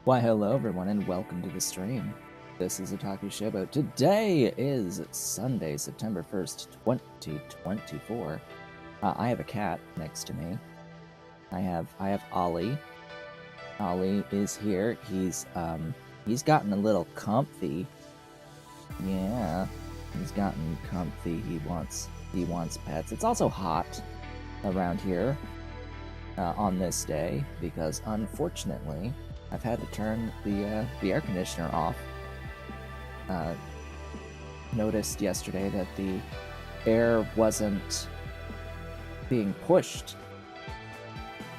Why, hello everyone, and welcome to the stream. This is Otaku Shapez. Today is Sunday, September 1st, 2024. I have a cat next to me. I have Ollie. Ollie is here. He's gotten a little comfy. Yeah, he's gotten comfy. He wants pets. It's also hot around here on this day because unfortunately I've had to turn the air conditioner off. Noticed yesterday that the air wasn't being pushed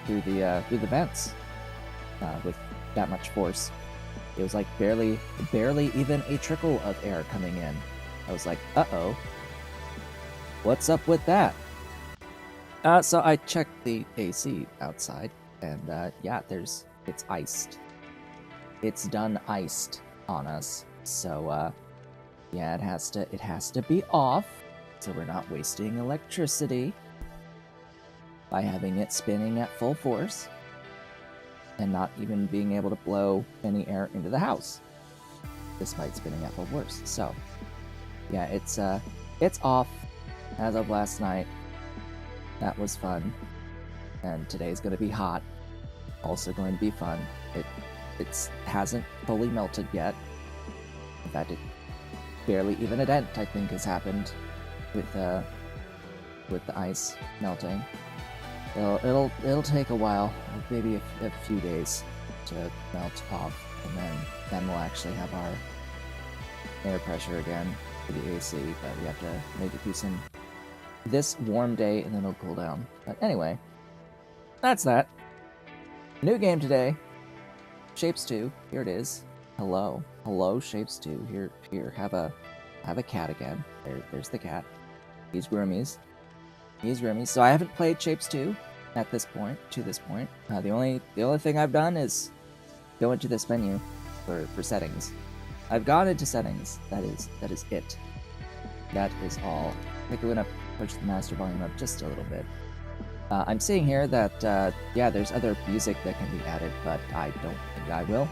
through the vents with that much force. It was like barely even a trickle of air coming in. I was like, uh-oh, what's up with that? So I checked the AC outside, and yeah, it's iced. It's done iced on us. So yeah, it has to be off, so we're not wasting electricity by having it spinning at full force and not even being able to blow any air into the house despite spinning at full force. So yeah, it's off as of last night. That was fun. And today's gonna be hot. Also going to be fun. It hasn't fully melted yet. In fact, barely even a dent, I think, has happened with the ice melting. It'll take a while, maybe a few days to melt off, and then we'll actually have our air pressure again for the AC. But we have to make it through this warm day, and then it'll cool down. But anyway, that's that. New game today. Shapez 2. Here it is. Hello, Shapez 2. Here. Have a cat again. There's the cat. He's Groomies. So I haven't played Shapez 2 at this point. The only thing I've done is go into this menu for settings. I've gone into settings. That is it. That is all. I think we're gonna push the master volume up just a little bit. I'm seeing here that yeah, there's other music that can be added, but I don't think I will.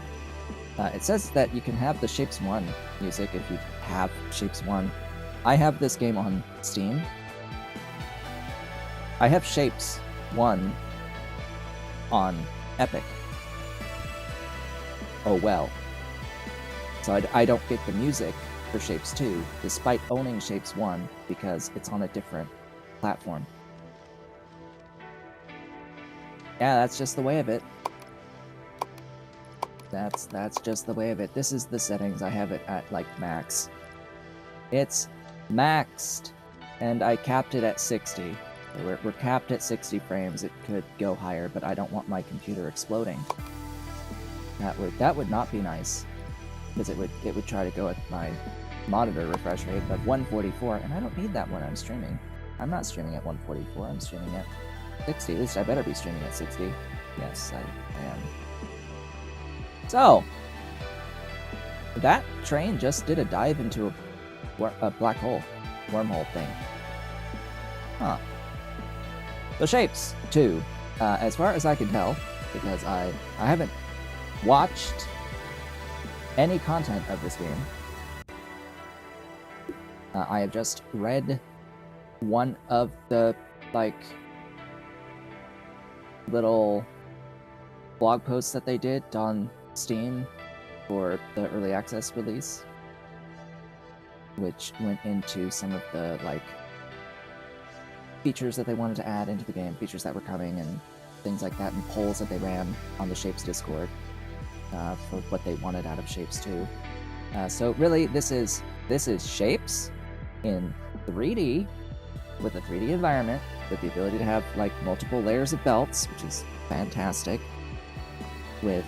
It says that you can have the Shapez 1 music if you have Shapez 1. I have this game on Steam. I have Shapez 1 on Epic. Oh well. So I don't get the music for Shapez 2, despite owning Shapez 1, because it's on a different platform. Yeah, that's just the way of it. That's just the way of it. This is the settings. I have it at, like, max. It's maxed, and I capped it at 60. So we're capped at 60 frames. It could go higher, but I don't want my computer exploding. That would not be nice, because it would try to go at my monitor refresh rate, but 144, and I don't need that when I'm streaming. I'm not streaming at 144. I'm streaming at 60. At least I better be streaming at 60. Yes, I am. So, that train just did a dive into a black hole, wormhole thing. Huh. So Shapez 2, as far as I can tell, because I haven't watched any content of this game. I have just read one of the, like, little blog posts that they did on Steam for the early access release, which went into some of the, like, features that they wanted to add into the game, features that were coming, and things like that, and polls that they ran on the Shapez Discord for what they wanted out of Shapez 2. So really, this is Shapez in 3D, with a 3D environment, with the ability to have, like, multiple layers of belts, which is fantastic, with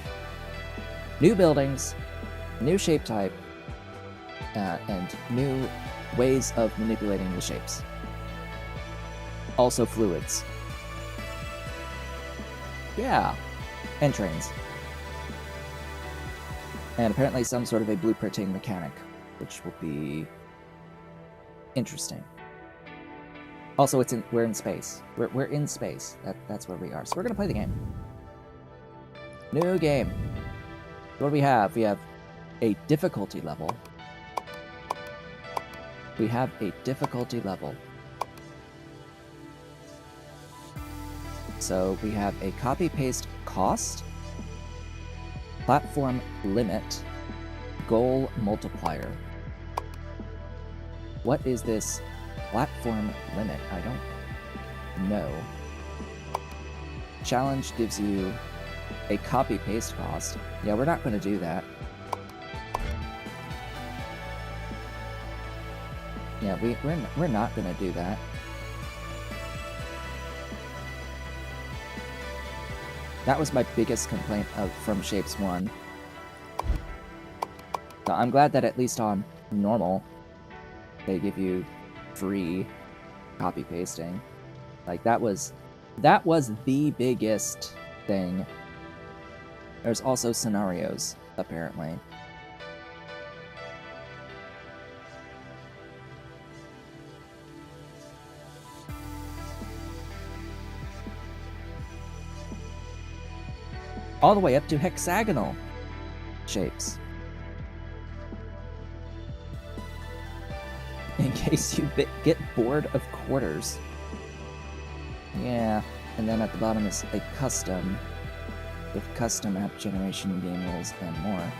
new buildings, new shape type, and new ways of manipulating the shapes. Also fluids. Yeah, and trains. And apparently some sort of a blueprinting mechanic, which will be interesting. Also, we're in space. We're in space. That's where we are. So we're gonna play the game. New game. What do we have? We have a difficulty level. We have a difficulty level. So we have a copy-paste cost, platform limit, goal multiplier. What is this platform limit? I don't know. Challenge gives you a copy-paste cost. Yeah, we're not going to do that. Yeah, we're not going to do that. That was my biggest complaint from Shapez 1. So I'm glad that at least on normal, they give you free copy pasting. Like that was the biggest thing. There's also scenarios, apparently. All the way up to hexagonal shapes. In case you get bored of quarters. Yeah, and then at the bottom is a custom, with custom app generation, game rules, and more.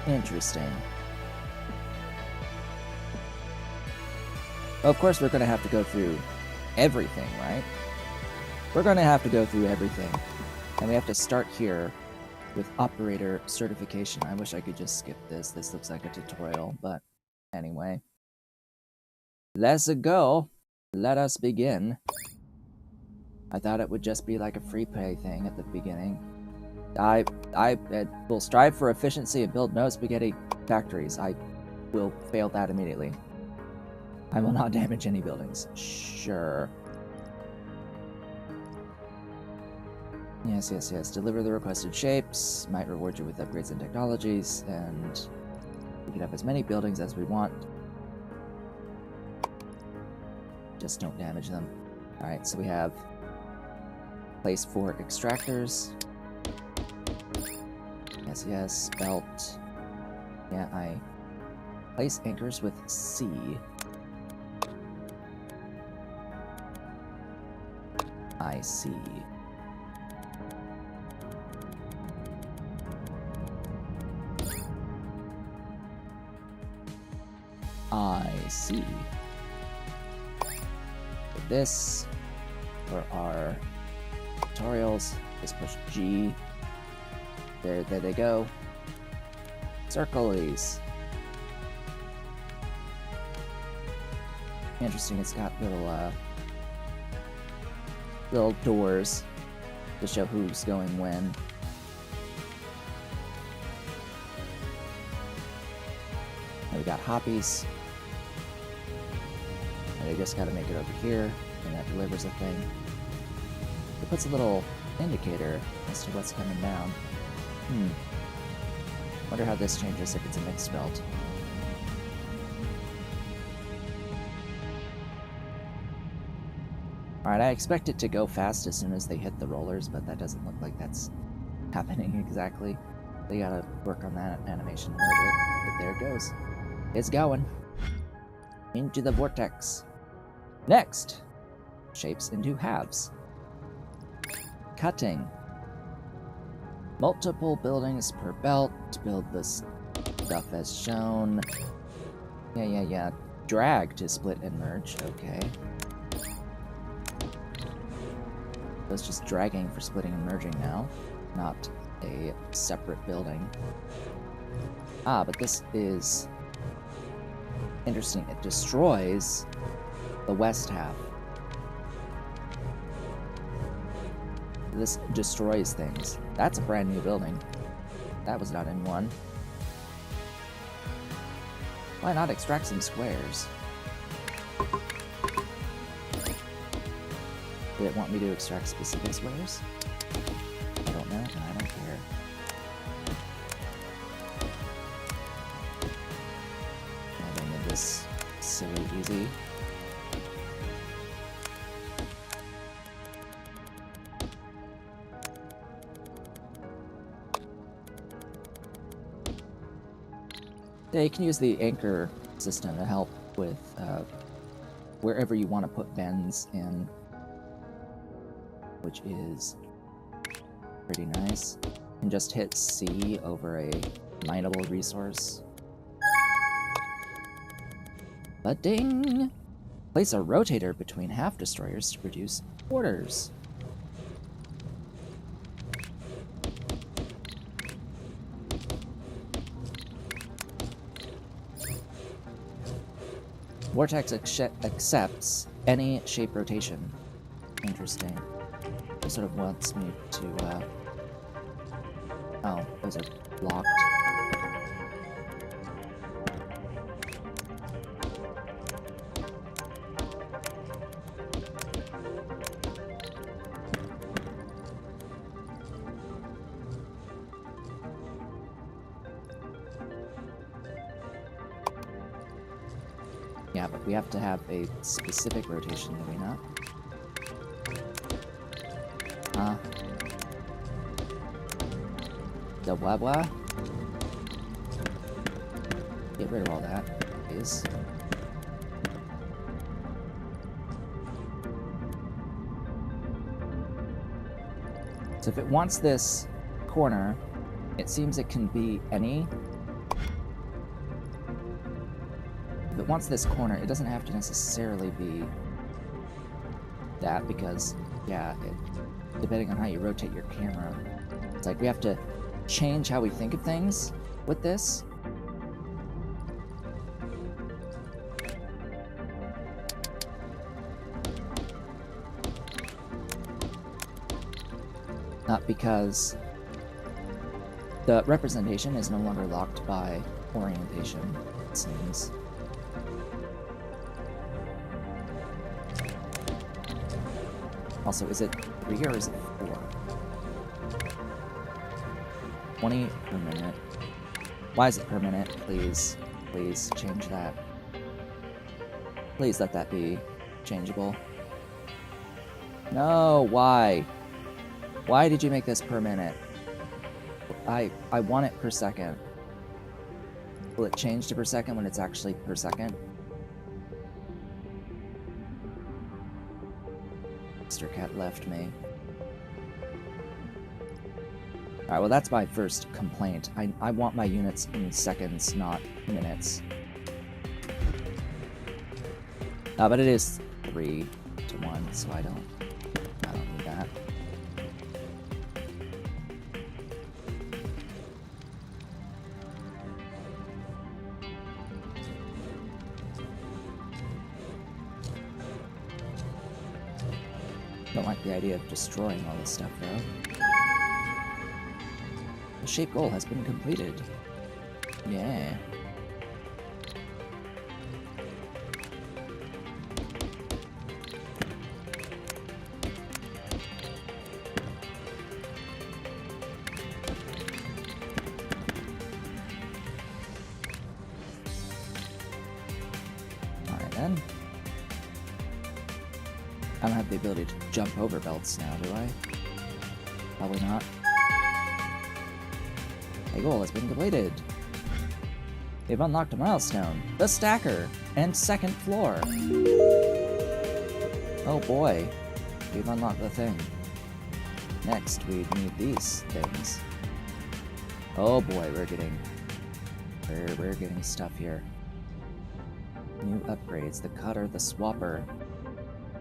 Interesting. Well, of course, we're going to have to go through everything, right? We're going to have to go through everything. And we have to start here with operator certification. I wish I could just skip this. This looks like a tutorial, but anyway. Let's go. Let us begin. I thought it would just be like a free play thing at the beginning. I will strive for efficiency and build no spaghetti factories. I will fail that immediately. I will not damage any buildings. Sure. Yes, yes, yes. Deliver the requested shapes. Might reward you with upgrades and technologies, and we can have as many buildings as we want. Just don't damage them. Alright, so we have place 4 extractors. Yes, yes. Belt. Yeah, I place anchors with C. I see. I see. For this, for our tutorials, just push G. There they go. Circle these. Interesting, it's got little doors to show who's going when. And we got hoppies. And they just gotta make it over here, and that delivers a thing. It puts a little indicator as to what's coming down. Wonder how this changes if it's a mixed belt. Alright, I expect it to go fast as soon as they hit the rollers, but that doesn't look like that's happening exactly. They gotta work on that animation a little bit, but there it goes. It's going. Into the vortex. Next, shapes into halves. Cutting. Multiple buildings per belt. Build this stuff as shown. Yeah. Drag to split and merge. Okay. So it's just dragging for splitting and merging now, not a separate building. Ah, but this is interesting. It destroys the west half. This destroys things. That's a brand new building. That was not in one. Why not extract some squares? Did it want me to extract specific squares? I don't know, and I don't care. And I made this silly easy. Yeah, you can use the anchor system to help with wherever you want to put bends in, which is pretty nice. And just hit C over a mineable resource. But ding! Place a rotator between half destroyers to produce quarters. Vortex accepts any shape rotation. Interesting. It sort of wants me to, oh, those are blocked. Yeah, but we have to have a specific rotation, do we not? The blah blah? Get rid of all that, please. So if it wants this corner, it seems it can be any. If it wants this corner, it doesn't have to necessarily be that, because, yeah, depending on how you rotate your camera, it's like we have to change how we think of things with this. Not because the representation is no longer locked by orientation, it seems. Also, is it 3 or is it 4? 20 per minute. Why is it per minute? Please, please change that. Please let that be changeable. No, why? Why did you make this per minute? I want it per second. Will it change to per second when it's actually per second? Mr. Cat left me. Alright, well that's my first complaint. I want my units in seconds, not minutes. But it is 3 to 1, so I don't need that. Don't like the idea of destroying all this stuff, though. The shape goal has been completed. Yeah. Alright then. I don't have the ability to jump over belts now, do I? Probably not. A goal has been completed. We've unlocked a milestone, the stacker, and second floor. Oh boy, we've unlocked the thing. Next, we need these things. Oh boy, we're getting stuff here. New upgrades: the cutter, the swapper.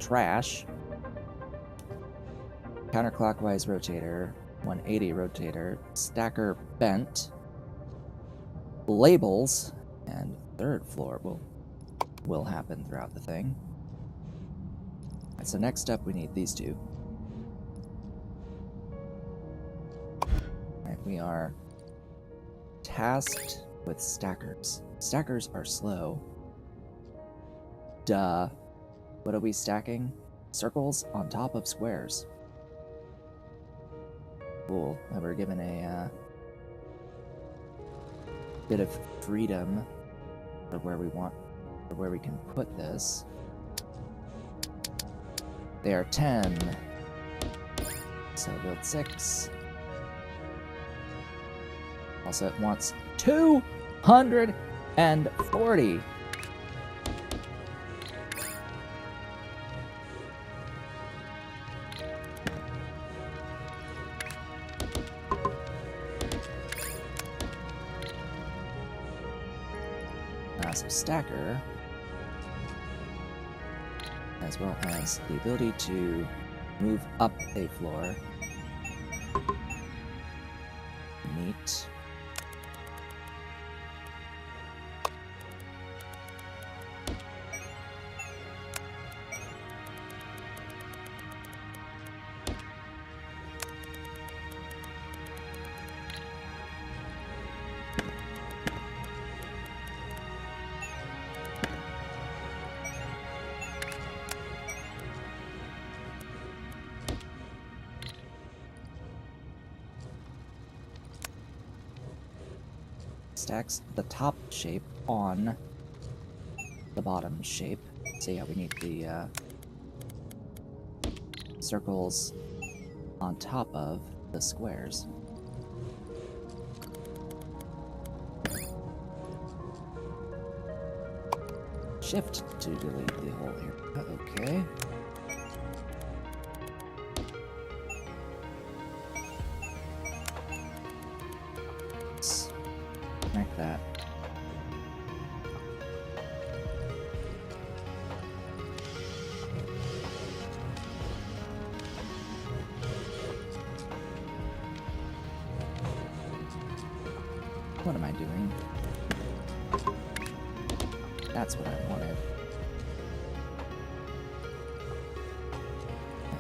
Trash, counterclockwise rotator, 180 rotator, stacker bent, labels, and third floor will happen throughout the thing. Right, so next up we need these two. Right, we are tasked with stackers. Stackers are slow. Duh. What are we stacking? Circles on top of squares. Cool. And we're given a bit of freedom for where we can put this. They are 10. So build 6. Also, it wants 200 And 40. So stacker, as well as the ability to move up a floor. Neat. Stacks the top shape on the bottom shape. So yeah, we need the circles on top of the squares. Shift to delete the whole area. Okay. Like that. What am I doing? That's what I wanted.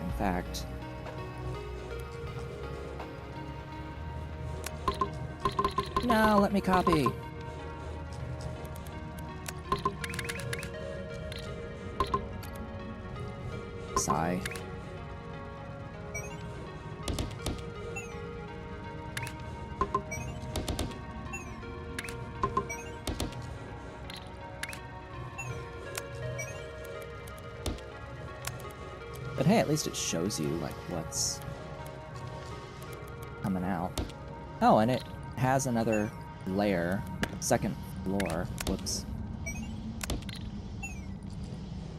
In fact, no, let me copy. Sigh. But hey, at least it shows you, like, what's coming out. Oh, and it has another layer, second floor, whoops.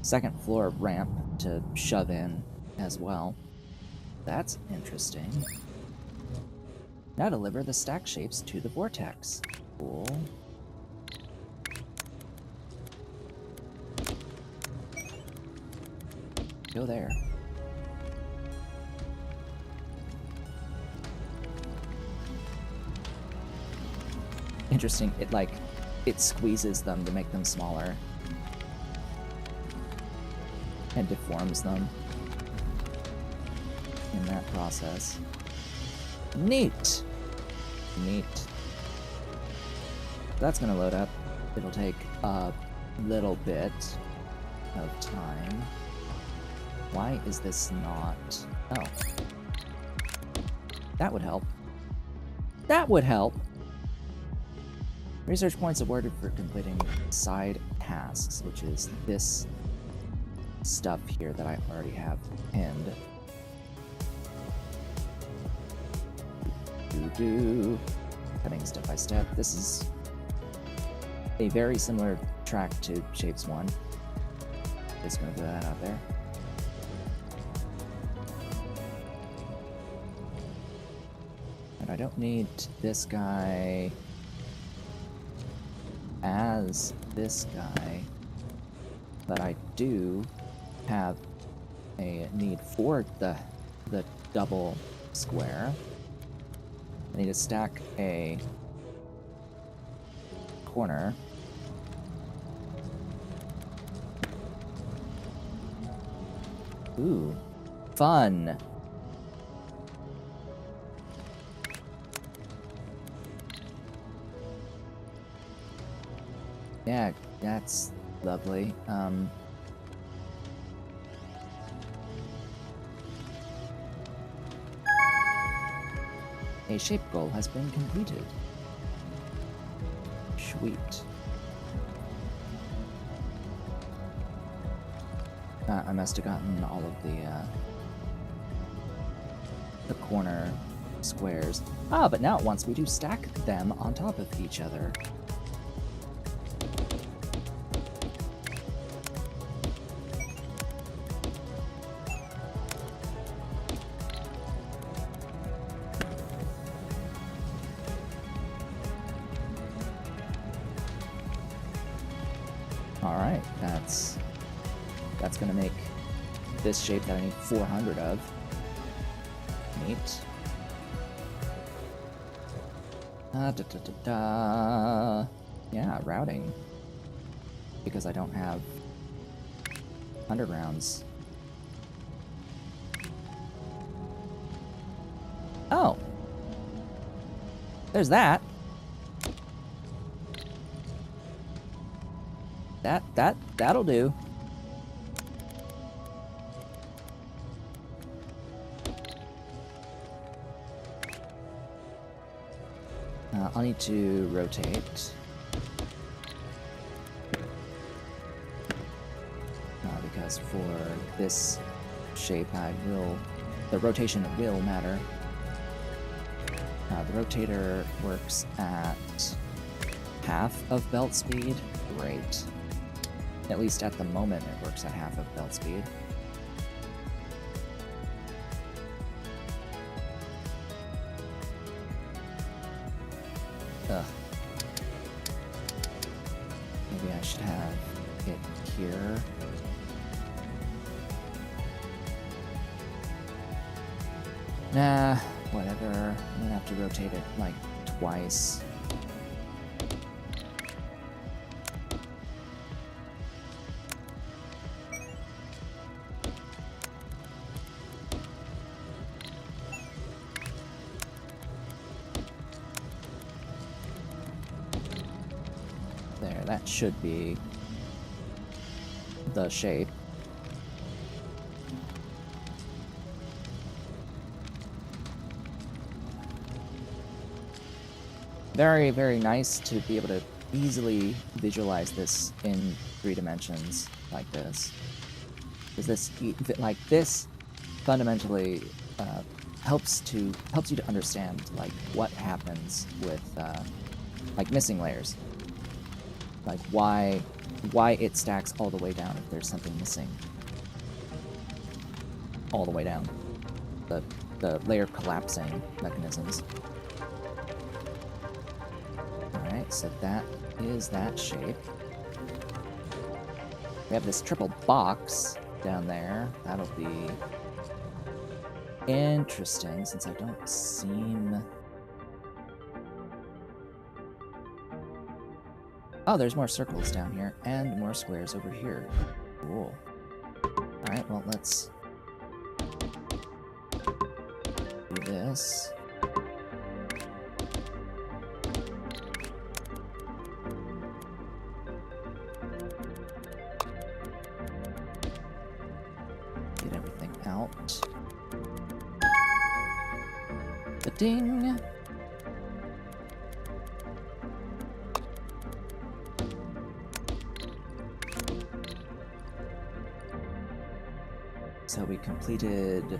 Second floor ramp to shove in as well. That's interesting. Now deliver the stack shapes to the vortex. Cool. Go there. Interesting, it squeezes them to make them smaller. And deforms them in that process. Neat! Neat. That's gonna load up. It'll take a little bit of time. Why is this not... Oh. That would help. That would help! Research points awarded for completing side tasks, which is this stuff here that I already have pinned. Cutting step by step. This is a very similar track to Shapes 1. Just gonna throw that out there. And I don't need this guy as this guy, but I do have a need for the double square. I need to stack a corner. Ooh, fun! Yeah, that's lovely. A shape goal has been completed. Sweet. I must have gotten all of the corner squares. Ah, but now it wants me to stack them on top of each other. Alright, that's gonna make this shape that I need 400 of. Neat. Yeah, routing. Because I don't have undergrounds. Oh! There's that! That'll do. I'll need to rotate. Because for this shape, the rotation will matter. The rotator works at half of belt speed. Great. At least at the moment, it works at half of belt speed. Ugh. Maybe I should have it here. Nah, whatever. I'm gonna have to rotate it like twice. There, that should be the shape. Very, very nice to be able to easily visualize this in 3 dimensions like this. Because this fundamentally helps you to understand like what happens with like missing layers. Like why it stacks all the way down if there's something missing. All the way down. The layer collapsing mechanisms. Alright, so that is that shape. We have this triple box down there. That'll be interesting since I don't seem... Oh, there's more circles down here and more squares over here. Cool. Alright, well, let's do this. Get everything out. Ba-ding! So we completed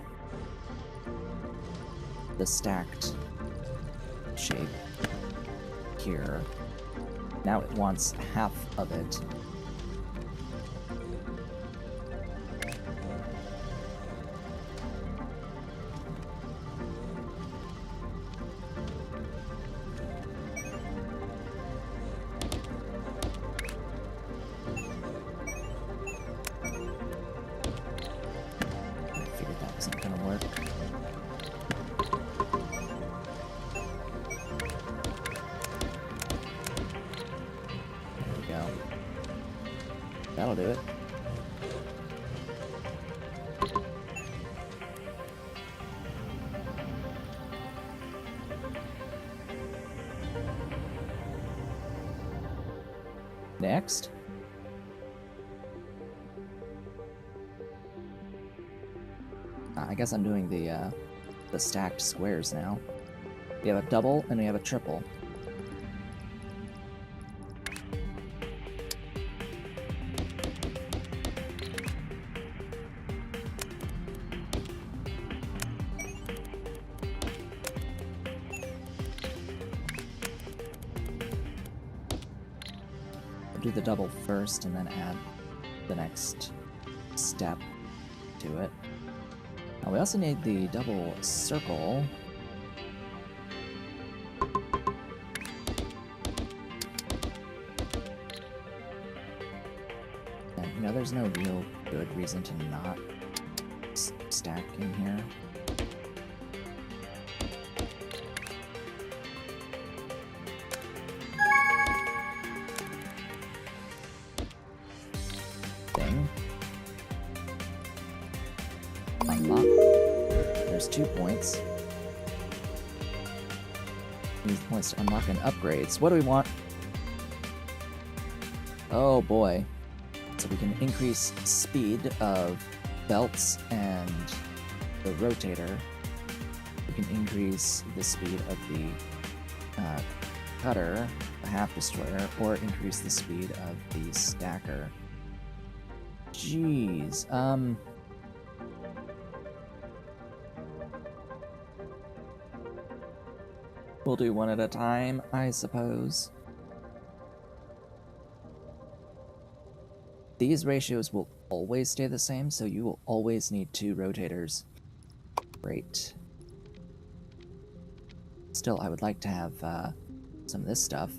the stacked shape here. Now it wants half of it. That'll do it. Next. I guess I'm doing the stacked squares now. We have a double and we have a triple. Do the double first and then add the next step to it. Now we also need the double circle. You know, there's no real good reason to not stack in here. Thing. Unlock. There's 2 points. Use points to unlock and upgrades. What do we want? Oh boy. So we can increase speed of belts and the rotator. We can increase the speed of the cutter, the half destroyer, or increase the speed of the stacker. Jeez. We'll do one at a time, I suppose. These ratios will always stay the same, so you will always need 2 rotators. Great. Still, I would like to have some of this stuff.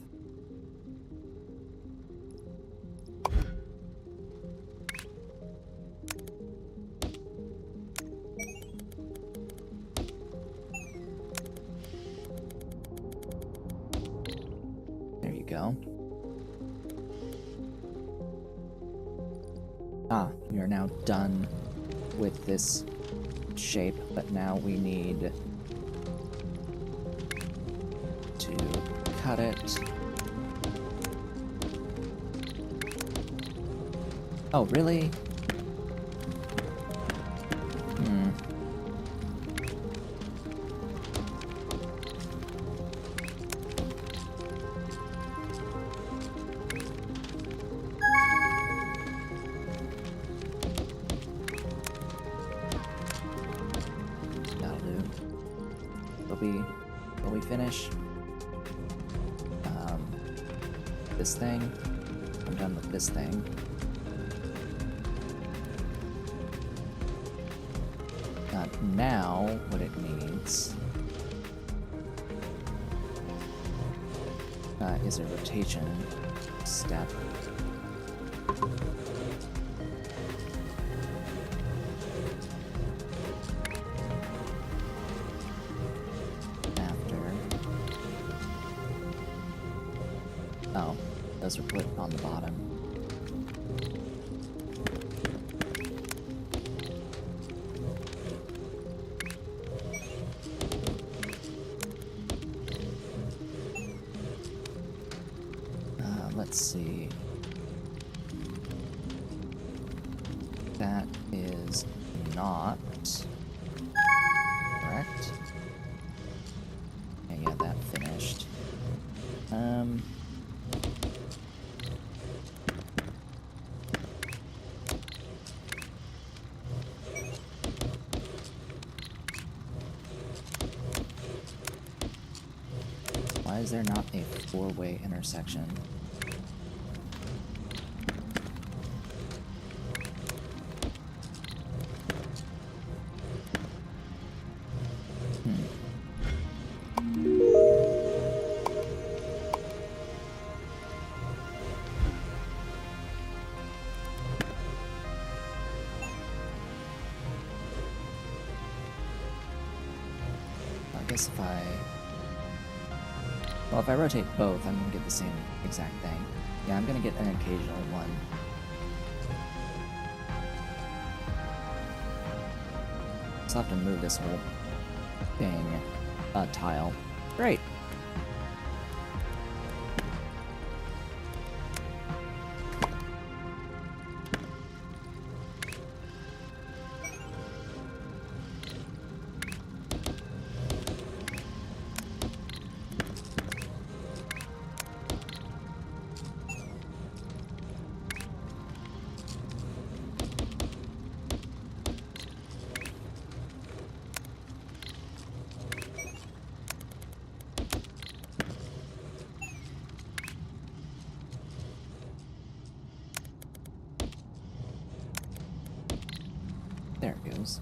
There you go. Ah, we are now done with this shape, but now we need to cut it. Oh, really? Will we finish this thing? I'm done with this thing. Now, what it needs is a rotation step. Oh, those are put on the bottom. Let's see. That is not correct. Okay, yeah, that finished. Why is there not a 4-way intersection? Well, if I rotate both, I'm going to get the same exact thing. Yeah, I'm going to get an occasional one. So I'll have to move this whole thing, tile. Great! There it goes.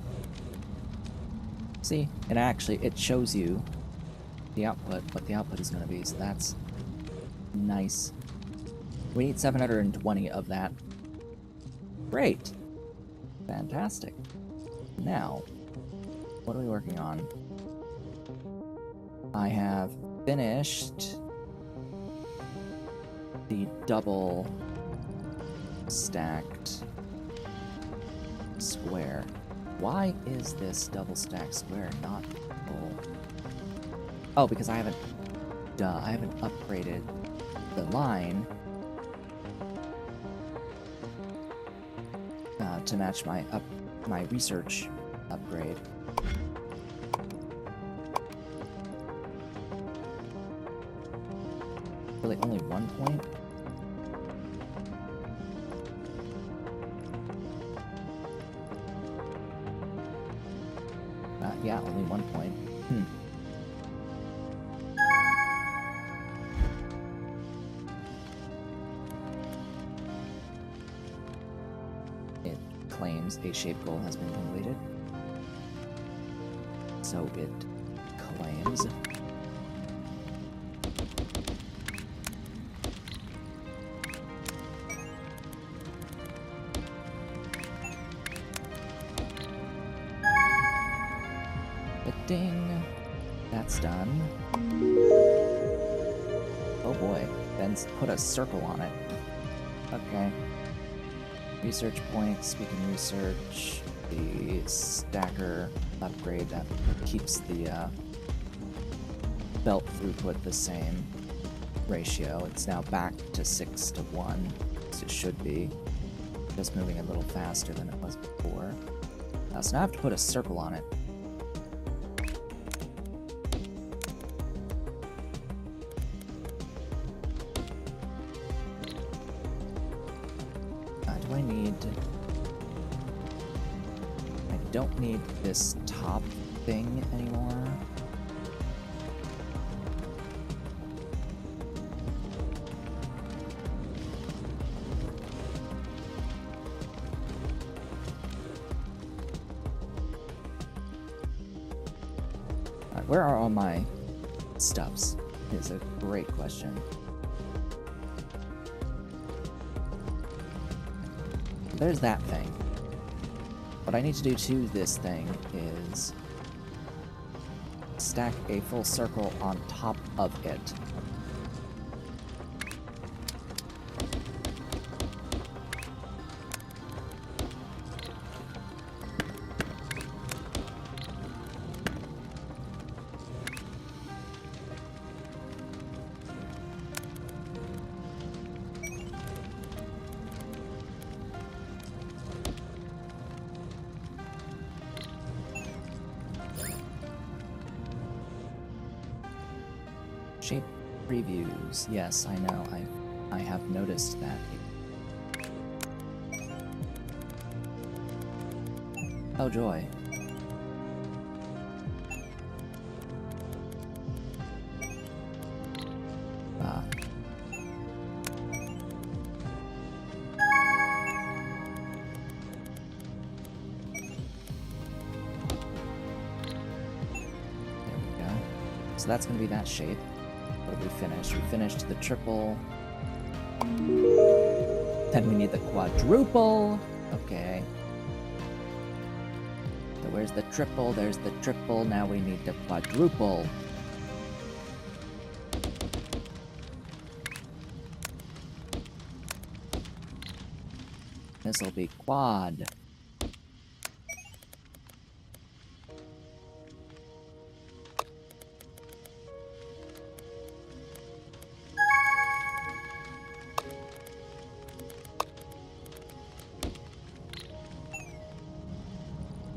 See, it shows you the output, what the output is going to be, so that's nice. We need 720 of that. Great. Fantastic. Now, what are we working on? I have finished the double stacked square. Why is this double stacked square not full? Oh, because I haven't upgraded the line to match my research upgrade. Really, only 1 point? Yeah, only 1 point. It claims a shape goal has been completed. So it claims. Ding! That's done. Oh boy, Ben's put a circle on it. Okay. Research points, we can research the stacker upgrade that keeps the belt throughput the same ratio. It's now back to 6:1, as it should be. Just moving a little faster than it was before. So now I have to put a circle on it. I don't need this top thing anymore. Alright, where are all my stuffs? Is a great question. There's that thing. What I need to do to this thing is stack a full circle on top of it. Shape previews. Yes, I know. I have noticed that. Oh joy. There we go. So that's going to be that shape. What did we finish? We finished the triple. Then we need the quadruple. Okay. So where's the triple? There's the triple. Now we need the quadruple. This'll be quad.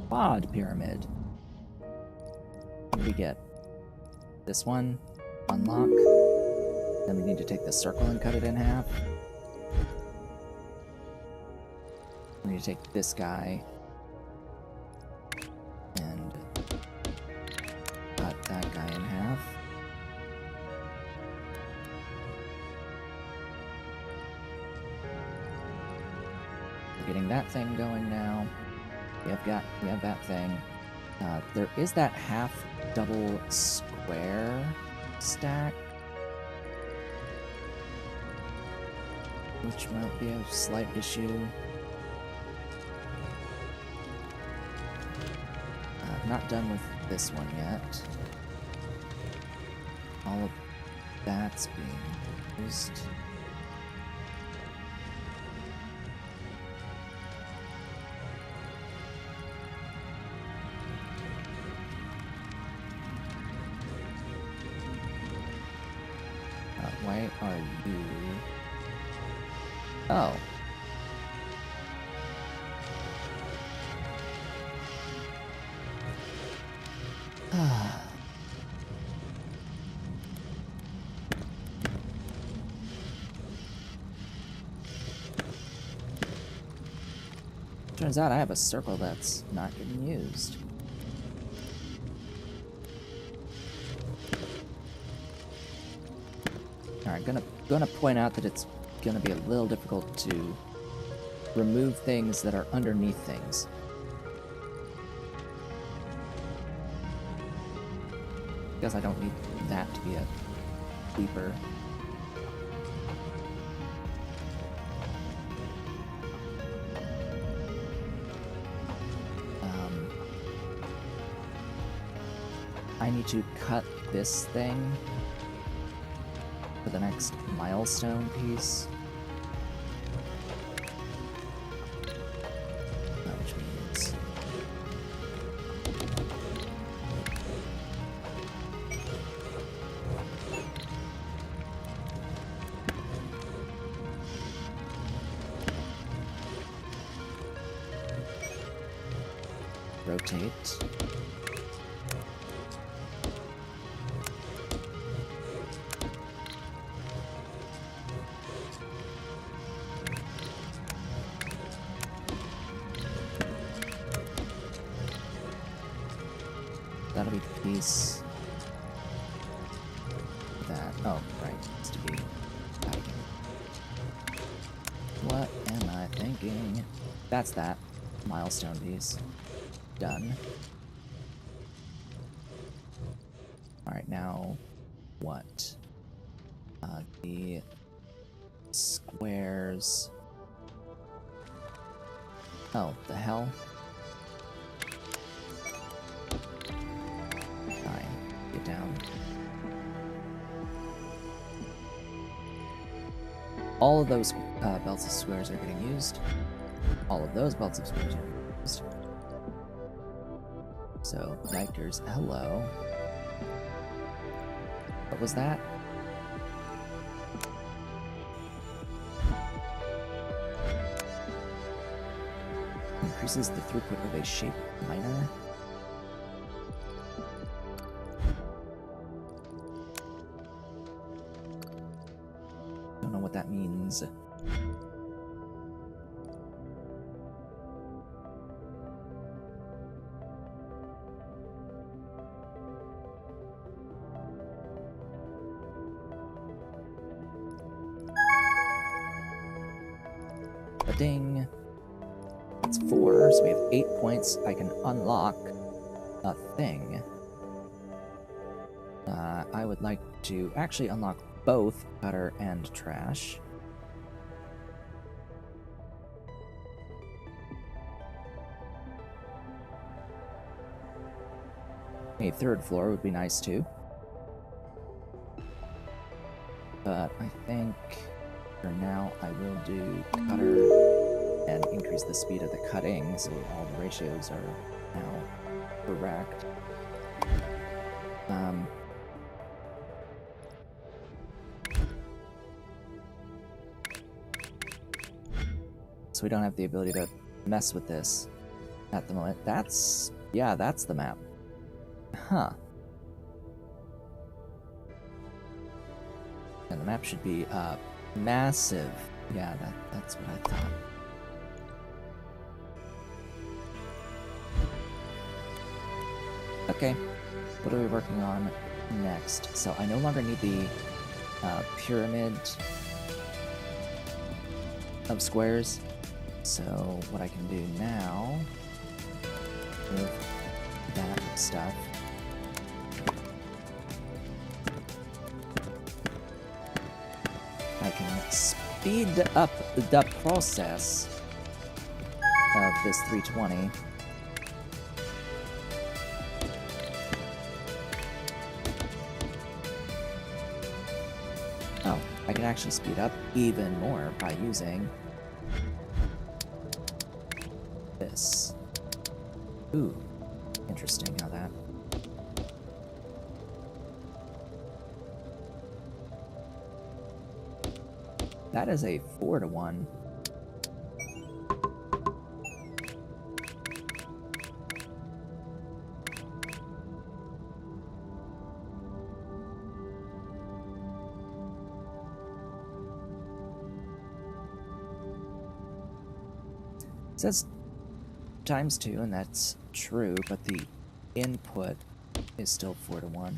Quad pyramid. What do we get? This one. Unlock. Then we need to take the circle and cut it in half. We need to take this guy and cut that guy in half. We're getting that thing going now. We have that thing. There is that half double square stack, which might be a slight issue. not done with this one yet. All of that's being used. Why are you... Oh. Turns out I have a circle that's not getting used. Alright, gonna point out that it's gonna be a little difficult to remove things that are underneath things. Because I don't need that to be a leaper. I need to cut this thing for the next milestone piece. Which means... rotate. That'll be the piece that... Oh, right. It's to be... What am I thinking? That's that. Milestone piece. Done. Alright, now... What? The... squares... Oh, the hell? Down. All of those belts of squares are getting used. All of those belts of squares are getting used. So, vectors, hello. What was that? Increases the throughput of a shape miner. That means a ding. It's 4, so we have 8 points. I can unlock a thing. I would like to actually unlock both cutter and trash. A third floor would be nice too. But I think for now I will do cutter and increase the speed of the cutting so all the ratios are now correct. So we don't have the ability to mess with this at the moment. That's... yeah, that's the map. Huh. And the map should be, massive. Yeah, that's what I thought. Okay. What are we working on next? So I no longer need the, pyramid of squares. So what I can do now, move that stuff. I can speed up the process of this 320. can actually speed up even more by using this. Ooh, interesting how that... That is a 4-to-1. It says ×2, and that's true, but the input is still 4-to-1.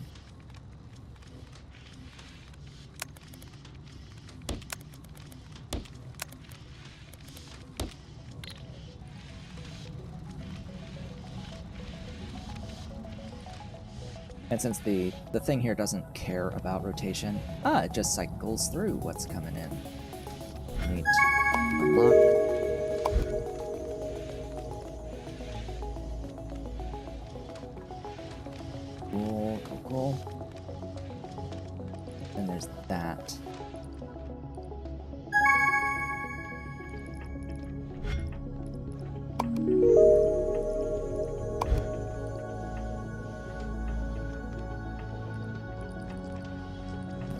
And since the thing here doesn't care about rotation, it just cycles through what's coming in. Neat. Unlock. Cool, cool, cool. Then there's that.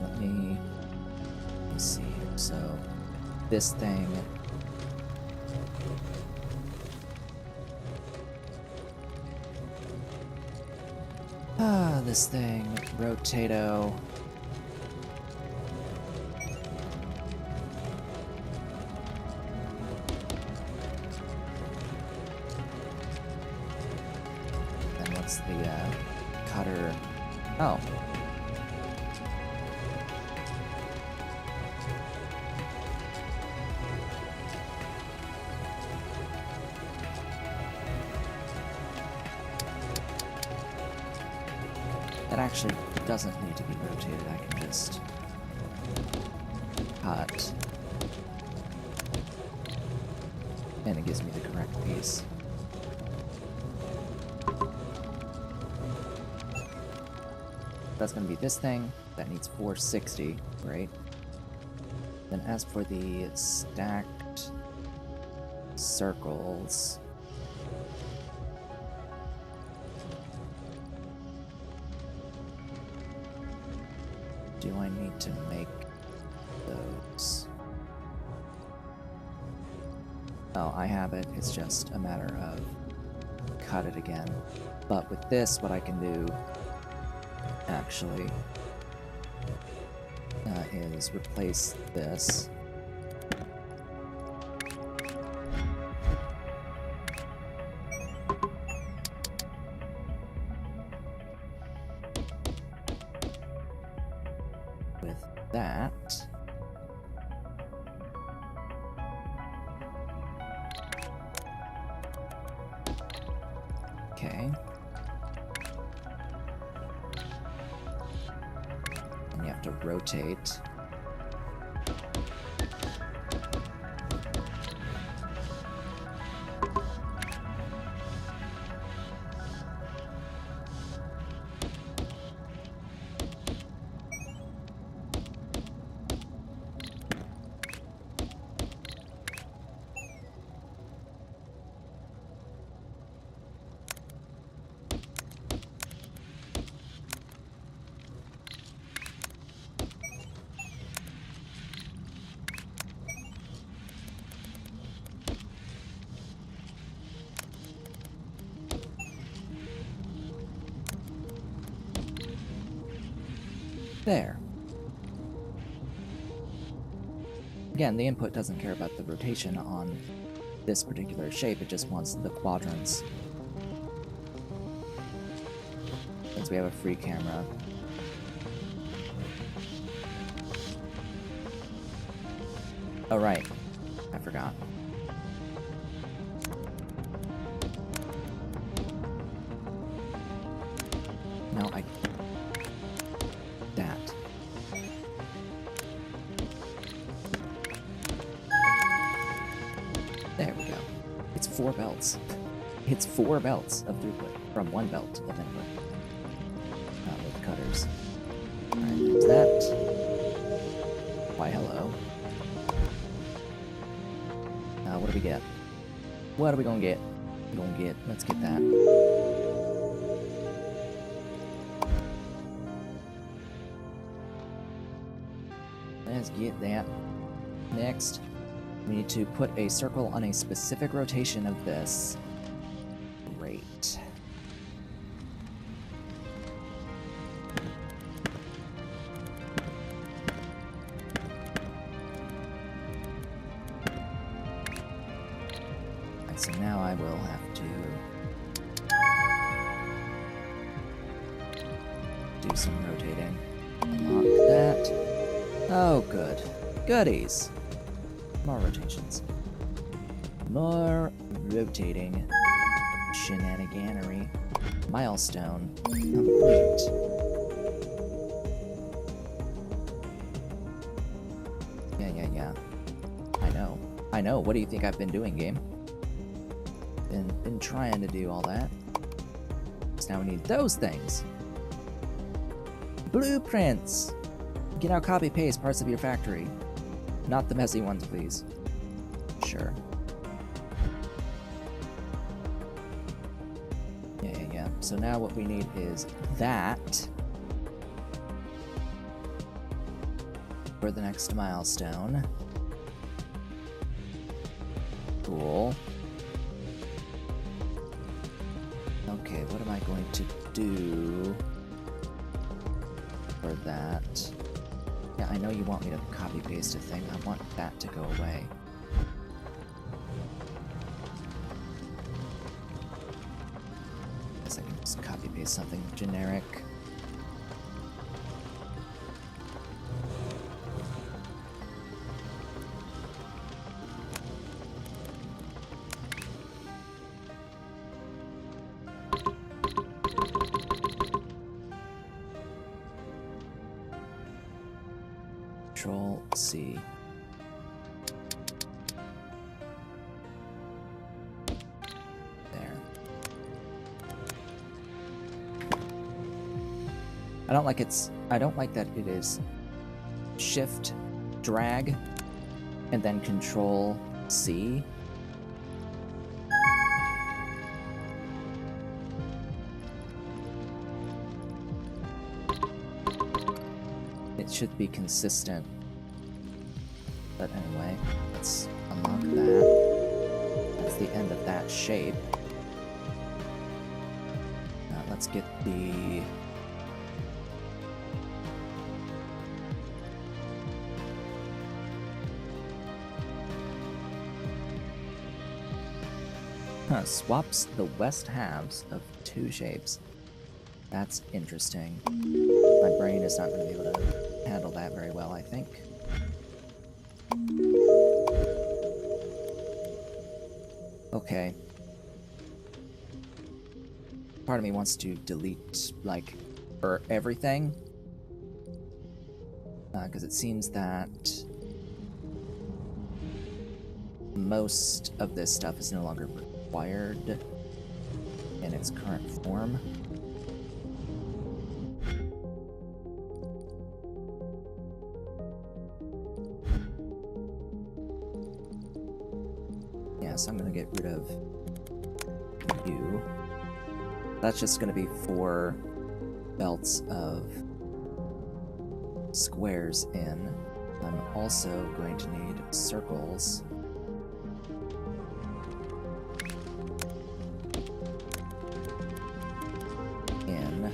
Let me see here. So this thing... this thing, rotato. Then what's the cutter? Oh. That actually doesn't need to be rotated, I can just cut. And it gives me the correct piece. That's going to be this thing. That needs 460, right? Then as for the stacked circles... do I need to make those? Oh, I have it. It's just a matter of cut it again. But with this, what I can do actually is replace this. With that. Okay. And you have to rotate. There. Again, the input doesn't care about the rotation on this particular shape, it just wants the quadrants. Since we have a free camera. Oh right, I forgot. No, that. There we go. It's 4 belts. It's 4 belts of throughput from 1 belt of input. With cutters. Alright, there's that. why, hello. What do we get? What are we gonna get? Let's get that. Let's get that. Next, we need to put a circle on a specific rotation of this. Great. And so now I will have to do some rotating. Unlock that. Oh, good. Goodies. More rotations. More rotating. Shenaniganery. Milestone complete. Yeah. I know. What do you think I've been doing, game? Been trying to do all that. So now we need those things. Blueprints! You can now copy-paste parts of your factory. Not the messy ones, please. Sure. Yeah. So now what we need is that for the next milestone. Cool. Okay, what am I going to do for that? Yeah, I know you want me to copy-paste a thing. I want that to go away. Guess I can just copy-paste something generic. Control C. There. I don't like that it is Shift, drag, and then Control C. It should be consistent. But anyway, let's unlock that. That's the end of that shape. Now let's get the... swaps the west halves of two shapes. That's interesting. My brain is not going to be able to handle that very well, I think. Okay. Part of me wants to delete, like, everything. Because it seems that most of this stuff is no longer required in its current form. So I'm going to get rid of you. That's just going to be 4 belts of squares in. I'm also going to need circles. In.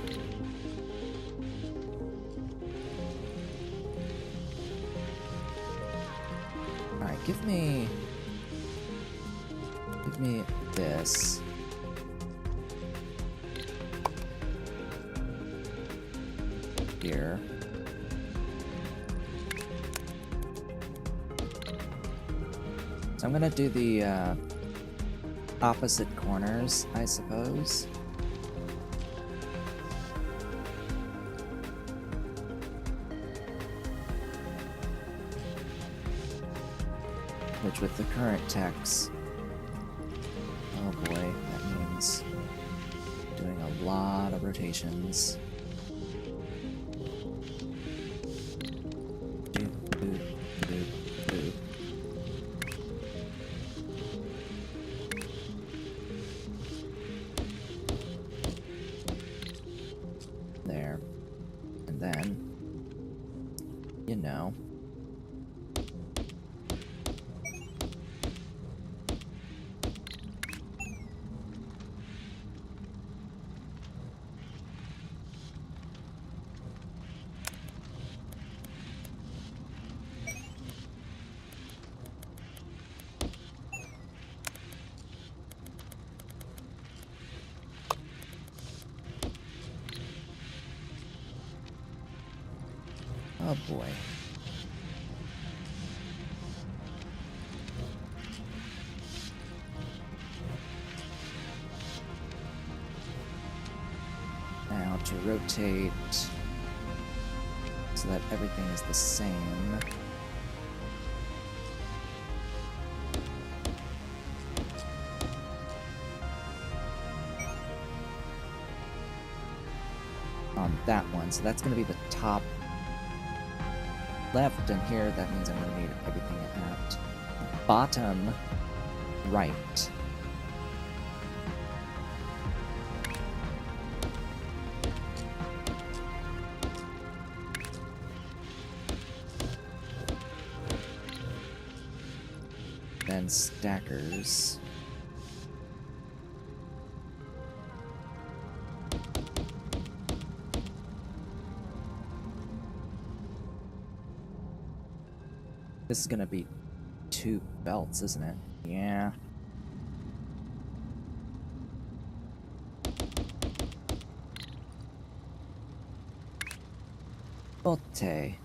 Alright, give me this. Here. So I'm gonna do the opposite corners, I suppose. Which with the current text, oh boy, that means doing a lot of rotations. Oh boy. Now to rotate so that everything is the same. On that one, so that's going to be the top left, and here that means I'm going to need everything at bottom right. Then stackers. This is gonna be 2 belts, isn't it? Yeah. Volte.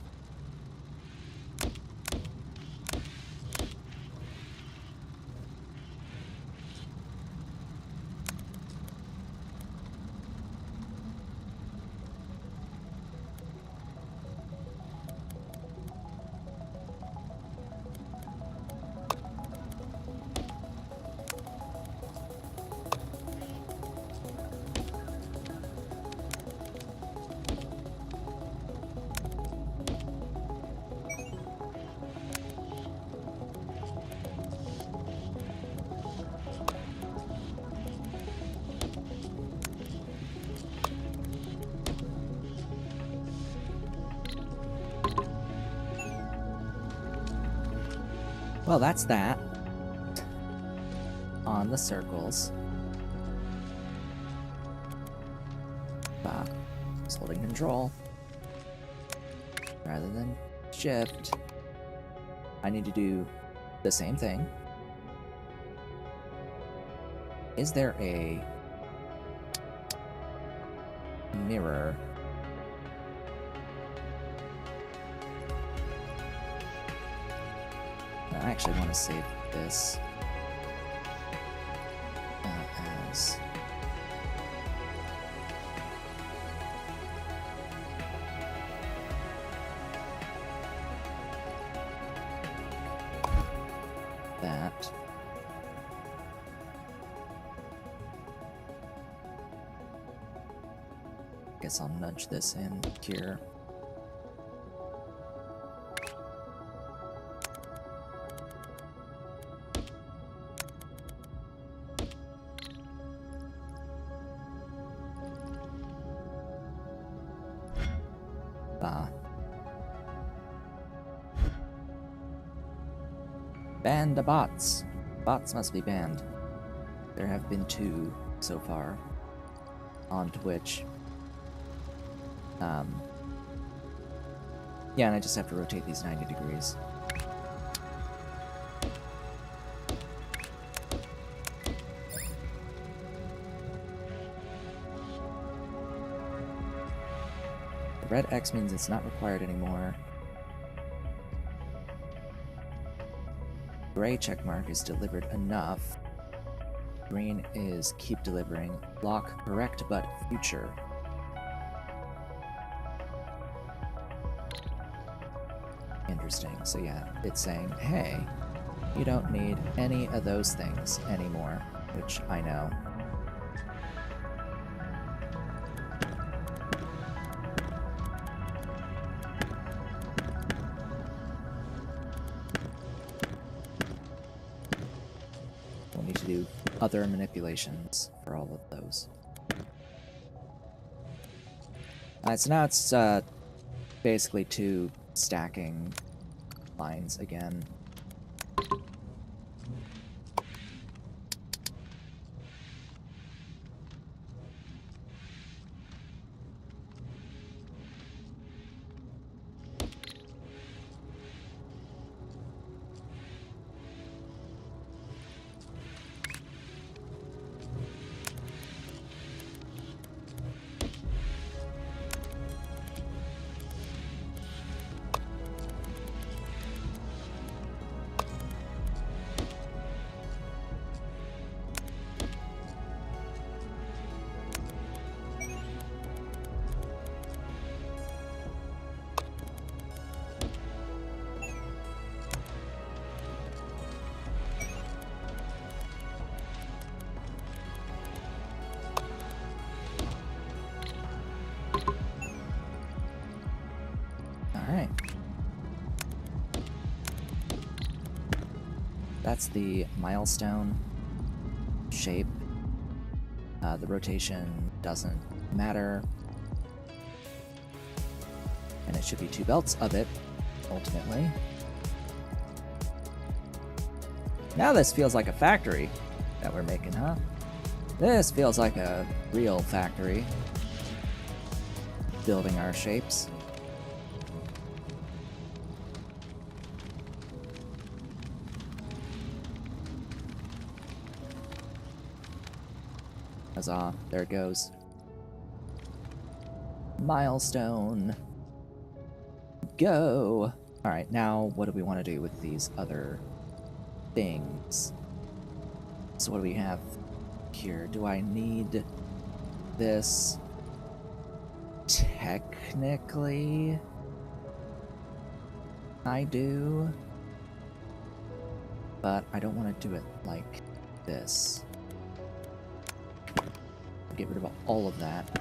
Well, that's that. On the circles. Just holding control. Rather than shift. I need to do the same thing. Is there a mirror? I actually want to save this as that. Guess I'll nudge this in here. Ban the bots. Bots must be banned. There have been 2 so far on Twitch. Yeah, and I just have to rotate these 90 degrees. The red X means it's not required anymore. Gray checkmark is delivered enough. Green is keep delivering. Lock correct but future. Interesting. So yeah, it's saying, hey, you don't need any of those things anymore, which I know. We'll need to do other manipulations for all of those. Alright, so now it's basically 2 stacking lines again. that's the milestone shape. The rotation doesn't matter. And it should be 2 belts of it, ultimately. Now this feels like a factory that we're making, huh? This feels like a real factory. Building our shapes. Huzzah, there it goes. Milestone. Go! Alright, now what do we want to do with these other things? So what do we have here? Do I need this? Technically, I do. But I don't want to do it like this. Get rid of all of that.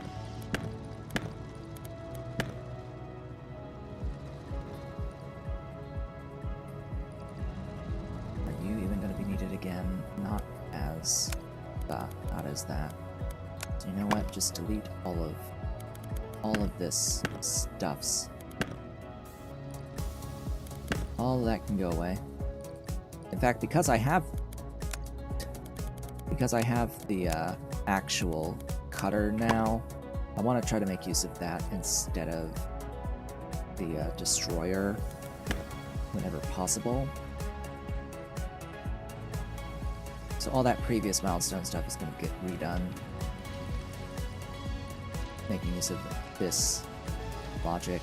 Are you even going to be needed again? Not as that. So you know what? Just delete all of this stuffs. All of that can go away. In fact, because I have the actual cutter now, I want to try to make use of that instead of the destroyer whenever possible. So all that previous milestone stuff is going to get redone. Making use of this logic.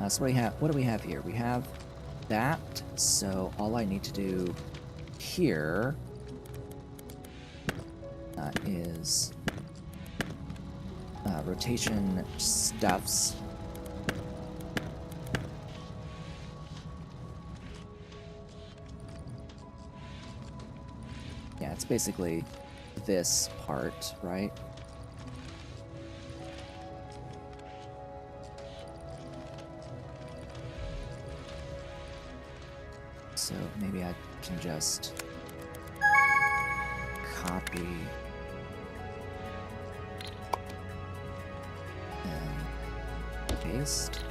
So what do we have here? We have that, so all I need to do here is rotation stuffs. Yeah, it's basically this part, right? So maybe I can just copy and paste.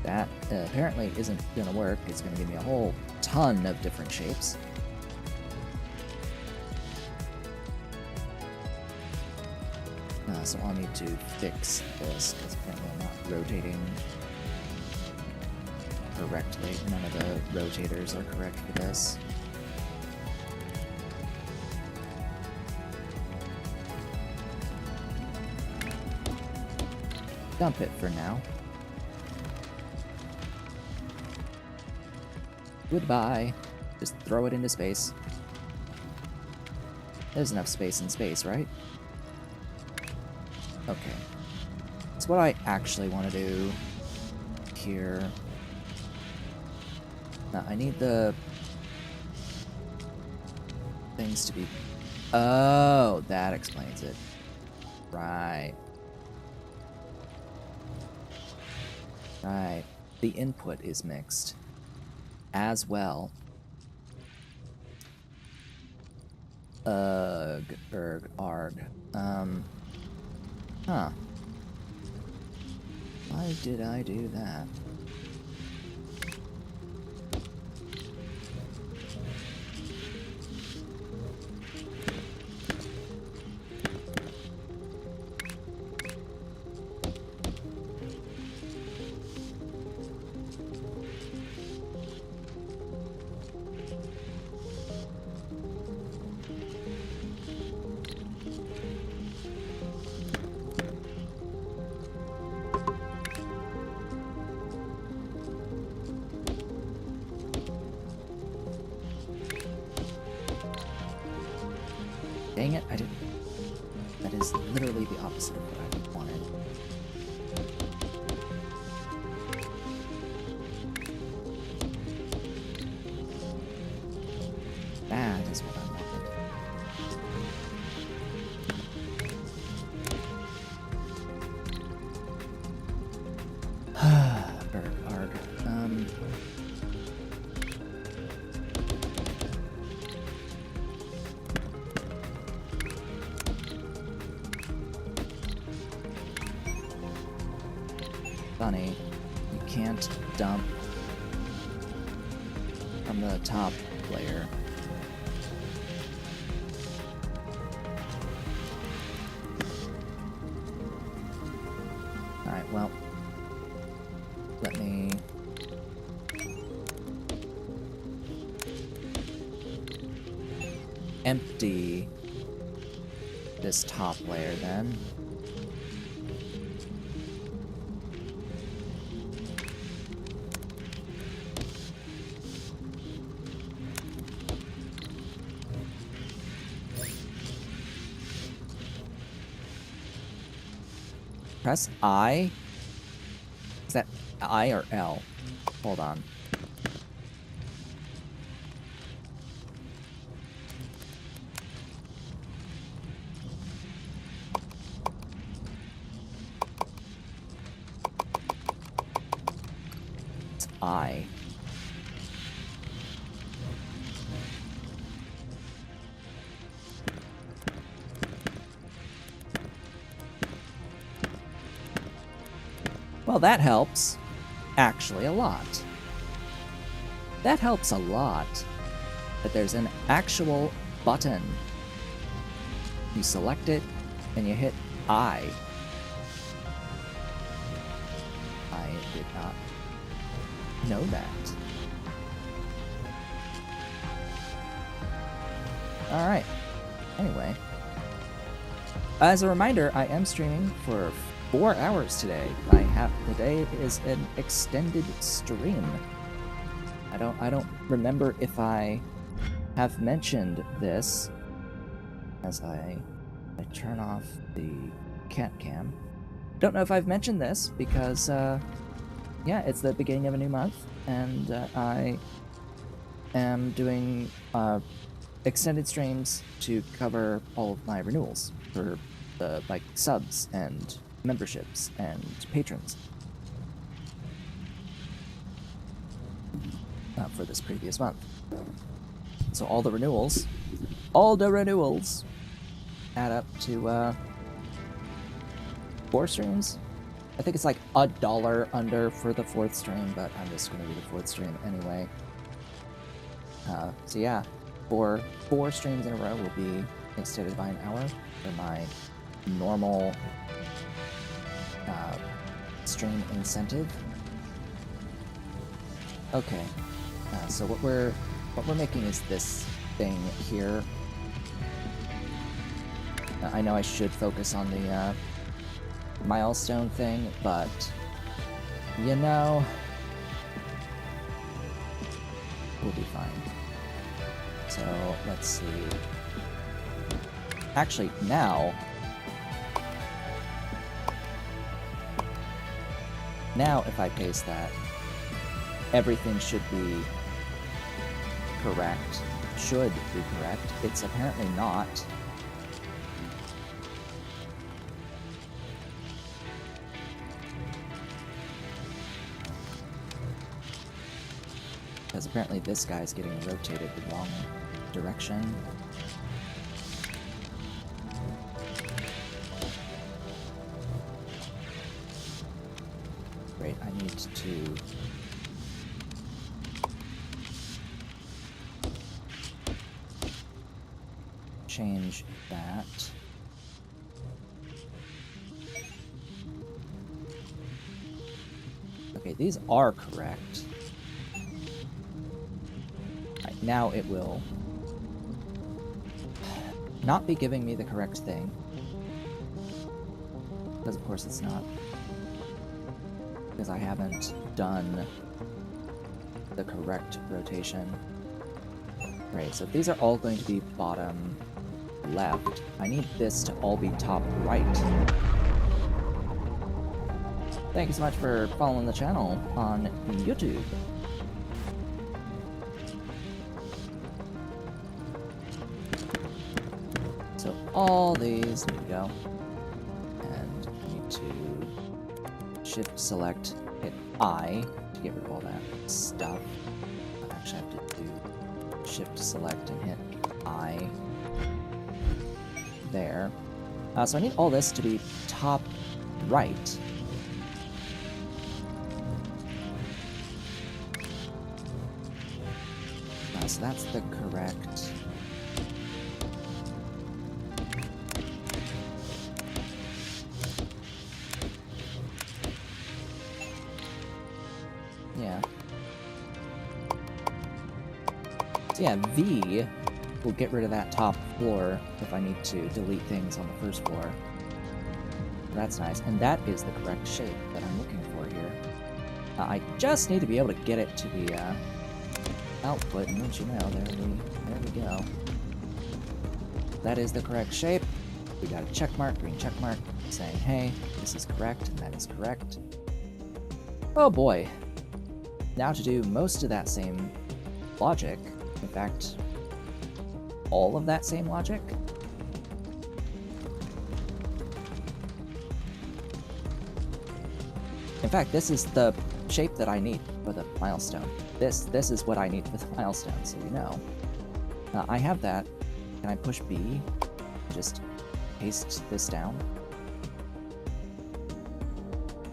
That apparently isn't gonna work. It's gonna give me a whole ton of different shapes. So I'll need to fix this because apparently I'm not rotating correctly. None of the rotators are correct for this. Dump it for now. Goodbye. Just throw it into space. There's enough space in space, right? Okay. So what I actually want to do here... Now, I need the things to be... Oh, that explains it. Right. Right. The input is mixed as well. Ugh, erg, arg. Huh. Why did I do that? Dang it, I didn't... That is literally the opposite of what I wanted. That is what I wanted. Arg. Funny, you can't dump from the top layer. Alright, well, let me empty this top layer then. Press I? Is that I or L? Hold on. It's I. Well, that helps. Actually, a lot. That helps a lot. But there's an actual button. You select it, and you hit I. I did not know that. Alright. Anyway. As a reminder, I am streaming for 4 hours today. Today is an extended stream. I don't remember if I have mentioned this as I turn off the cat cam. Don't know if I've mentioned this because yeah, it's the beginning of a new month and I am doing extended streams to cover all of my renewals for the like subs and memberships and patrons for this previous month. So all the renewals add up to 4 streams. I think it's like $1 under for the 4th stream, but I'm just going to do the 4th stream anyway. So yeah, for 4 streams in a row will be extended by an hour for my normal stream incentive. Okay, so what we're making is this thing here. I know I should focus on the milestone thing, but you know, we'll be fine. So let's see. Actually, now if I paste that, everything should be correct. Should be correct. It's apparently not. Because apparently this guy's getting rotated the wrong direction. Great, I need to change that. Okay, these are correct. Right, now it will not be giving me the correct thing. Because of course it's not. Because I haven't done the correct rotation. Right, so if these are all going to be bottom left, I need this to all be top right. Thank you so much for following the channel on YouTube. So all these need to go. And I need to shift select, hit I to get rid of all that stuff. I actually have to do Shift select and hit I there. So I need all this to be top right. So that's the correct. Yeah. So yeah, V will get rid of that top floor if I need to delete things on the first floor. That's nice, and that is the correct shape that I'm looking for here. I just need to be able to get it to the output, and don't you know, there we go. That is the correct shape. We got a check mark, green check mark, saying, hey, this is correct, and that is correct. Oh boy. Now to do most of that same logic, in fact, all of that same logic. In fact, this is the shape that I need for the milestone. This is what I need for the milestone, so you know. I have that. Can I push B? Just paste this down.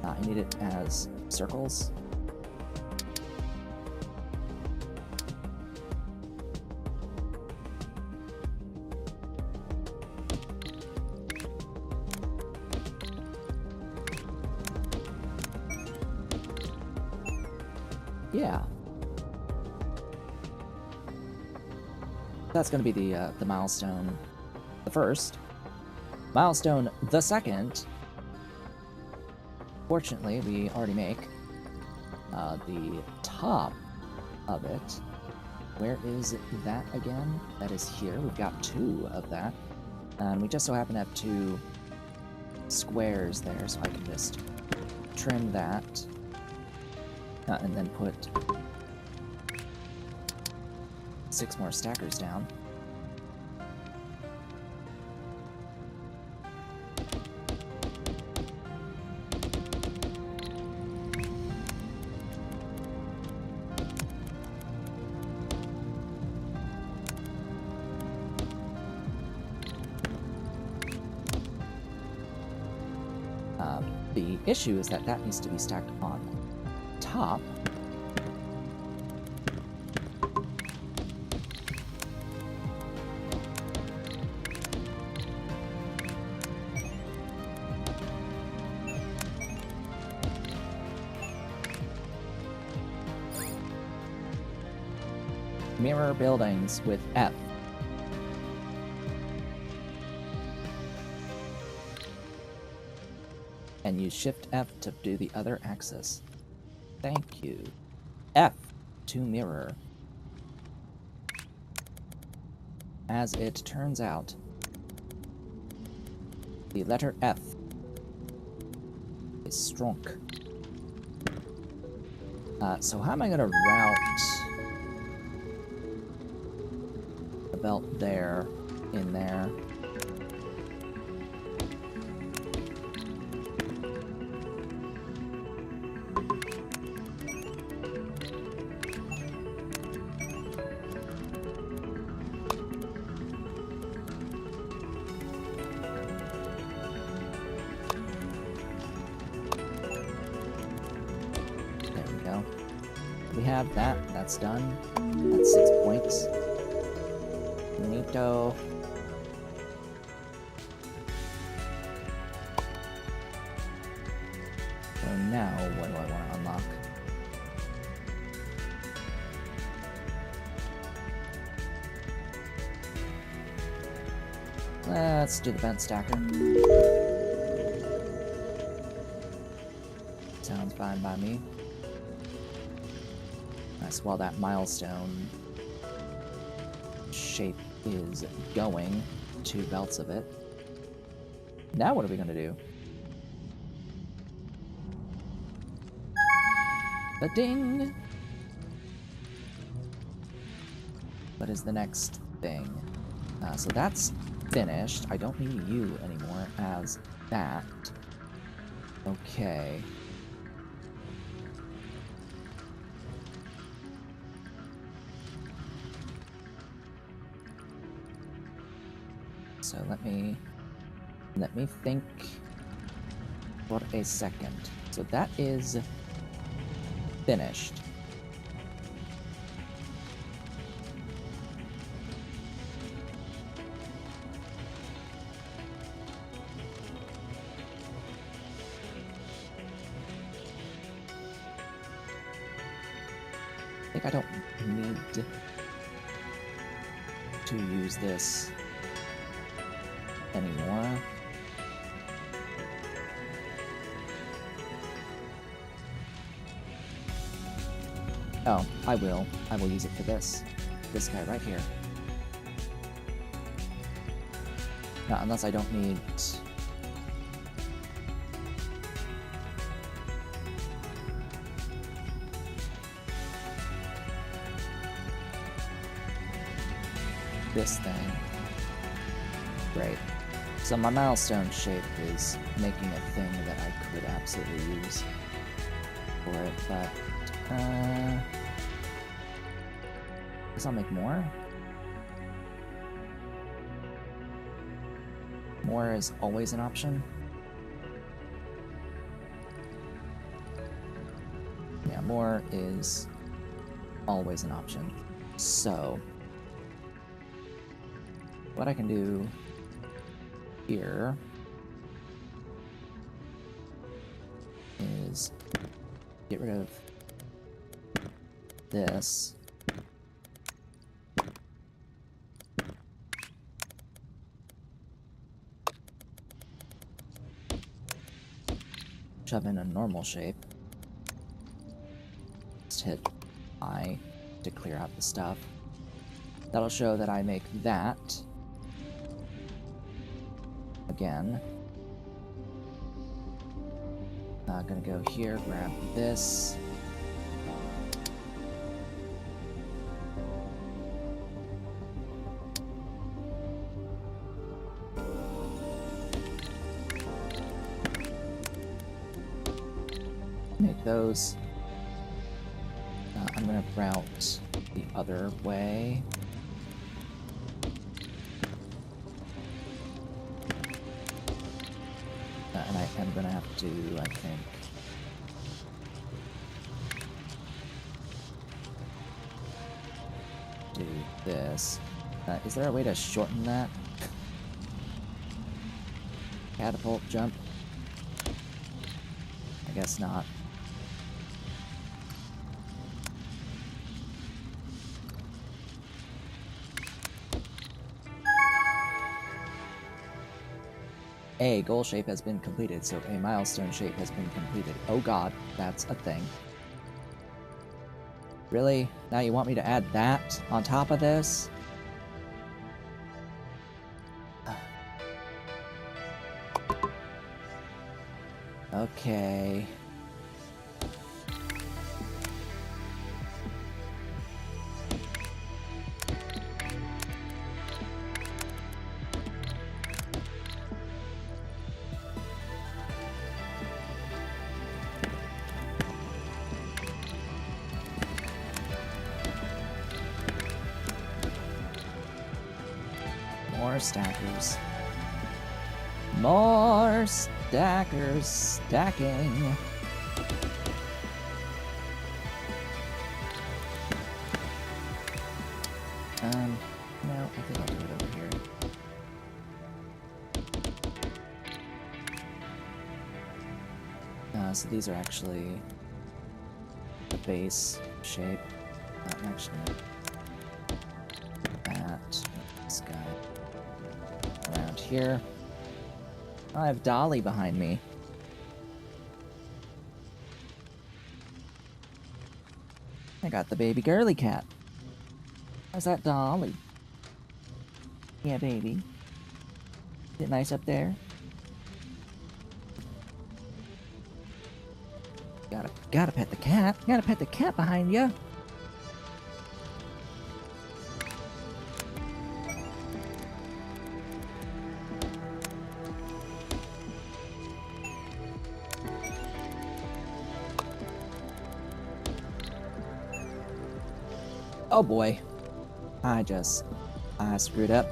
I need it as circles. Yeah. That's going to be the milestone the first. Milestone the second. Fortunately, we already make the top of it. Where is that again? That is here. We've got 2 of that. And we just so happen to have 2 squares there, so I can just trim that. And then put 6 more stackers down. The issue is that that needs to be stacked on top. Mirror buildings with F. And use Shift F to do the other axis. Thank you. F to mirror. As it turns out, the letter F is strong. So how am I going to route the belt there, in there? We have that. That's done. That's 6 points. Neato. So now, what do I want to unlock? Let's do the vent stacker. Sounds fine by me. Nice. While that milestone shape is going, 2 belts of it. Now what are we going to do? A ding! What is the next thing? So that's finished. I don't need you anymore as that. Okay. So let me think for a second. So that is finished. I think I don't need to use this anymore. Oh, I will. I will use it for this. This guy right here. No, unless I don't need... this thing. Great. So my milestone shape is making a thing that I could absolutely use for it, but guess I'll make more. More is always an option. Yeah, more is always an option. So what I can do here is get rid of this. Shove in a normal shape. Just hit I to clear out the stuff. That'll show that I make that. Again. Gonna go here, grab this. Make those. I'm gonna route the other way. And I am gonna have to, I think, do this. Is there a way to shorten that? Catapult, jump? I guess not. A goal shape has been completed, so a milestone shape has been completed. Oh god, that's a thing. Really? Now you want me to add that on top of this? Okay. More stackers. More stackers stacking. No, I think I'll do it over here. So these are actually the base shape. Actually, this guy around here. Oh, I have Dolly behind me. I got the baby girly cat. How's that, Dolly? Yeah, baby. Is it nice up there? Gotta pet the cat. Gotta pet the cat behind you. Oh boy. I screwed up.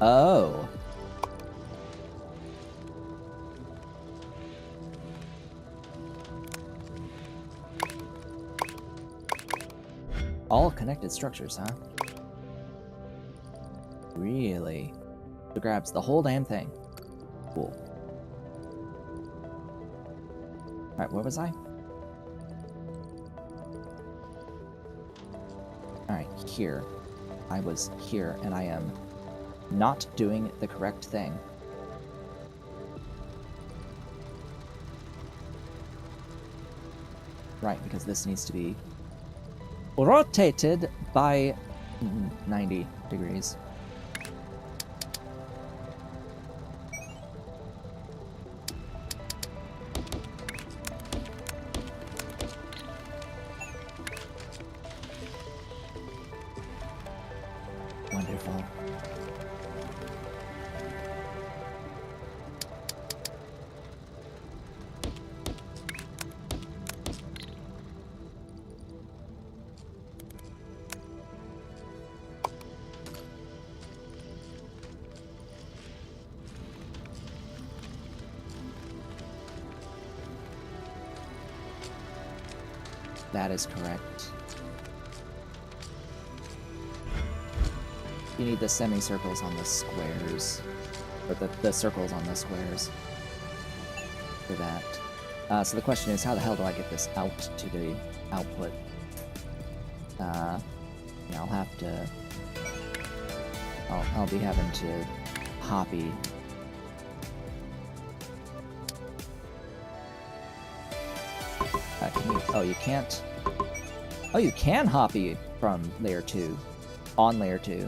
Oh. All connected structures, huh? Really? It grabs the whole damn thing. Cool. Alright, where was I? Alright, here. I was here, and I am not doing the correct thing. Right, because this needs to be rotated by 90 degrees. Wonderful. That is correct. You need the semicircles on the squares. Or the circles on the squares. For that. So the question is, how the hell do I get this out to the output? Yeah, I'll have to... I'll be having to copy... oh, you can't... Oh, you can hoppy from layer 2. On layer 2.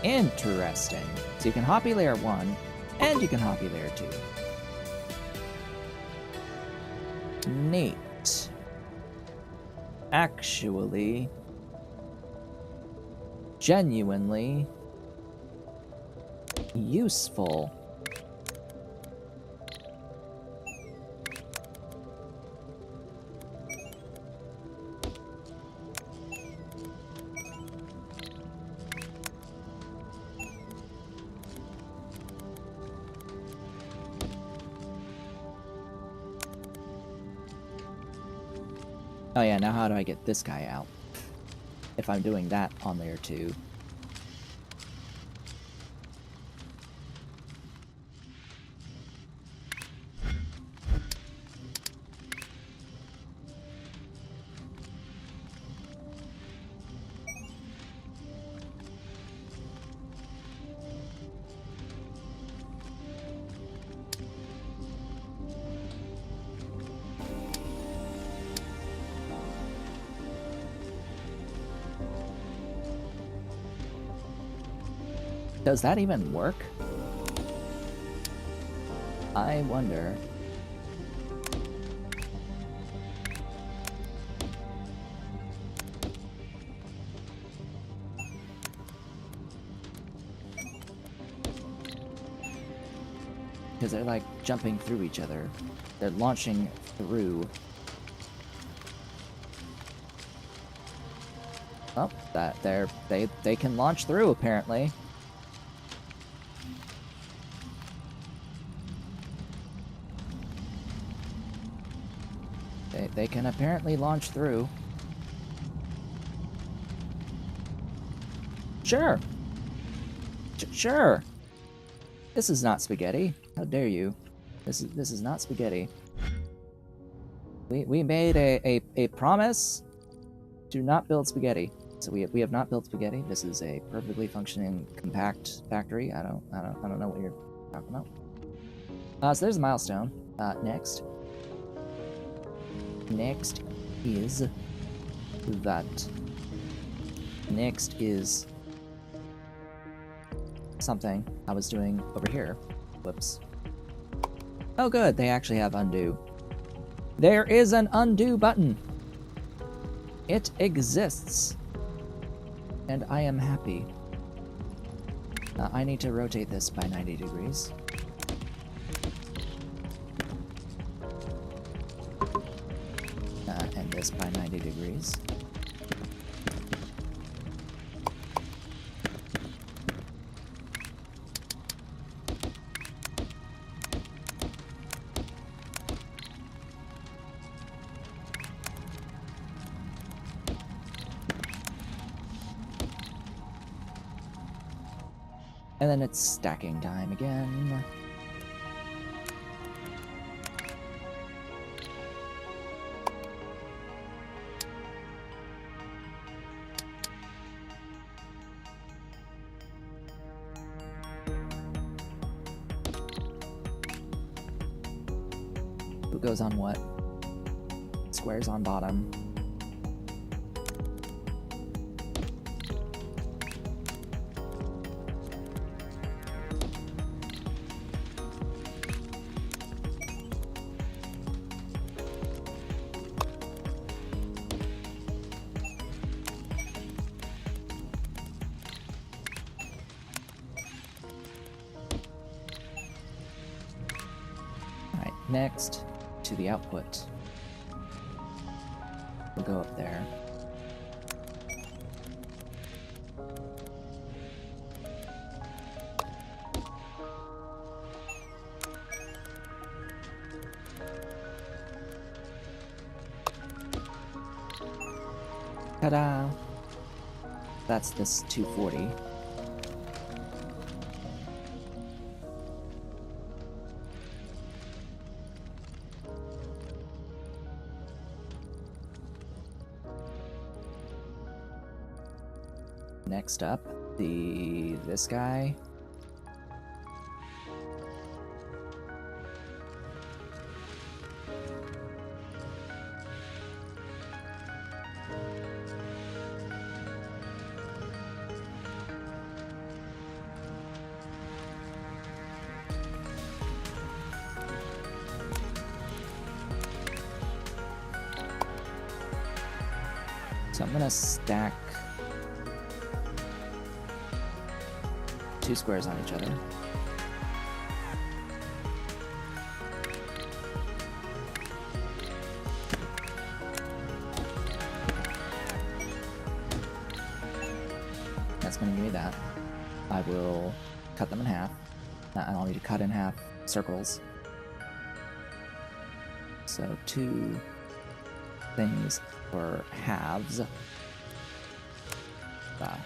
Interesting. So you can hoppy layer 1, and you can hoppy layer 2. Neat. Actually... genuinely... useful. Oh yeah, now how do I get this guy out? If I'm doing that on layer 2. Does that even work? I wonder. Because they're like jumping through each other. They're launching through. Oh, they can launch through apparently. They can apparently launch through. Sure. Sure. This is not spaghetti. How dare you? This is not spaghetti. We made a promise to not build spaghetti. So we have not built spaghetti. This is a perfectly functioning compact factory. I don't know what you're talking about. So there's a milestone. Next. Next is that. Next is something I was doing over here. Whoops. Oh good, they actually have undo. There is an undo button. It exists. And I am happy. I need to rotate this by 90 degrees. And this by 90 degrees. And then it's stacking time again. Who goes on what? Squares on bottom. Alright, next to the output. We'll go up there. Ta-da! That's this 240. Next up, this guy. So I'm gonna stack 2 squares on each other. That's gonna give me that. I will cut them in half. I'll need to cut in half circles. So 2 things for halves. Wow.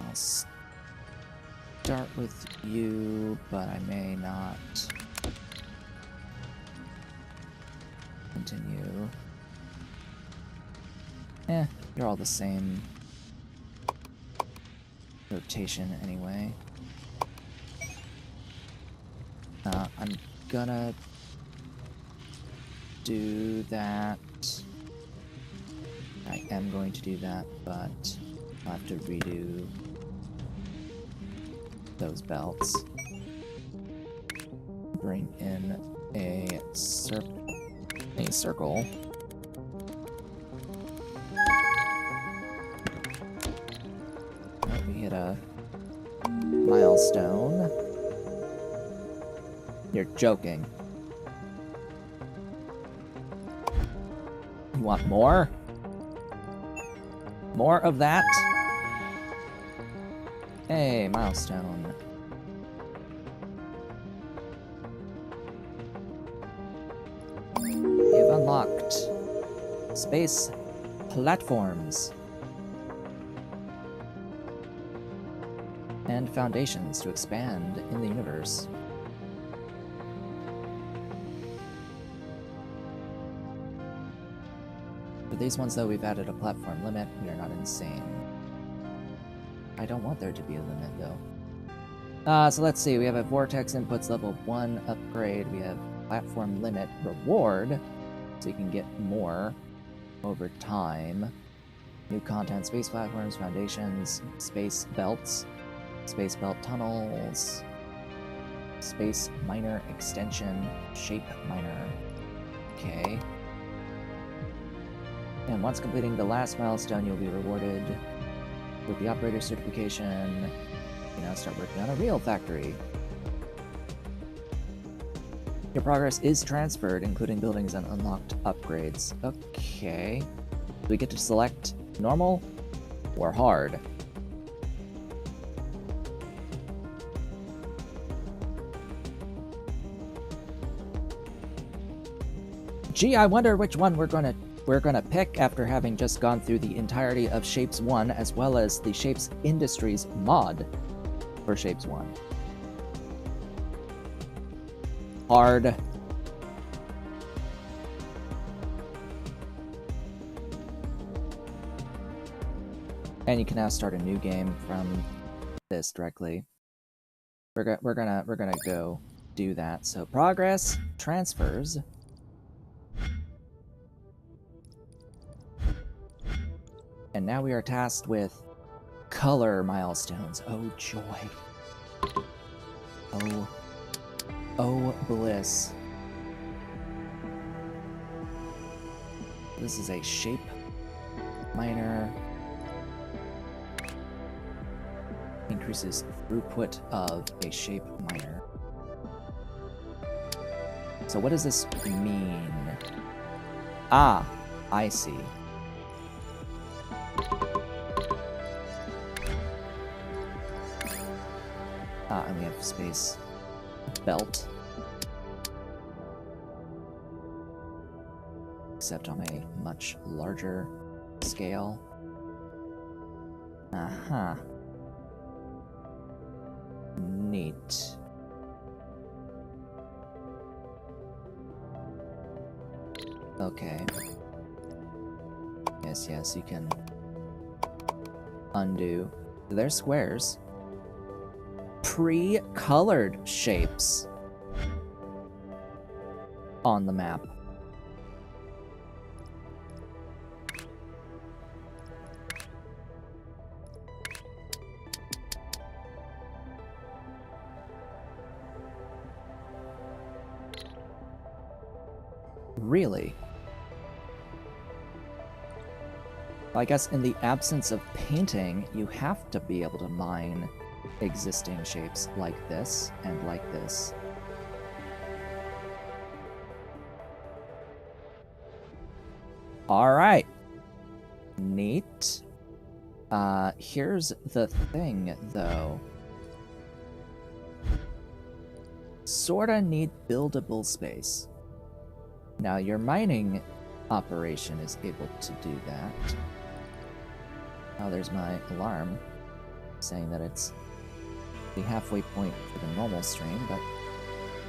I'll start with you, but I may not continue. You're all the same rotation anyway. I'm gonna do that. I am going to do that, but I'll have to redo those belts. Bring in a circle. We hit a milestone. You're joking. You want more? More of that? Hey, milestone. You've unlocked space platforms and foundations to expand in the universe. For these ones, though, we've added a platform limit. We are not insane. I don't want there to be a limit, though. So let's see. We have a vortex inputs level 1 upgrade. We have platform limit reward, so you can get more over time. New content, space platforms, foundations, space belts, space belt tunnels, space miner extension, shape miner. Okay. And once completing the last milestone, you'll be rewarded with the operator certification. You now start working on a real factory. Your progress is transferred, including buildings and unlocked upgrades. Okay. Do we get to select normal or hard? Gee, I wonder which one we're we're gonna pick after having just gone through the entirety of Shapes 1 as well as the Shapes Industries mod for Shapes 1. Hard. And you can now start a new game from this directly. We're gonna go do that. So progress, transfers. And now we are tasked with color milestones. Oh joy. Oh bliss. This is a shape miner. Increases throughput of a shape miner. So what does this mean? Ah, I see. And we have space belt. Except on a much larger scale. Uh-huh. Neat. Okay. Yes, you can undo. They're squares. Pre-colored shapes on the map. Really? I guess in the absence of painting, you have to be able to mine existing shapes like this and like this. Alright. Neat. Here's the thing, though. Sorta need buildable space. Now, your mining operation is able to do that. Oh, there's my alarm saying that it's the halfway point for the normal stream, but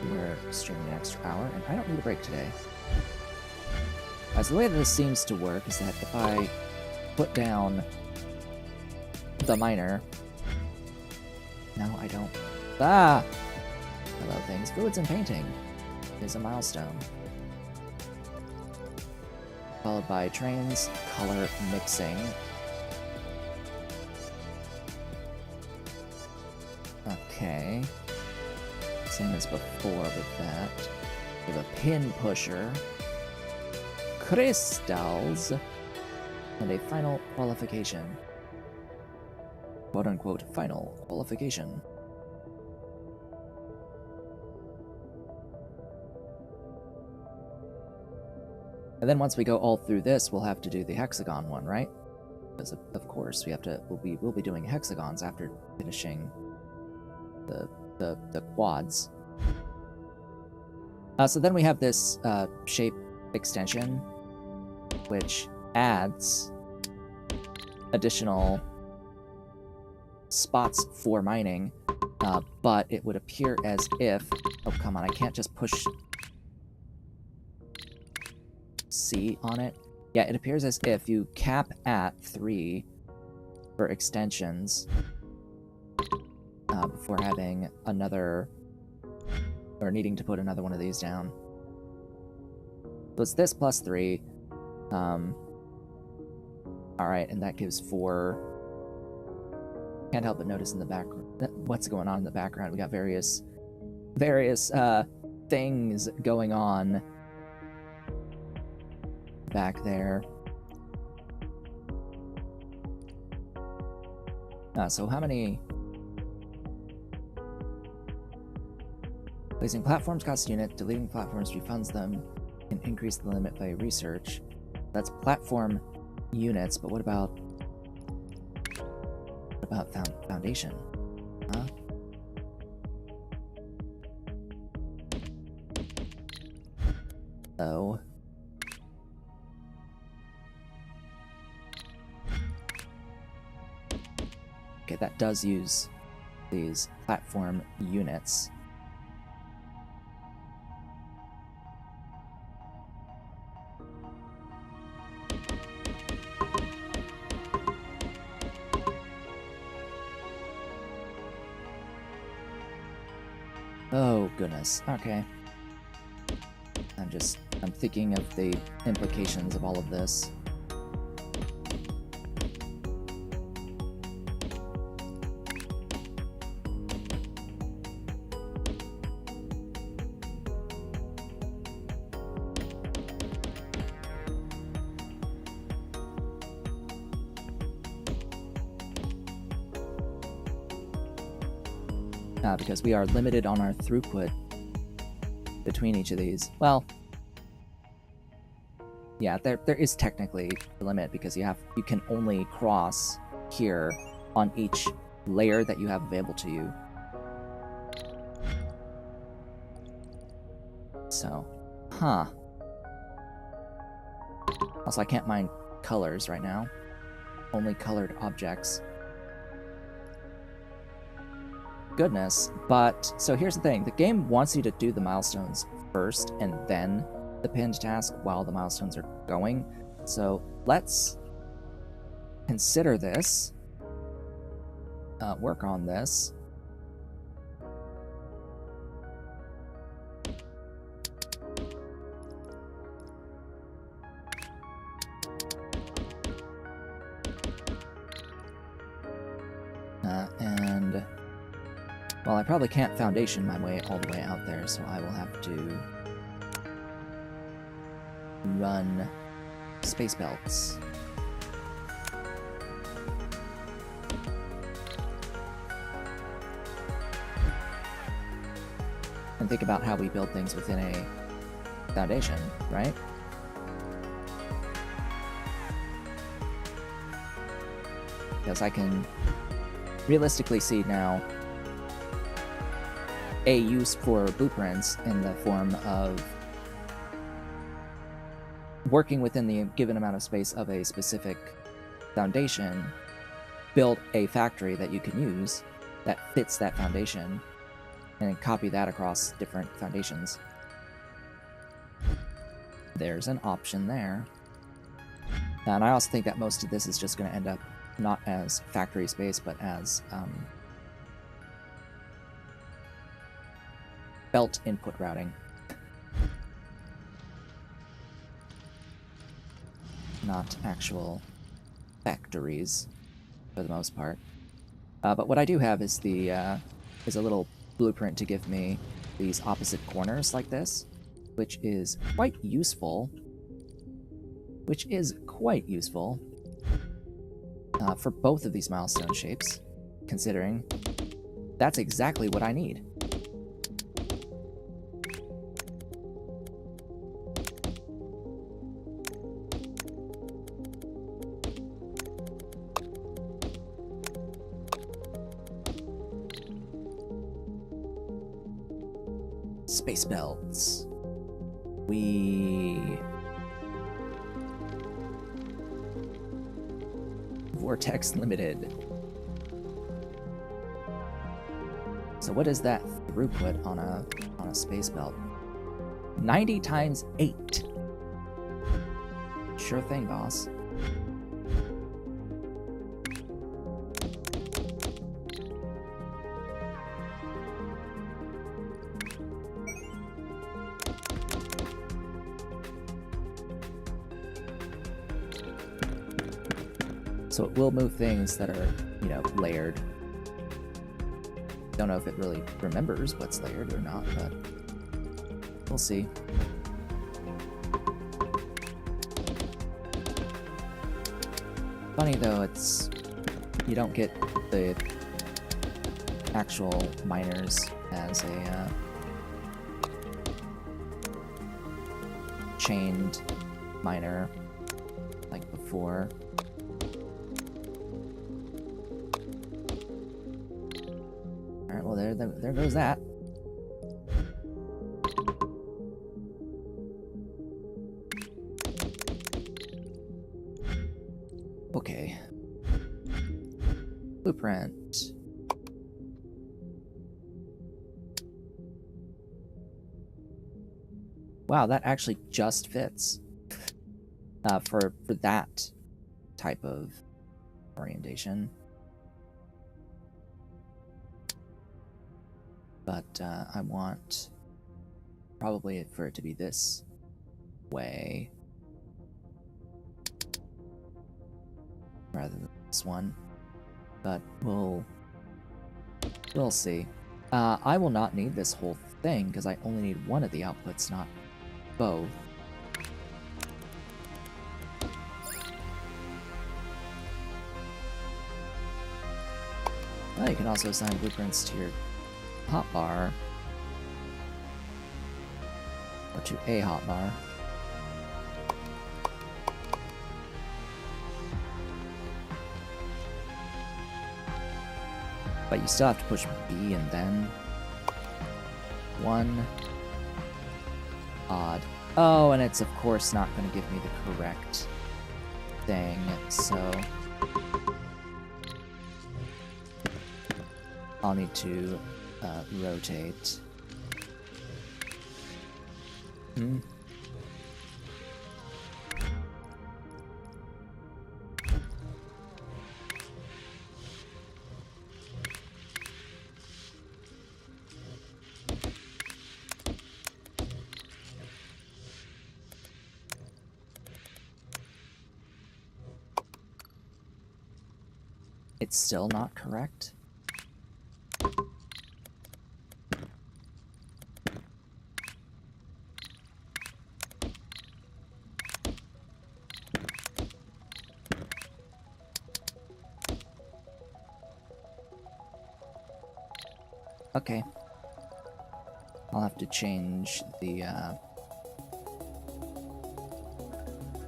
we're streaming an extra hour, and I don't need a break today. As the way that this seems to work is that if I put down the miner... No, I don't. Ah! Hello, things. Fluids and painting is a milestone. Followed by trains, color mixing. Okay. Same as before with that. We have a pin pusher. Crystals. And a final qualification. Quote-unquote final qualification. And then once we go all through this, we'll have to do the hexagon one, right? Because of course we have to. We'll be doing hexagons after finishing the quads. So then we have this shape extension, which adds additional spots for mining, but it would appear as if... Oh, come on, I can't just push C on it. Yeah, it appears as if you cap at 3 for extensions before having another... or needing to put another one of these down. So it's this plus 3. Alright, and that gives 4... Can't help but notice in the background what's going on in the background. We got various things going on back there. So how many... Placing platforms costs unit, deleting platforms refunds them, and increase the limit by research. That's platform units, but what about foundation? Huh? Oh. Okay, that does use these platform units. Oh, goodness. Okay. I'm thinking of the implications of all of this. Because we are limited on our throughput between each of these. Well, yeah, there is technically a limit because you can only cross here on each layer that you have available to you. So, huh. Also, I can't mine colors right now. Only colored objects. Goodness, but so here's the thing. The game wants you to do the milestones first and then the pinned task while the milestones are going. So let's consider this, work on this. And well, I probably can't foundation my way all the way out there, so I will have to run space belts. And think about how we build things within a foundation, right? Because I can realistically see now a use for blueprints in the form of working within the given amount of space of a specific foundation, build a factory that you can use that fits that foundation, and then copy that across different foundations. There's an option there. And I also think that most of this is just going to end up not as factory space, but as belt input routing. Not actual factories, for the most part. But what I do have is is a little blueprint to give me these opposite corners like this, which is quite useful. For both of these milestone shapes, considering that's exactly what I need. Space belts. Vortex limited. So what is that throughput on a space belt? 90 times 8. Sure thing, boss. So it will move things that are, layered. Don't know if it really remembers what's layered or not, but we'll see. Funny though, you don't get the actual miners as a chained miner like before. Alright, well there goes that. Okay. Blueprint. Wow, that actually just fits for that type of orientation. But I want probably for it to be this way rather than this one. But we'll see. I will not need this whole thing because I only need one of the outputs, not both. Well, you can also assign blueprints to your hotbar, or to a hotbar. But you still have to push B and then 1 odd. Oh, and it's of course not going to give me the correct thing, so I'll need to rotate. It's still not correct. Okay. I'll have to change the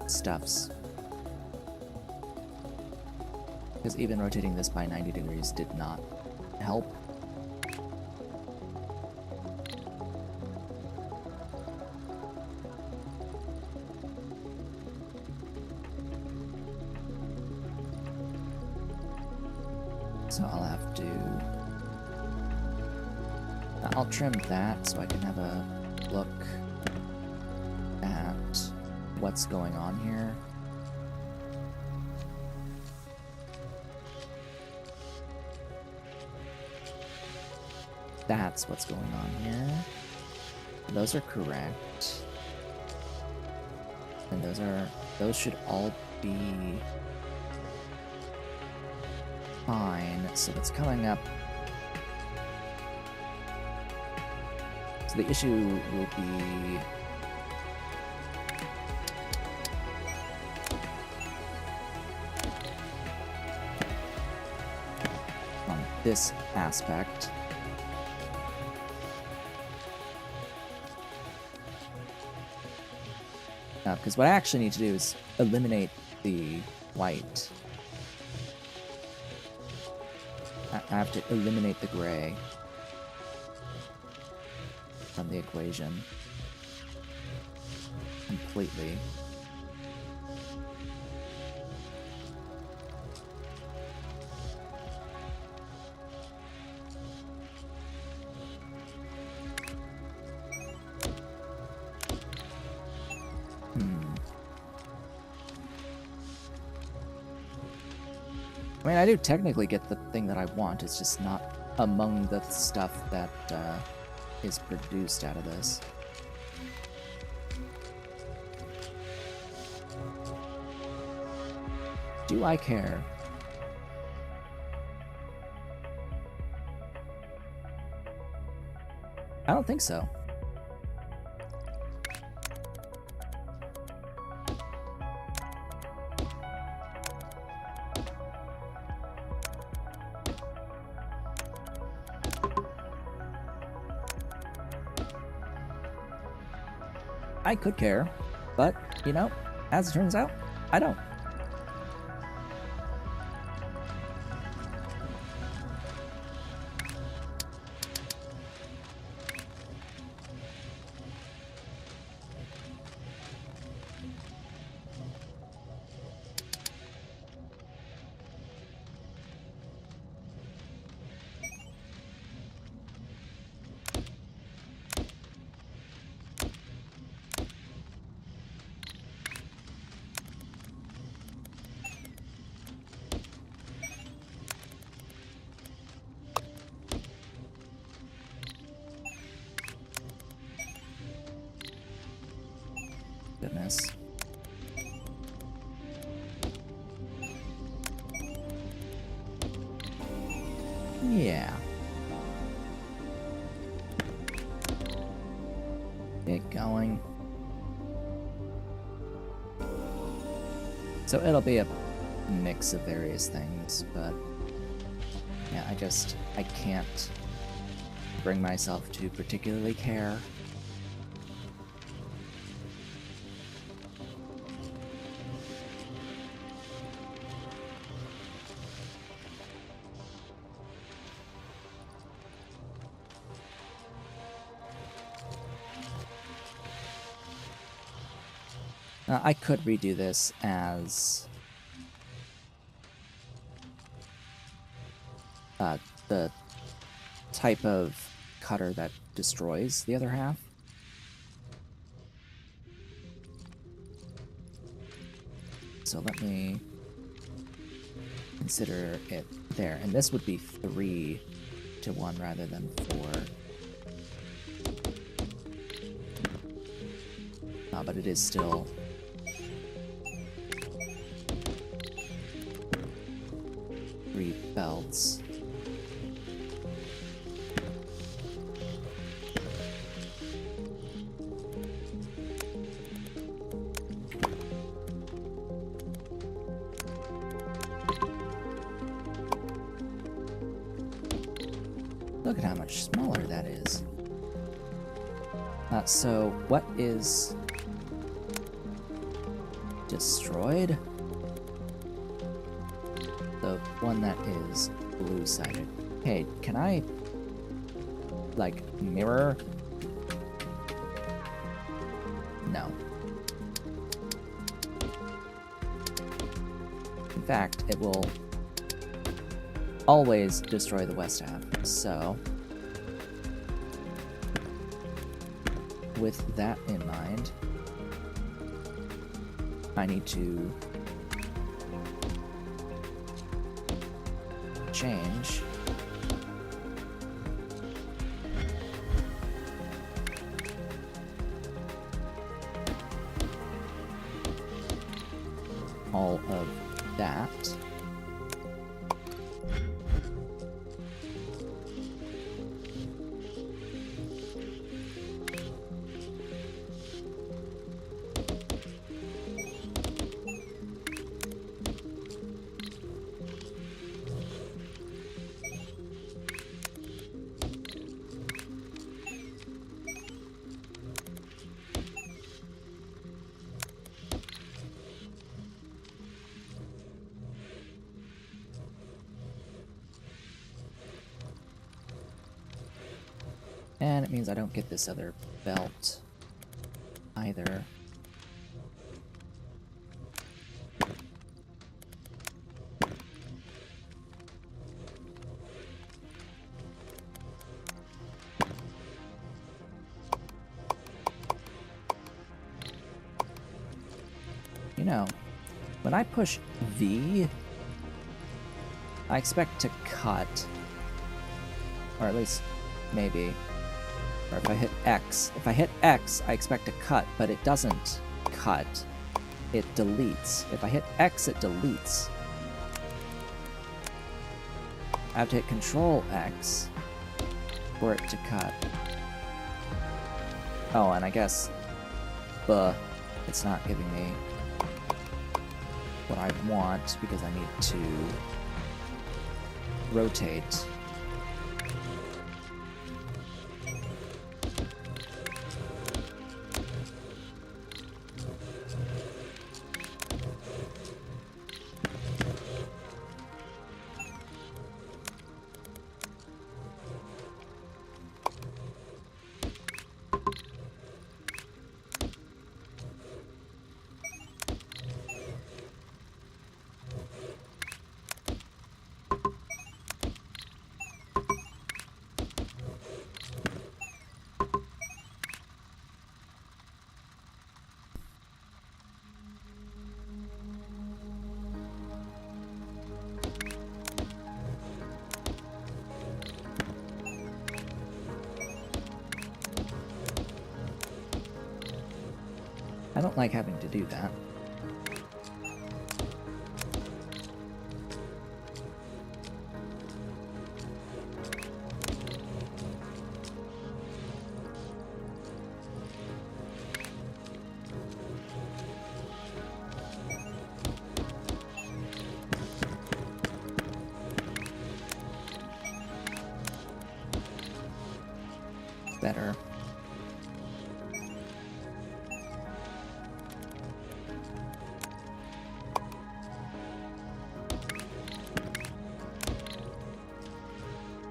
stuffs. Because even rotating this by 90 degrees did not help. So I'll have to... I'll trim that so I can have a look at what's going on here. That's what's going on here. Those are correct. And those should all be fine. So what's coming up... So the issue will be... on this aspect. Because what I actually need to do is eliminate the white. I have to eliminate the gray from the equation completely. I mean, I do technically get the thing that I want, it's just not among the stuff that is produced out of this. Do I care? I don't think so. I could care, but, you know, as it turns out, I don't. Goodness. Yeah. Get going. So it'll be a mix of various things, but yeah, I can't bring myself to particularly care. I could redo this as the type of cutter that destroys the other half. So let me consider it there. And this would be 3 to 1 rather than 4. But it is still... three belts. Look at how much smaller that is. So what is destroyed? The one that is blue-sided. Hey, can I, like, mirror? No. In fact, it will always destroy the west half, so... with that in mind, I need to change all of that. And it means I don't get this other belt either. You know, when I push V, I expect to cut, or at least maybe. Or if I hit X, I expect to cut, but it doesn't cut. It deletes. If I hit X, it deletes. I have to hit Control X for it to cut. Oh, and I guess it's not giving me what I want because I need to rotate. I don't like having to do that. Better.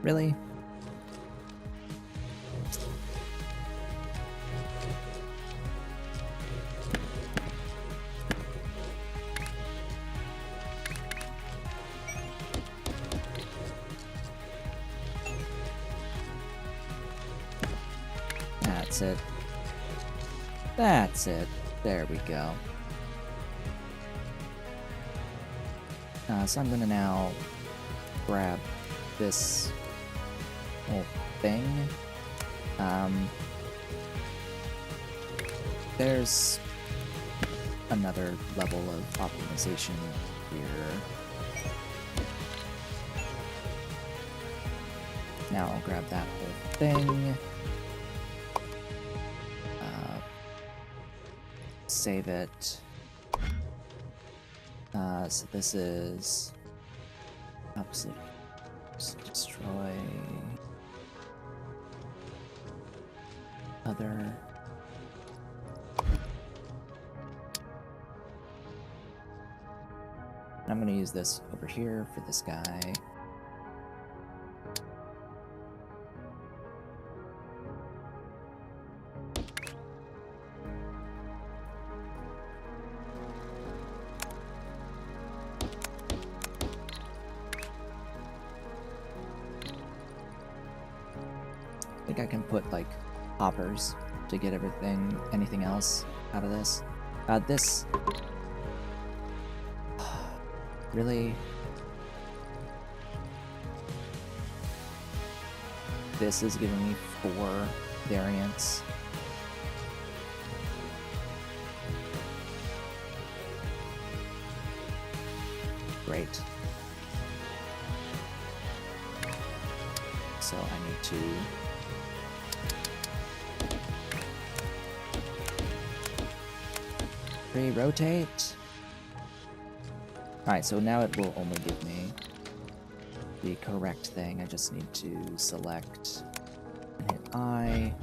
Really? That's it. That's it. There we go. So I'm gonna now grab this whole thing. There's another level of optimization here. Now I'll grab that whole thing. Save it. So this is obviously destroy other. I'm going to use this over here for this guy. I think I can put like hoppers to get anything else out of this. This really, this is giving me 4 variants. Great. So I need to re-rotate. Alright, so now it will only give me the correct thing. I just need to select and hit I.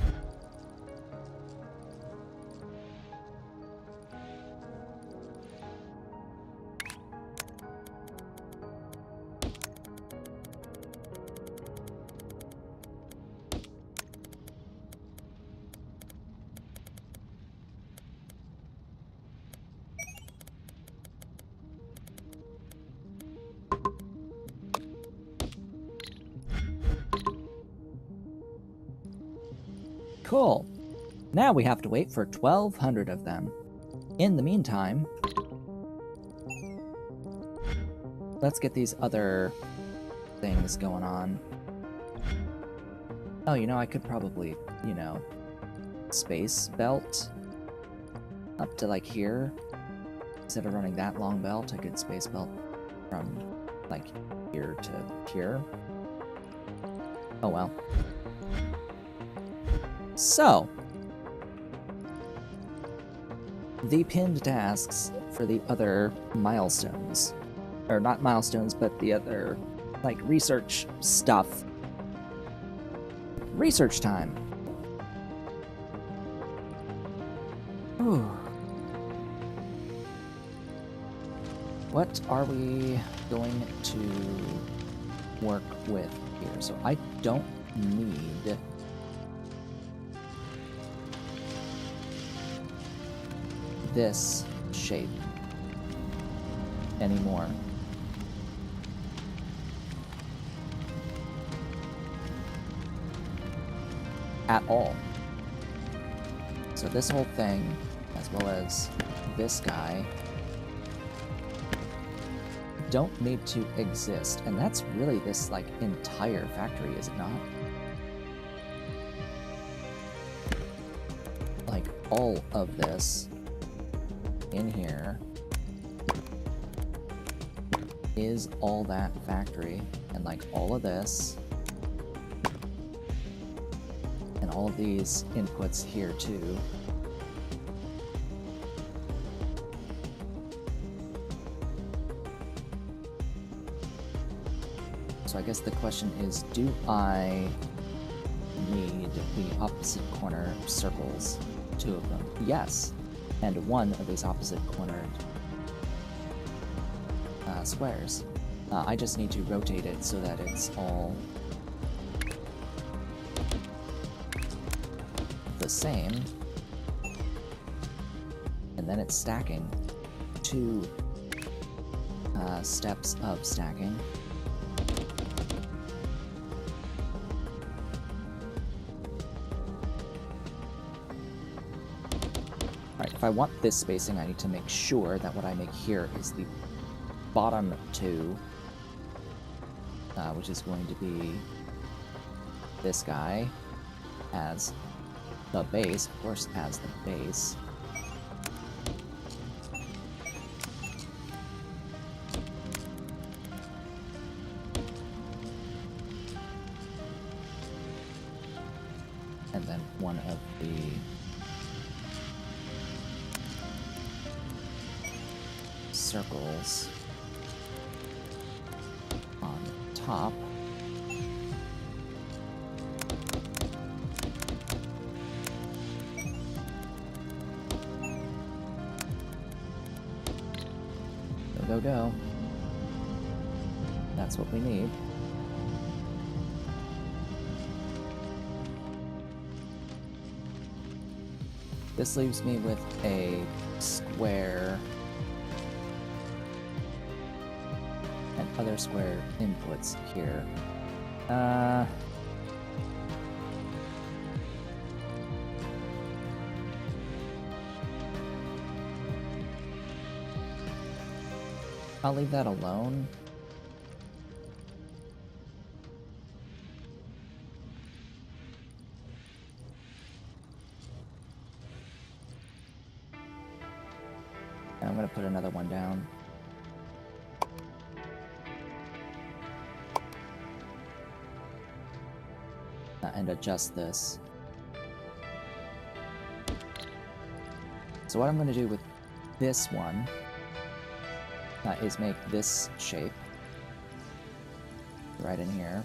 Cool. Now we have to wait for 1,200 of them. In the meantime, let's get these other things going on. Oh, I could probably, space belt up to like here. Instead of running that long belt, I could space belt from like here to here. Oh well. So, the pinned tasks for the other milestones, or not milestones, but the other, like, research stuff. Research time! Ooh. What are we going to work with here? So I don't need this shape anymore. At all. So this whole thing, as well as this guy, don't need to exist. And that's really this, like, entire factory, is it not? Like, all of this in here is all that factory, and like all of this, and all of these inputs here too. So I guess the question is, do I need the opposite corner circles? 2 of them. Yes. And 1 of these opposite cornered squares. I just need to rotate it so that it's all the same. And then it's stacking. 2 steps of stacking. Alright, if I want this spacing, I need to make sure that what I make here is the bottom 2, which is going to be this guy as the base, of course, as the base. And then one of the circles on top. Go, go, go. That's what we need. This leaves me with a square and other square inputs here. I'll leave that alone. And I'm gonna put another one down. And adjust this. So what I'm going to do with this one is make this shape right in here.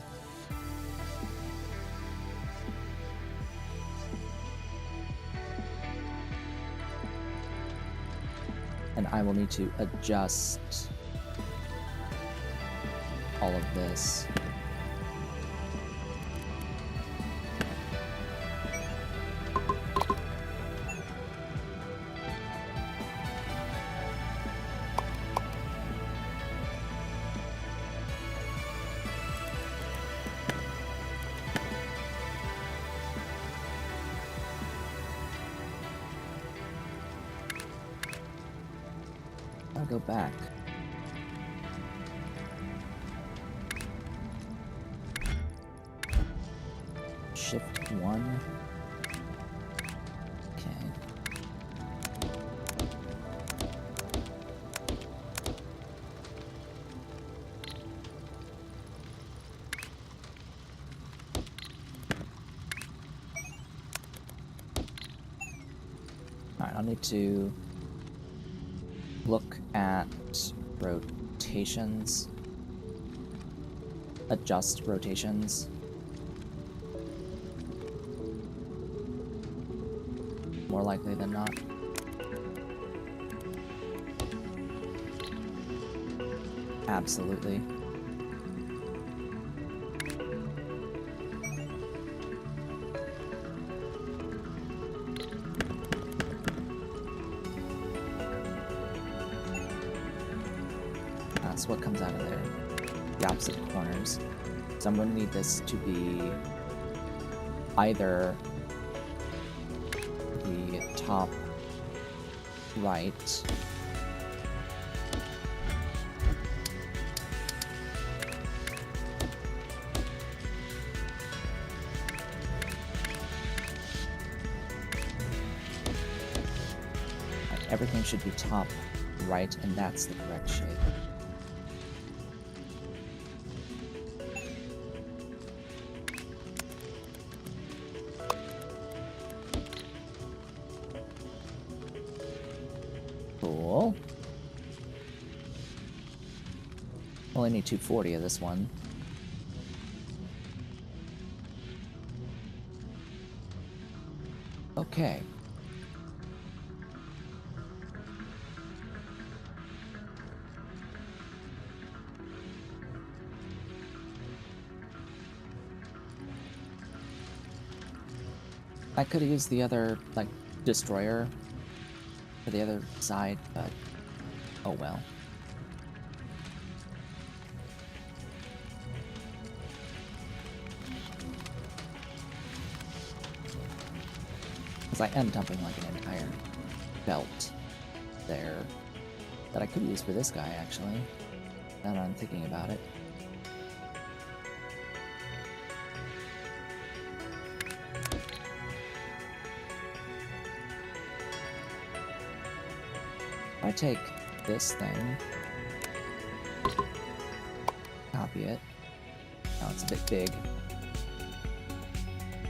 And I will need to adjust all of this. I'll go back. Shift 1. Okay. Alright, I'll need to look at rotations, adjust rotations. More likely than not. Absolutely. That's what comes out of there. The opposite corners. So I'm going to need this to be either the top right everything should be top right, and that's the correct shape. Cool. Only need 240 of this one. Okay. I could have used the other, like, destroyer for the other side, but oh well. Because I am dumping like an entire belt there that I could use for this guy, actually, now that I'm thinking about it. I take this thing, copy it. Oh, it's a bit big.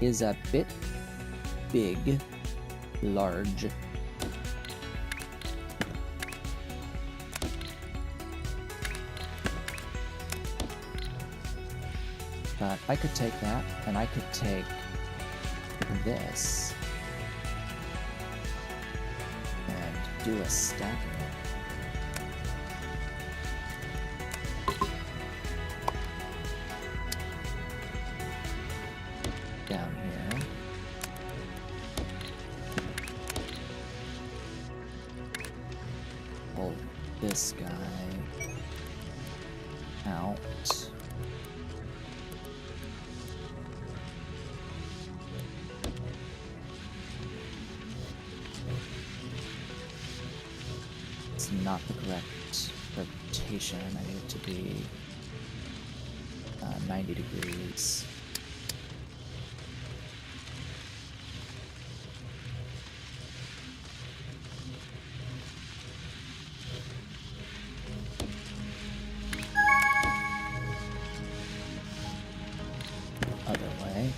Is a bit big, large. But I could take that, and I could take this. Do a stacking. Down here. Pull this guy out. Not the correct rotation. I need it to be 90 degrees. Other way.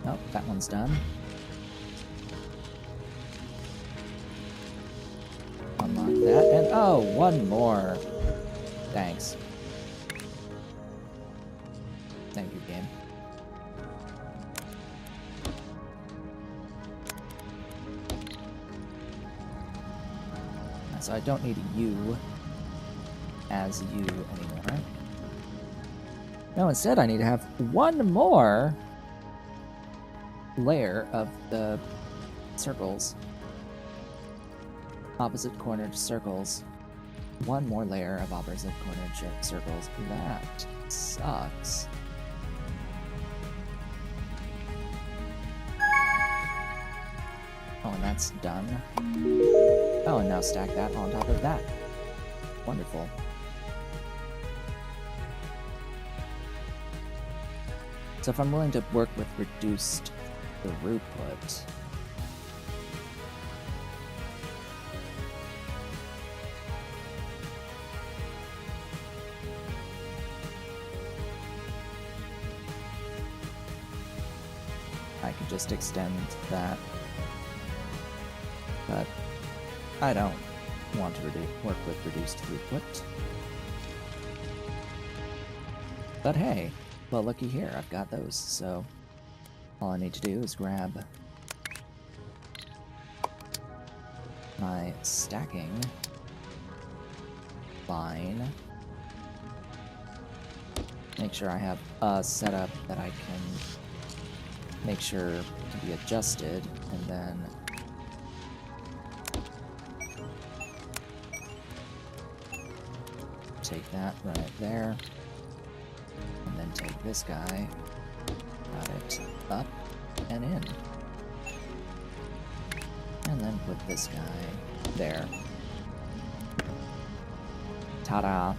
Oh, that one's done. Unlock that, and oh, one more. Thanks. Thank you, game. So I don't need you as you anymore. No, instead I need to have one more layer of the circles. Opposite cornered circles. One more layer of opposite cornered circles. That sucks. Oh, and that's done. Oh, and now stack that on top of that. Wonderful. So if I'm willing to work with reduced throughput, I could just extend that, but I don't want to work with reduced throughput. But hey, well, looky here, I've got those, so all I need to do is grab my stacking line, make sure I have a setup that I can make sure to be adjusted, and then take that right there, and then take this guy, route it up and in, and then put this guy there. Ta-da!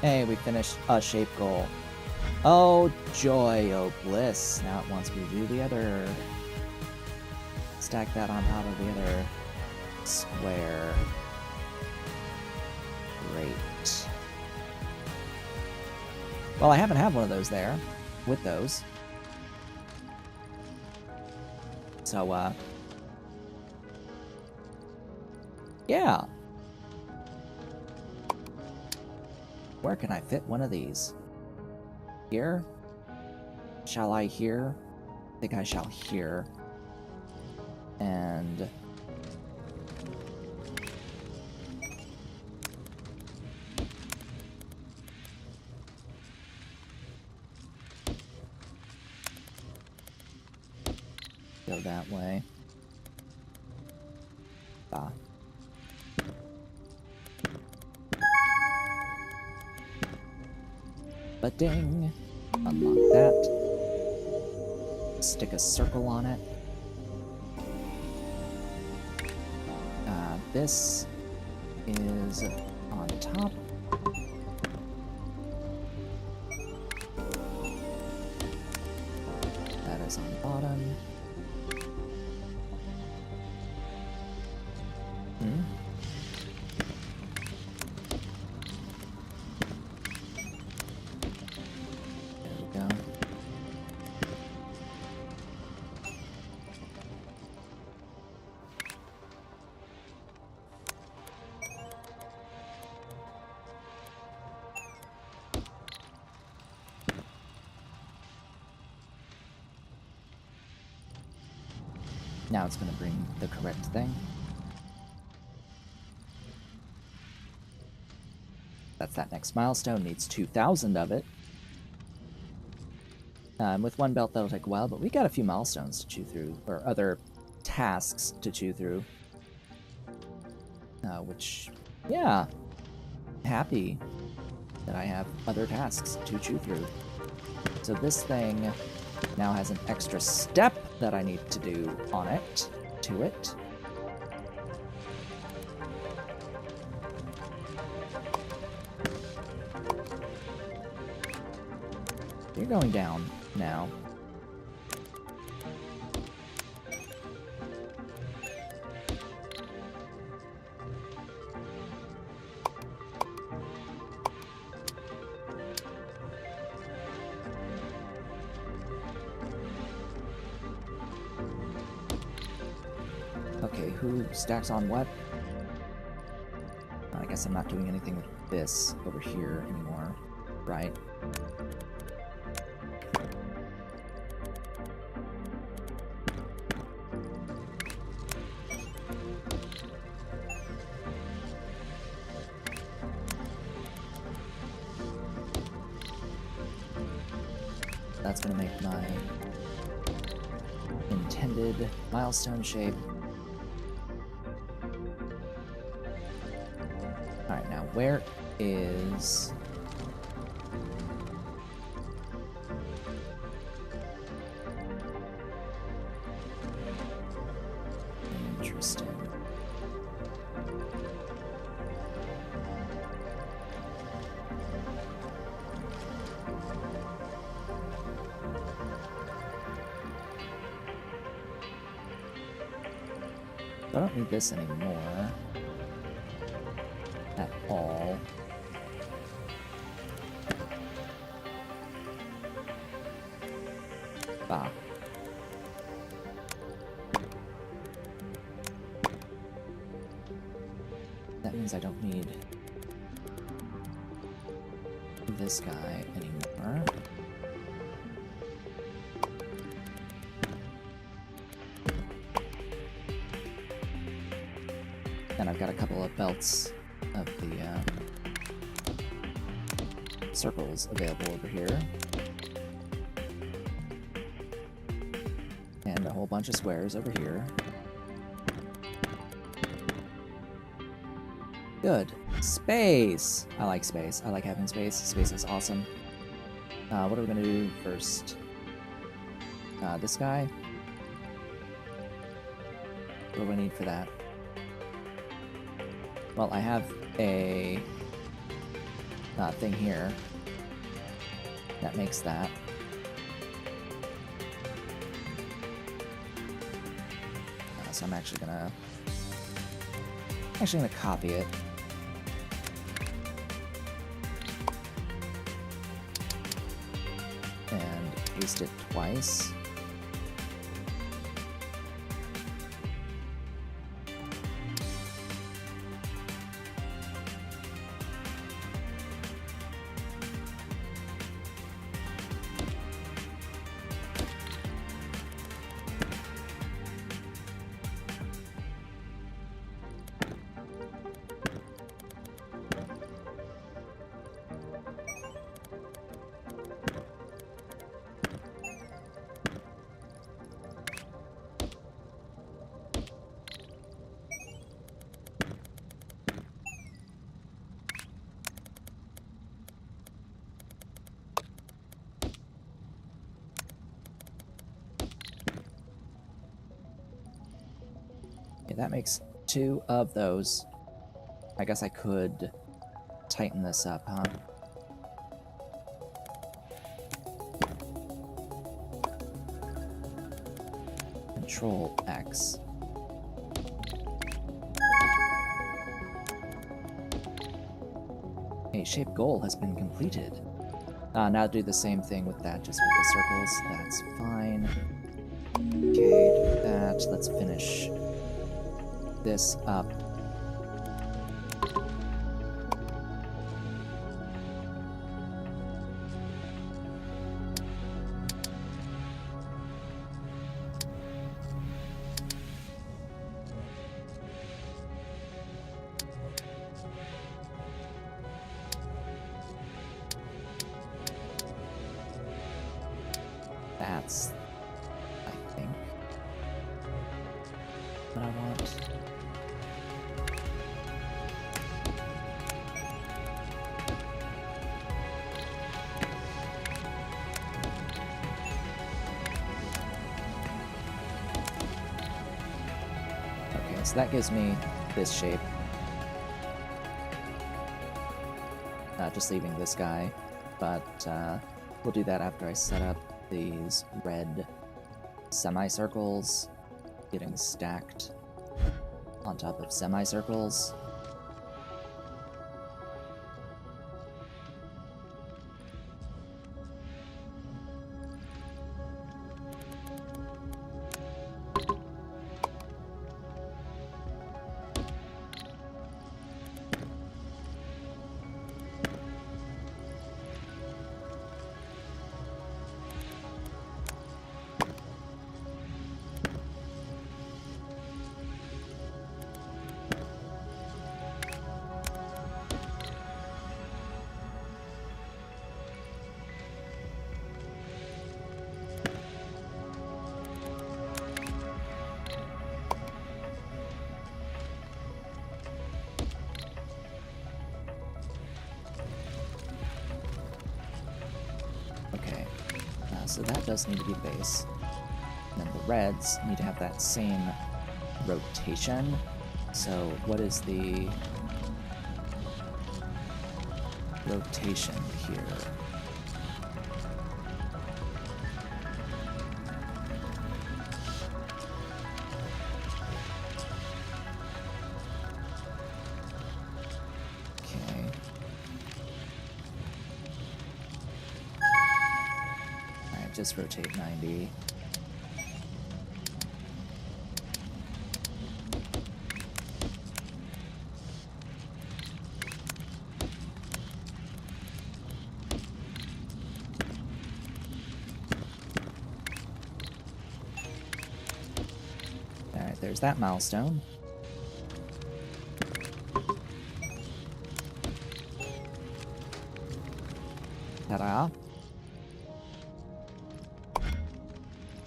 Hey, we finished a shape goal. Oh, joy, oh, bliss. Now it wants me to do the other. Stack that on top of the other square. Great. Well, I haven't had one of those there with those. So, yeah. Where can I fit one of these? Here? Shall I here? I think I shall here. And... go that way. Ah. But ding! Unlock that. Stick a circle on it. This is on top. That is on bottom. There we go. Now it's going to bring the correct thing. That's that next milestone. Needs 2,000 of it. With one belt, that'll take a while, but we got a few milestones to chew through, or other tasks to chew through. Which, yeah, happy that I have other tasks to chew through. So this thing now has an extra step that I need to do on it, to it. You're going down now. Okay, who stacks on what? I guess I'm not doing anything with this over here anymore, right? That's gonna make my intended milestone shape. Alright, now where is... Interesting. I don't need this anymore. At all. Bah. That means I don't need this guy anymore. And I've got a couple of belts of the circles available over here. And a whole bunch of squares over here. Good. Space! I like space. I like having space. Space is awesome. What are we gonna do first? This guy? What do I need for that? Well, I have a thing here that makes that. So I'm actually gonna copy it. And paste it twice. Okay, that makes 2 of those. I guess I could tighten this up, huh? Control X. A shape goal has been completed. Now do the same thing with that, just with the circles. That's fine. Okay, do that. Let's finish this up. That's, I think, what I want. Okay, so that gives me this shape. Just leaving this guy, but we'll do that after I set up these red semicircles getting stacked on top of semicircles. So that does need to be base. And then the reds need to have that same rotation. So what is the rotation here? Just rotate 90. All right, there's that milestone. Ta-da!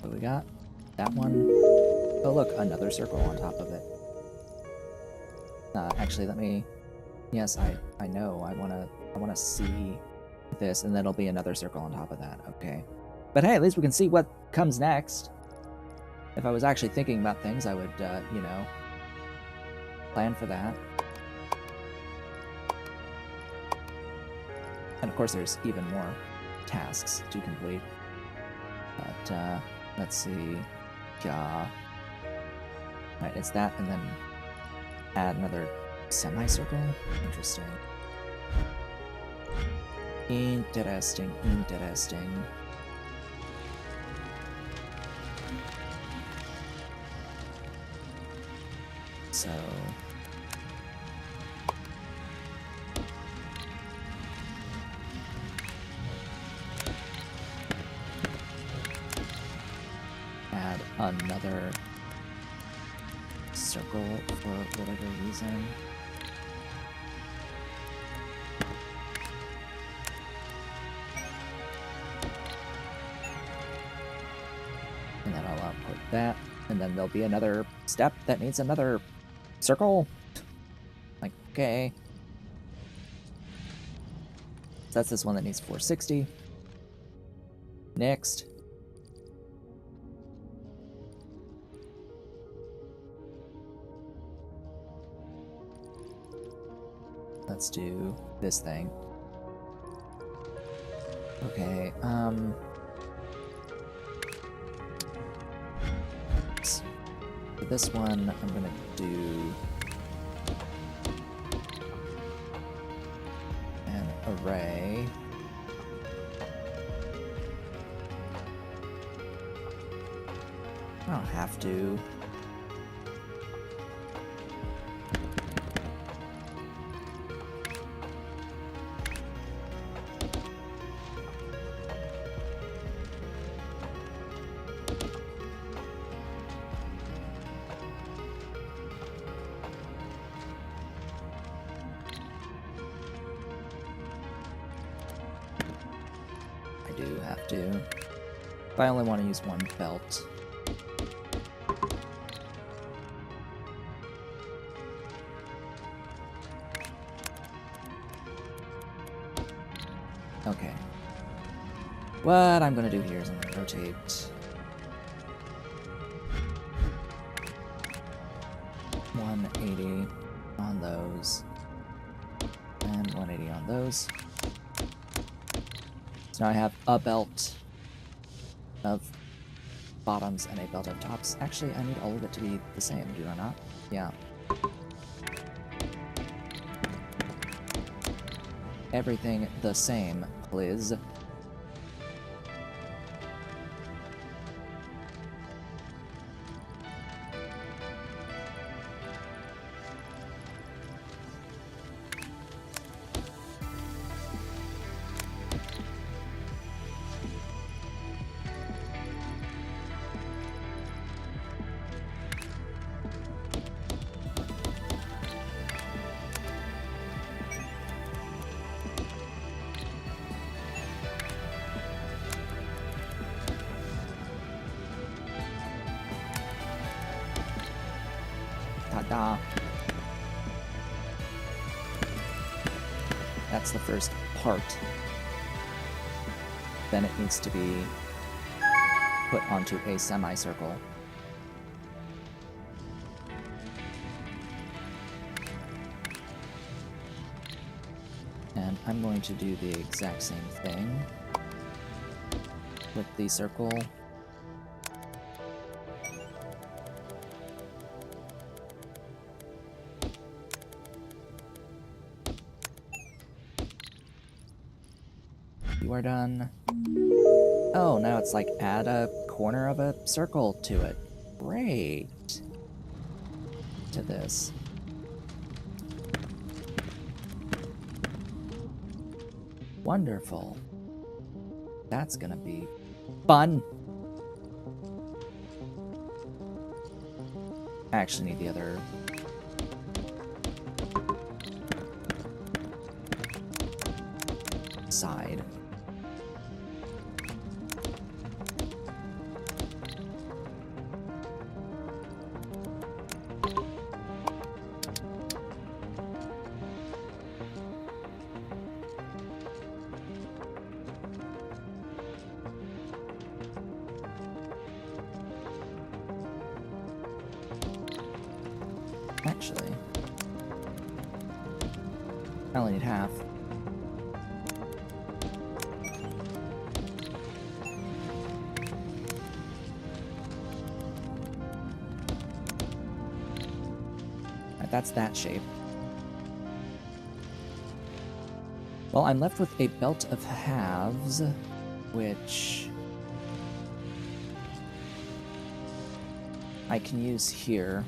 What we got? That one. Oh look, another circle on top of it. Actually, let me. Yes, I know. I wanna see this, and then it'll be another circle on top of that. Okay. But hey, at least we can see what comes next. If I was actually thinking about things, I would, you know, plan for that. And of course, there's even more tasks to complete. But let's see. Right, it's that, and then add another semicircle. Interesting. Interesting. Interesting. So add another circle for whatever reason. And then I'll output that, and then there'll be another step that needs another circle. Like, okay. So that's this one that needs 460. Next. Let's do this thing. Okay, for this one, I'm gonna do an array. I don't have to. I do have to. If I only want to use one belt. Okay. What I'm gonna do here is I'm gonna rotate 180 on those, and 180 on those. So now I have a belt of bottoms and a belt of tops. Actually, I need all of it to be the same, do I not? Yeah. Everything the same, please. Ta-da. That's the first part. Then it needs to be put onto a semicircle. And I'm going to do the exact same thing with the circle. You are done. Oh, now it's like add a corner of a circle to it. Great. To this. Wonderful. That's gonna be fun. I actually need the other side. Actually, I only need half. that's that shape. Well, I'm left with a belt of halves, which I can use here.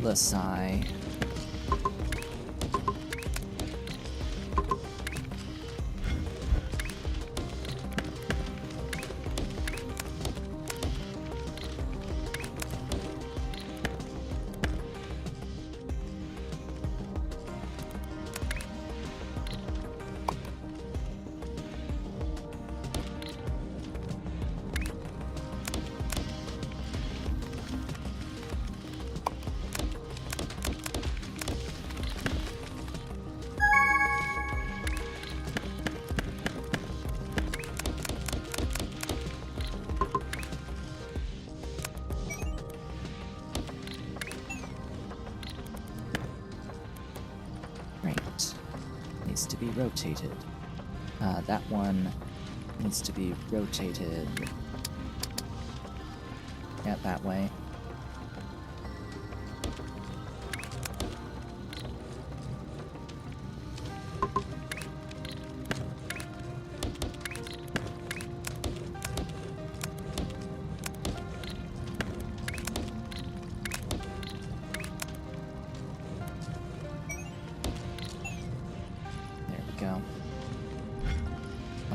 Lasai. Needs to be rotated. That one needs to be rotated. Yeah, that way. Go.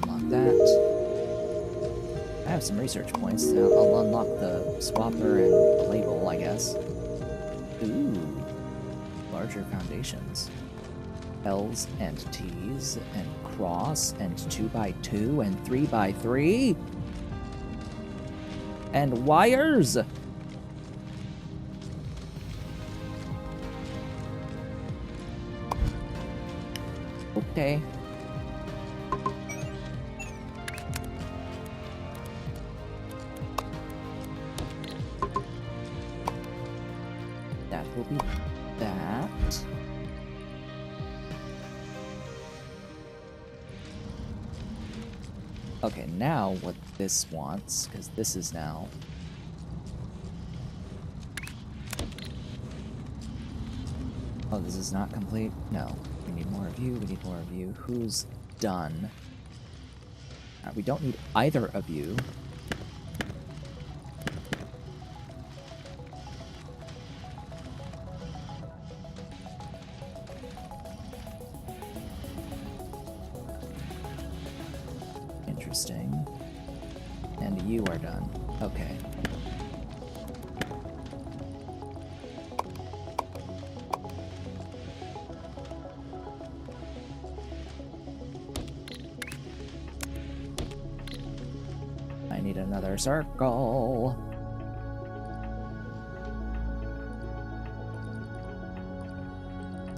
Unlock that. I have some research points. I'll unlock the swapper and label, I guess. Ooh. Larger foundations. L's and T's and cross and 2x2 and 3x3. And wires! Okay. That will be that. Okay, now what this wants, because this is now... Oh, this is not complete? No. We need more of you, we need more of you. Who's done? We don't need either of you. Interesting. And you are done. Okay. I need another circle.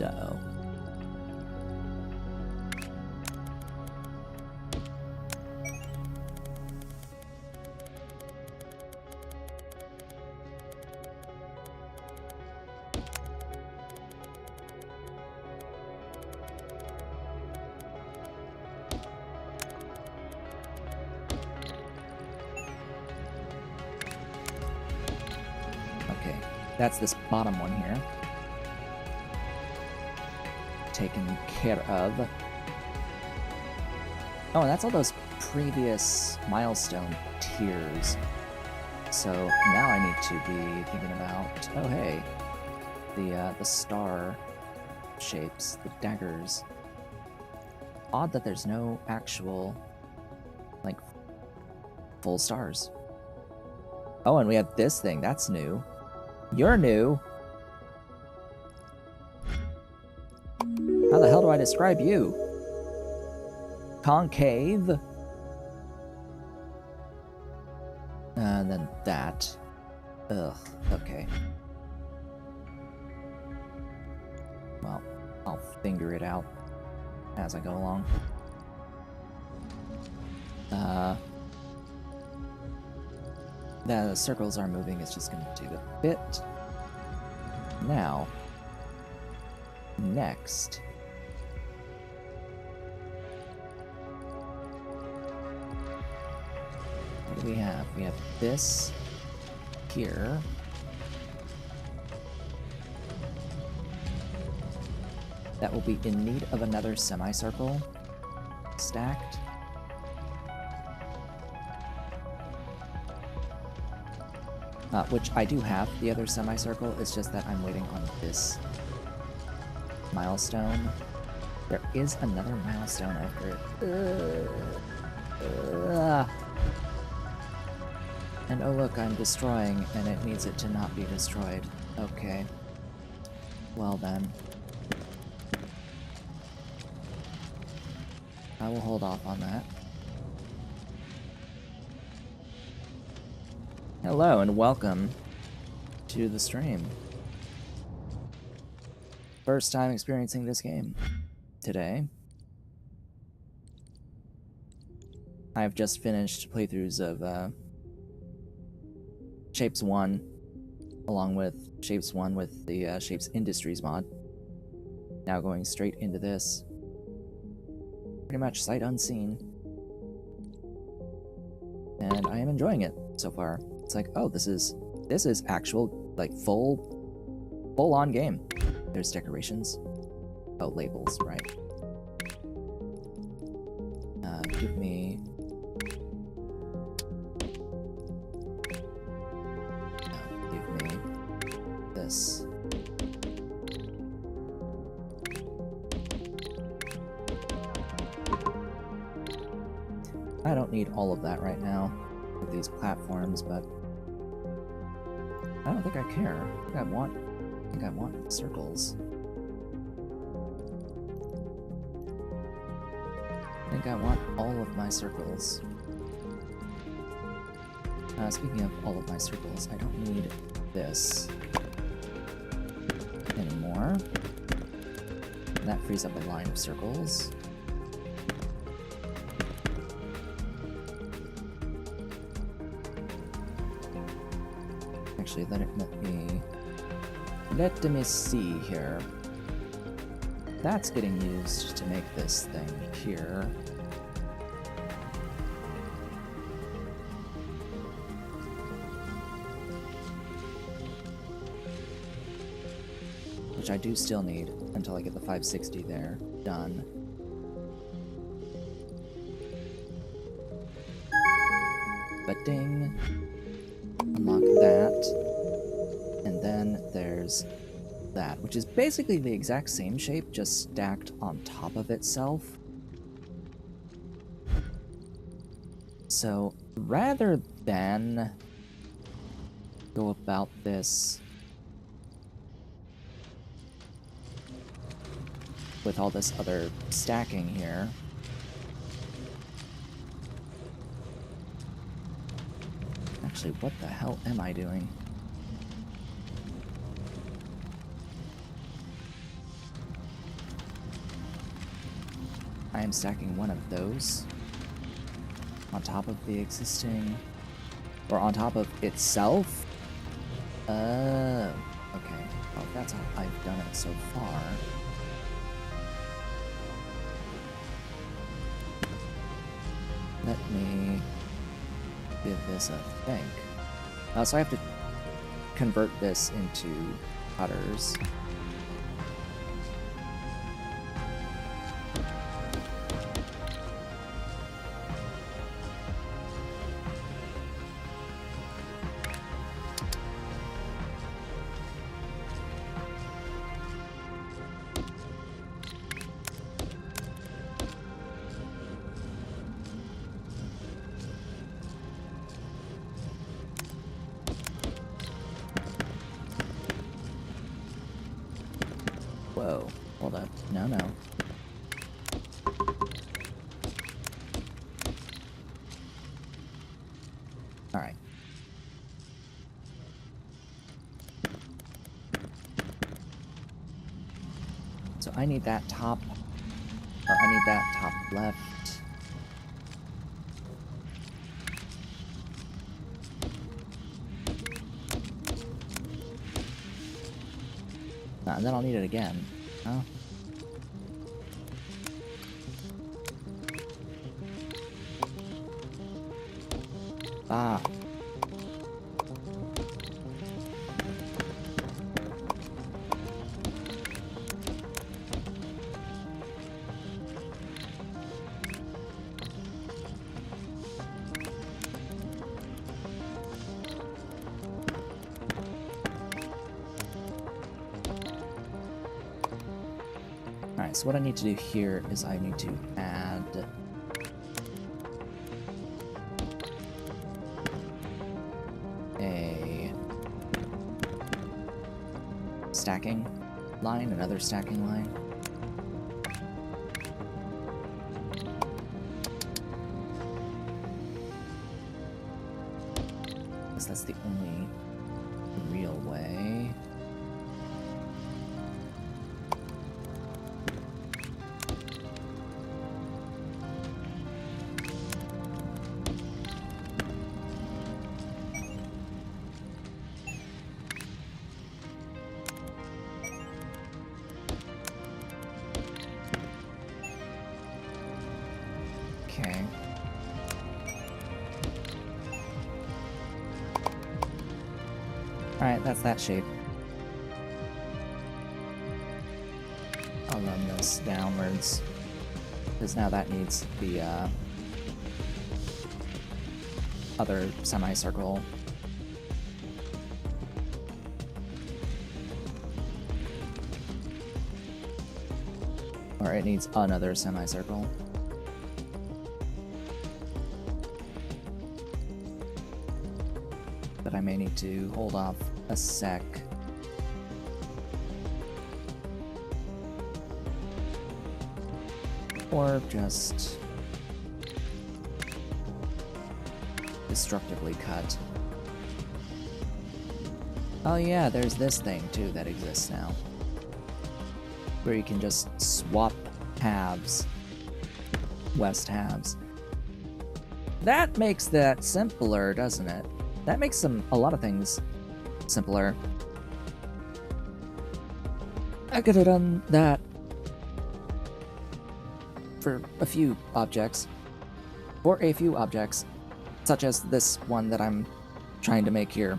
Uh-oh. Okay, that's this bottom one here. Taken care of. Oh, and that's all those previous milestone tiers. So now I need to be thinking about, oh hey, the star shapes, the daggers. Odd that there's no actual, like, full stars. Oh, and we have this thing, that's new. You're new. How the hell do I describe you? Concave. And then that. Ugh, okay. Well, I'll figure it out as I go along. The circles are moving, it's just gonna take a bit. Now, next. What do we have? We have this here. That will be in need of another semicircle stacked. Which I do have, the other semicircle, it's just that I'm waiting on this milestone. There is another milestone after it. And oh look, I'm destroying, and it needs it to not be destroyed. Okay. Well then. I will hold off on that. Hello and welcome to the stream. First time experiencing this game today. I've just finished playthroughs of Shapes 1, along with Shapes 1 with the Shapes Industries mod. Now going straight into this. Pretty much sight unseen. And I am enjoying it so far. It's like, oh, this is actual, like, full-on game. There's decorations. Oh, labels, right. Give me... give me this. I don't need all of that right now with these platforms, but I don't think I care. I think I want circles. I think I want all of my circles. Speaking of all of my circles, I don't need this anymore. And that frees up a line of circles. Actually, let me see here. That's getting used to make this thing here. Which I do still need until I get the 560 there done. But ding. Unlock that. And then there's that, which is basically the exact same shape, just stacked on top of itself. So rather than go about this with all this other stacking here, actually, what the hell am I doing? I am stacking one of those on top of the existing, or on top of itself? Okay. Well, that's how I've done it so far. Let me give this a think. So I have to convert this into cutters. Whoa, hold up. No, no. Alright. So I need that top, or I need that top left. And then I'll need it again. Huh? Ah. Alright, so what I need to do here is I need to add a stacking line, another stacking line. Because that's the only real way. Okay. Alright, that's that shape. I'll run this downwards, because now that needs the other semicircle. Or it needs another semicircle. But I may need to hold off a sec. Or just destructively cut. Oh yeah, there's this thing too that exists now, where you can just swap halves, west halves. That makes that simpler, doesn't it? That makes a lot of things simpler. I could have done that for a few objects, such as this one that I'm trying to make here.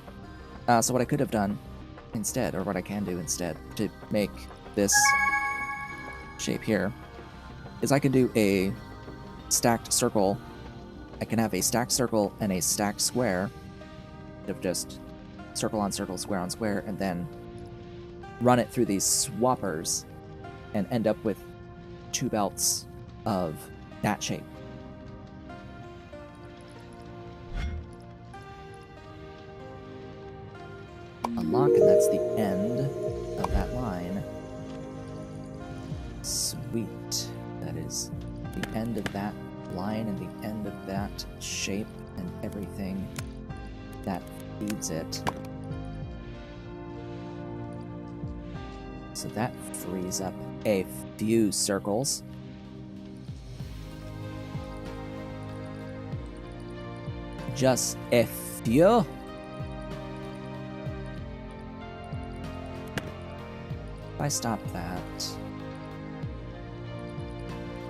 So what I could have done instead, or what I can do instead, to make this shape here, is I can do a stacked circle. I can have a stacked circle and a stacked square, of just circle on circle, square on square, and then run it through these swappers and end up with two belts of that shape. Unlock, and that's the end of that line. Sweet. That is the end of that line and the end of that shape and everything that feeds it. So that frees up a few circles. Just a few. If I stop that,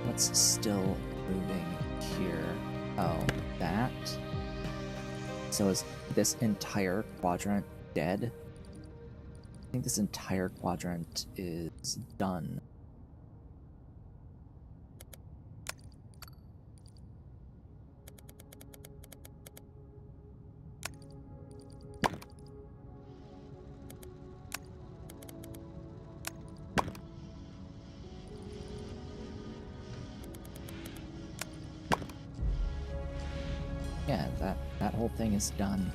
what's still moving here? Oh, that. So is this entire quadrant dead? I think this entire quadrant is done. Yeah, that whole thing is done.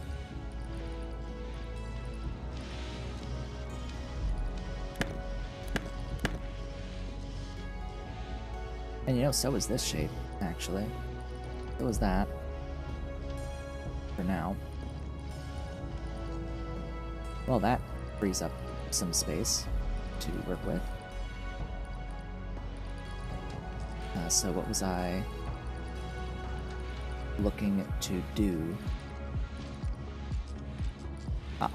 And you know, so is this shape, actually. So is that. For now. Well, that frees up some space to work with. So what was I looking to do?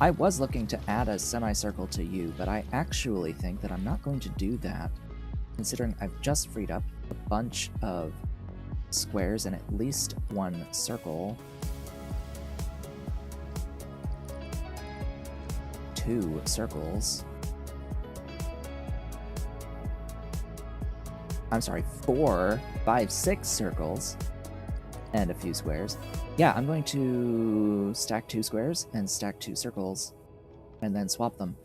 I was looking to add a semicircle to you, but I actually think that I'm not going to do that, considering I've just freed up a bunch of squares and at least one circle. 2 circles. I'm sorry, 4, 5, 6 circles and a few squares. Yeah, I'm going to stack 2 squares and stack 2 circles and then swap them.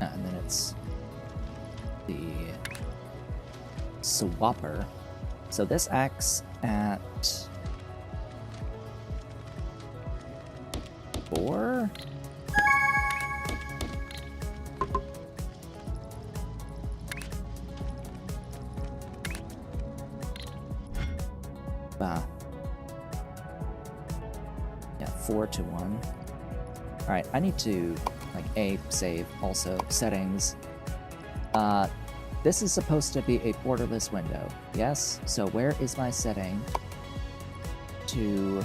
And then it's the swapper. So this acts at 4? Yeah, 4 to 1. Alright, I need to, save, also, settings. This is supposed to be a borderless window, yes? So where is my setting to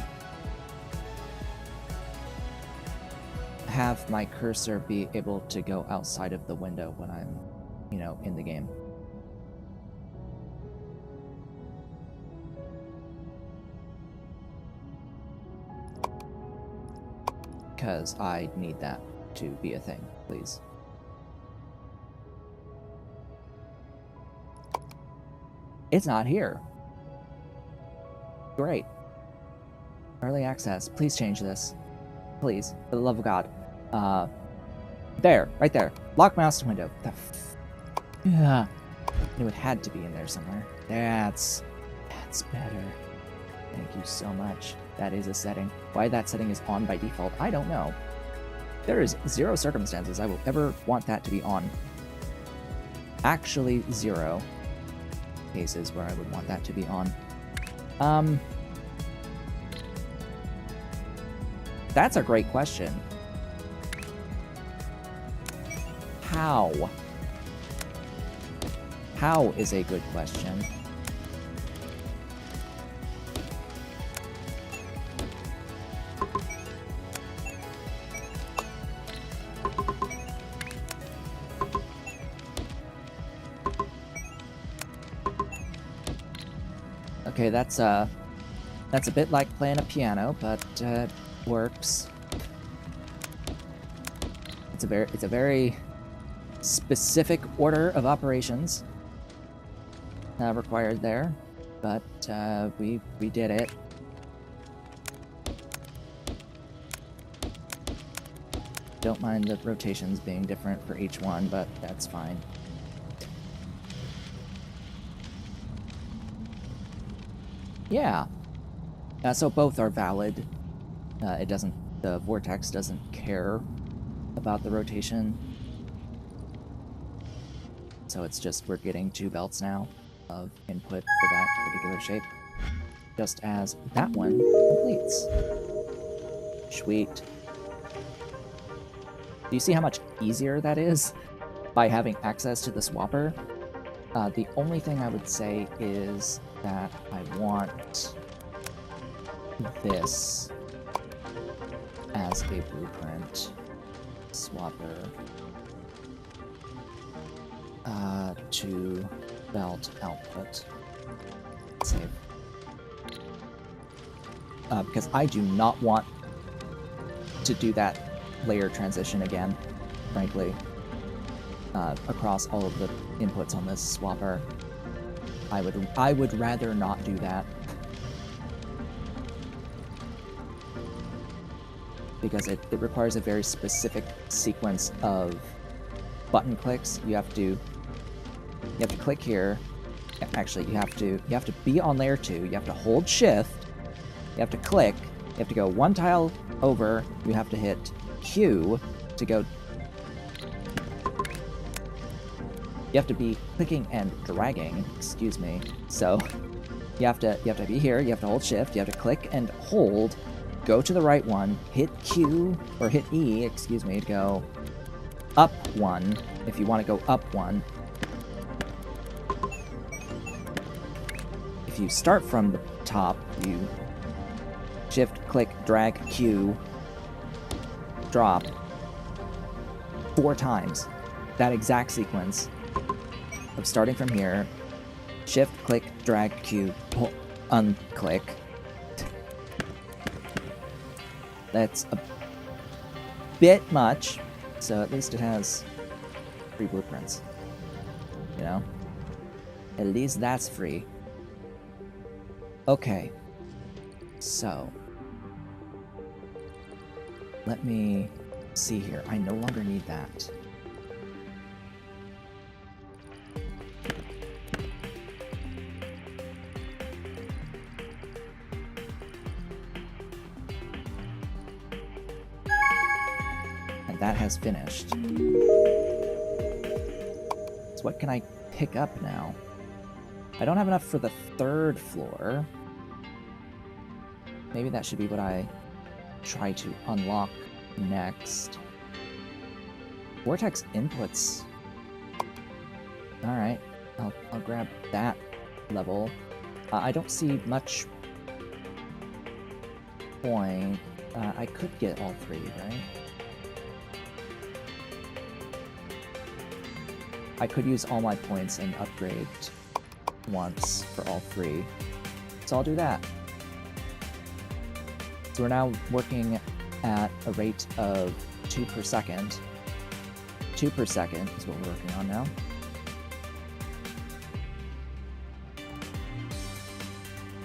have my cursor be able to go outside of the window when I'm, in the game? Because I need that to be a thing, please. It's not here. Great. Early access. Please change this. Please, for the love of God. There, right there. Lock mouse window. Yeah. I knew it had to be in there somewhere. That's better. Thank you so much. That is a setting. Why that setting is on by default, I don't know. There is 0 circumstances I will ever want that to be on. Actually, 0 cases where I would want that to be on. That's a great question. How? How is a good question. Okay, that's a bit like playing a piano, but works. It's a very specific order of operations required there, but we did it. Don't mind the rotations being different for each one, but that's fine. Yeah. So both are valid. The vortex doesn't care about the rotation. So it's just we're getting 2 belts now of input for that particular shape. Just as that one completes. Sweet. Do you see how much easier that is by having access to the swapper? The only thing I would say is that I want this as a blueprint swapper to belt output. Save. Because I do not want to do that layer transition again, frankly, across all of the inputs on this swapper. I would rather not do that. Because it requires a very specific sequence of button clicks. You have to click here. Actually, you have to be on layer 2. You have to hold shift. You have to click. You have to go one tile over. You have to hit Q to go. You have to be clicking and dragging. Excuse me. So you have to be here. You have to hold shift. You have to click and hold. Go to the right one. Hit Q or hit E. Excuse me. To go up one. If you want to go up one. If you start from the top, you shift, click, drag, Q, drop 4 times. That exact sequence of starting from here, shift, click, drag, Q, pull, unclick. That's a bit much, so at least it has free blueprints. You know? At least that's free. Okay, so let me see here. I no longer need that. And that has finished. So what can I pick up now? I don't have enough for the 3rd floor. Maybe that should be what I try to unlock next. Vortex inputs. Alright, I'll grab that level. I don't see much point. I could get all 3, right? I could use all my points and upgrade once for all 3. So I'll do that. So we're now working at a rate of 2 per second. 2 per second is what we're working on now.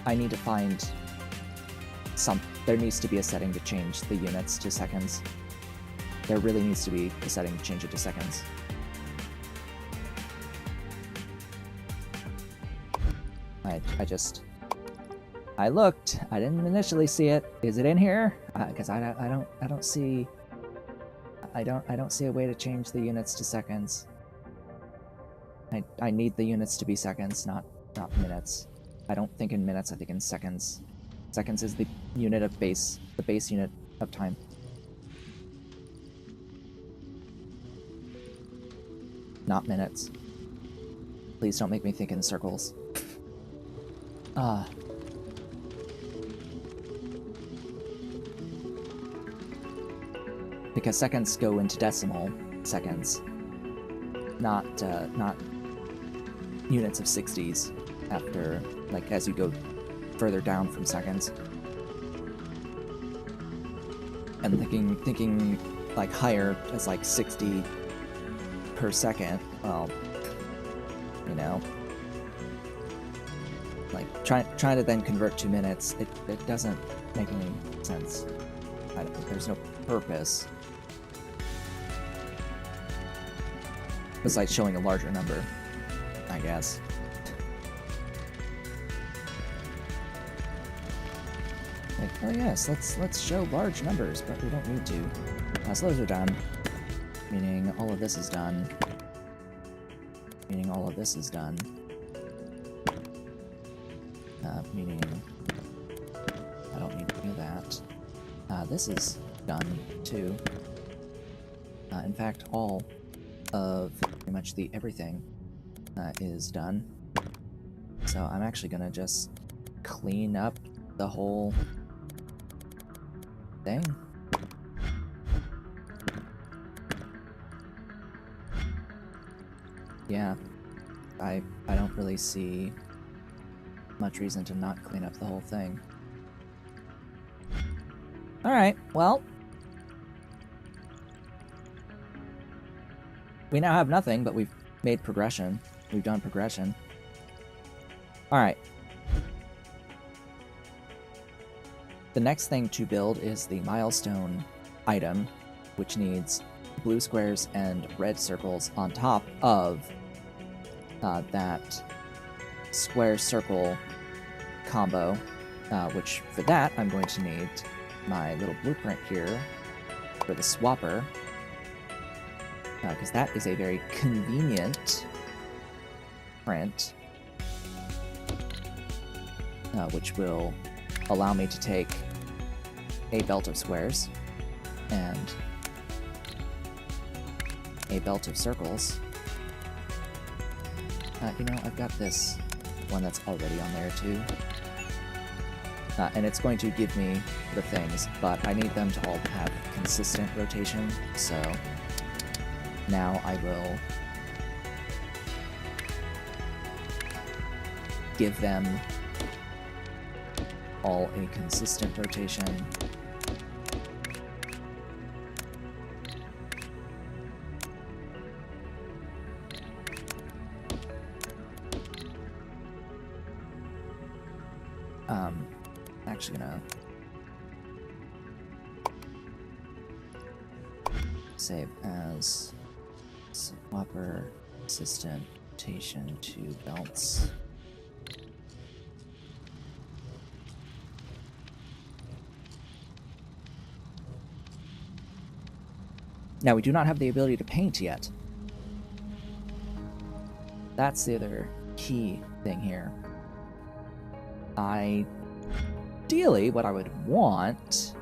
I need to find some... There needs to be a setting to change the units to seconds. There really needs to be a setting to change it to seconds. I looked. I didn't initially see it. Is it in here? Because I don't see a way to change the units to seconds. I need the units to be seconds, not minutes. I don't think in minutes. I think in seconds. Seconds is the unit of base, the base unit of time. Not minutes. Please don't make me think in circles. Because seconds go into decimal seconds, not units of 60s after, like, as you go further down from seconds. And thinking like higher as like 60 per second, well, you know, like trying to then convert to minutes, it doesn't make any sense. There's no purpose. It's like showing a larger number, I guess. Like, oh yes, let's show large numbers, but we don't need to. So those are done. Meaning all of this is done. Meaning all of this is done. Meaning I don't need to do that. This is done too. In fact, all of pretty much the everything is done. So I'm actually gonna just clean up the whole thing. Yeah, I don't really see much reason to not clean up the whole thing. Alright, well, we now have nothing, but we've made progression. We've done progression. Alright. The next thing to build is the milestone item, which needs blue squares and red circles on top of that square circle combo, which for that I'm going to need my little blueprint here for the swapper, because that is a very convenient print, which will allow me to take a belt of squares and a belt of circles. You know, I've got this one that's already on there too. And it's going to give me the things, but I need them to all have consistent rotation, so now I will give them all a consistent rotation. Actually gonna save as swapper consistent rotation to belts. Now, we do not have the ability to paint yet. That's the other key thing here. Ideally, what I would want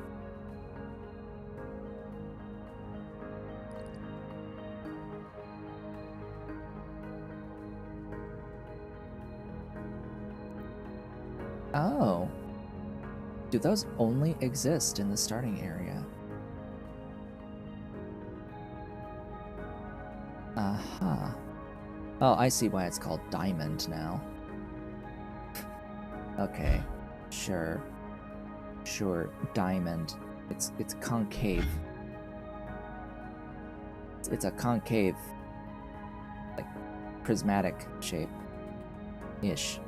Oh. Do those only exist in the starting area? Uh-huh. Oh, I see why it's called diamond now. Okay. Sure. Sure, diamond. It's concave. It's a concave, like, prismatic shape-ish.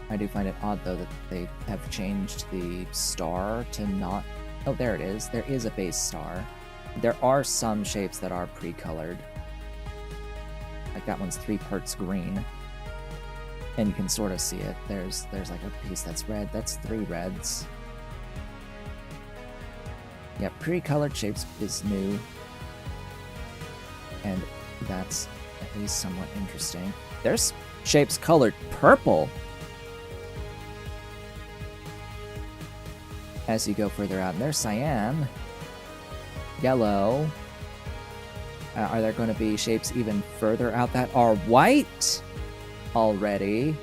I do find it odd, though, that they have changed the star to not... Oh, there it is. There is a base star. There are some shapes that are pre-colored. Like that one's 3 parts green. And you can sort of see it. There's like a piece that's red. That's 3 reds. Yeah, pre-colored shapes is new. And that's at least somewhat interesting. There's shapes colored purple! As you go further out, and there's cyan, yellow. Are there going to be shapes even further out that are white already?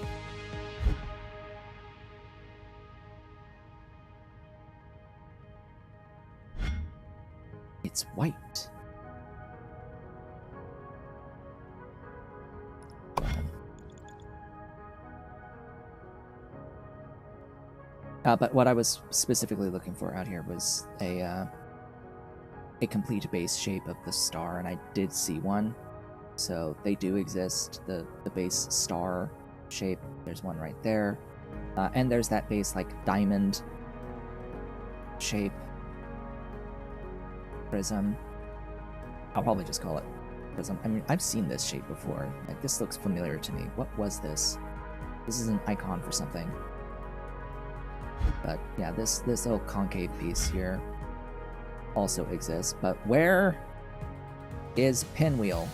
It's white. But what I was specifically looking for out here was a complete base shape of the star, and I did see one. So they do exist, the base star shape. There's one right there. And there's that base, like, diamond shape. Prism. I'll probably just call it prism. I mean, I've seen this shape before. Like, this looks familiar to me. What was this? This is an icon for something. But yeah, this little concave piece here also exists. But where is Pinwheel?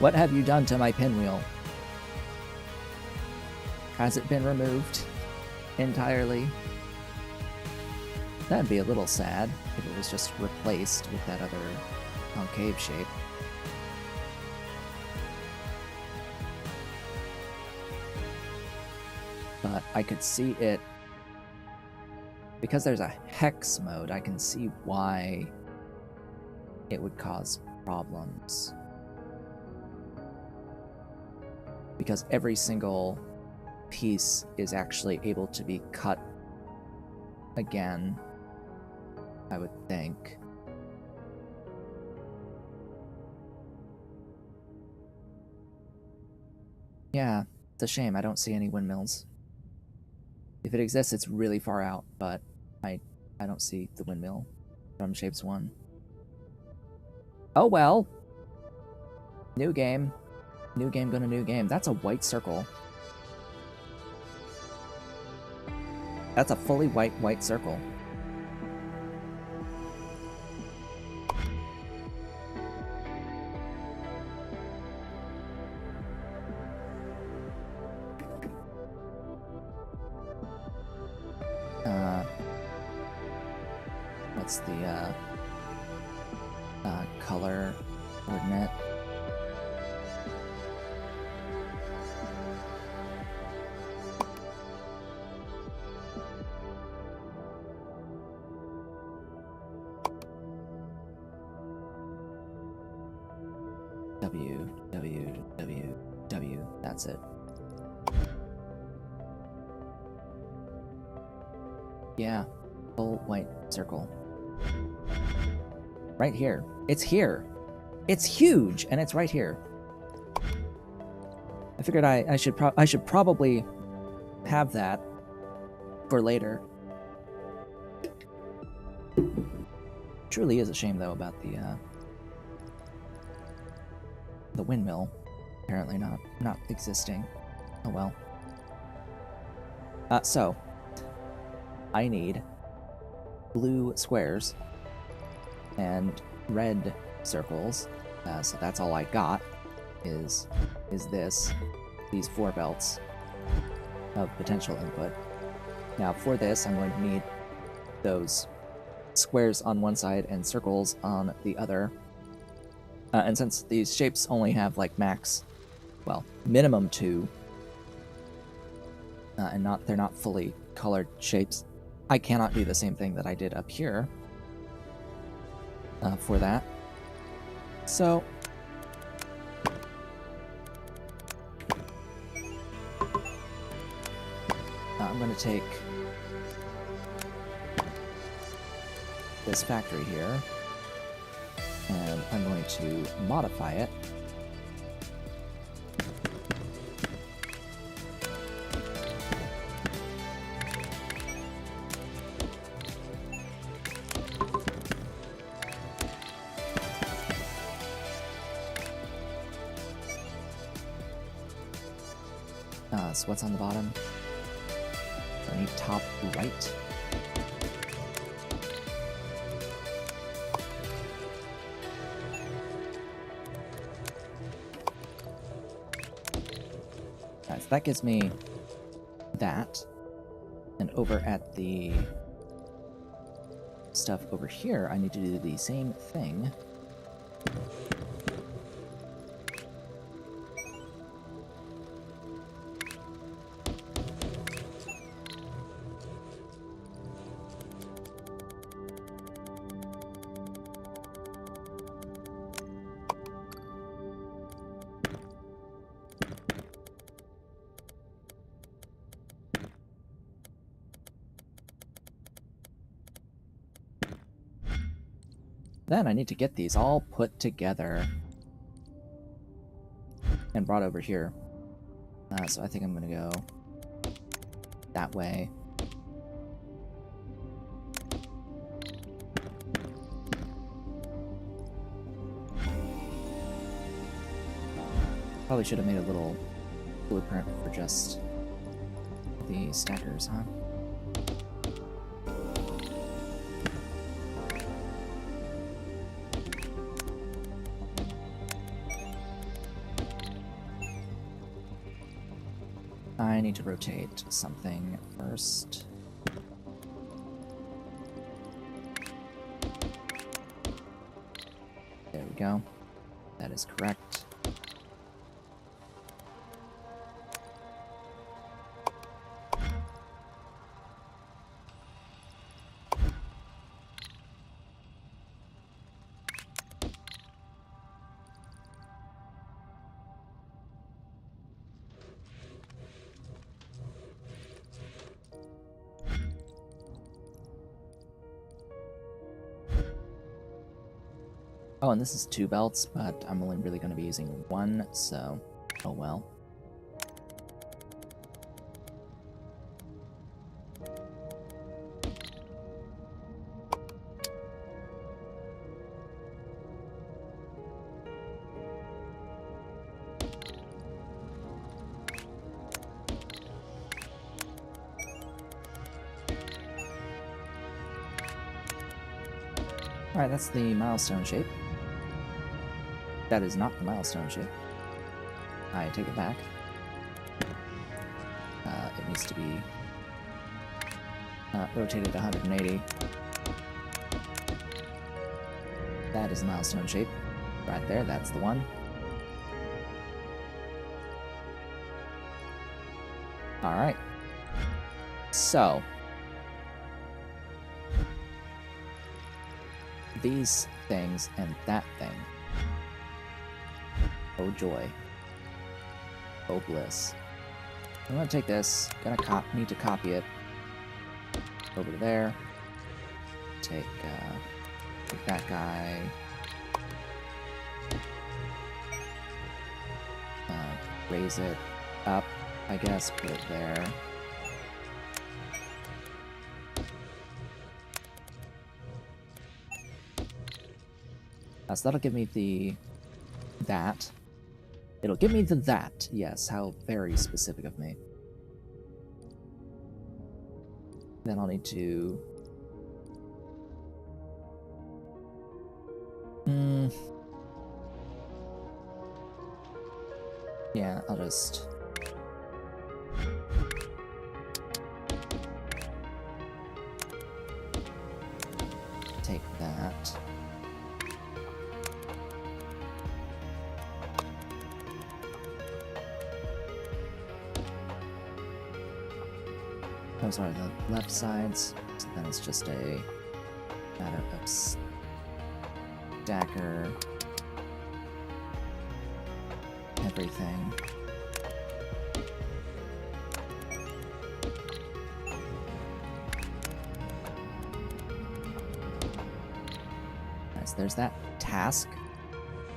What have you done to my Pinwheel? Has it been removed entirely? That'd be a little sad if it was just replaced with that other concave shape. But I could see it, because there's a hex mode, I can see why it would cause problems. Because every single piece is actually able to be cut again, I would think. Yeah, it's a shame I don't see any windmills. If it exists, it's really far out, but I don't see the windmill from Shapes 1. Oh well. New game. New game gonna new game. That's a white circle. That's a fully white circle. What's the color coordinate? W. That's it. Yeah, full white circle. Right here. It's here. It's huge, and it's right here. I figured I should probably have that for later. Truly is a shame though about the windmill apparently not existing. Oh well. So I need blue squares and red circles. So that's all I got is these 4 belts of potential input. Now for this, I'm going to need those squares on one side and circles on the other. And since these shapes only have like minimum 2, and they're not fully colored shapes, I cannot do the same thing that I did up here for that. So I'm going to take this factory here, and I'm going to modify it. So what's on the bottom? I need top right. Alright, so that gives me that. And over at the stuff over here, I need to do the same thing. Then I need to get these all put together and brought over here. So I think I'm going to go that way. Probably should have made a little blueprint for just the stackers, huh? I need to rotate something first. There we go. That is correct. Oh, and this is 2 belts, but I'm only really going to be using 1, so oh well. Alright, that's the milestone shape. That is not the milestone shape. I take it back. It needs to be rotated 180. That is the milestone shape. Right there, that's the one. Alright. So. These things and that thing. Oh joy. Oh bliss. I'm gonna take this, need to copy it over to there. Take that guy. Raise it up, I guess, put it there. So that'll give me that. It'll give me that. Yes, how very specific of me. Then I'll need to... Yeah, I'll just... take that. Those are the left sides, so then it's just a matter of stacker everything. Nice, there's that task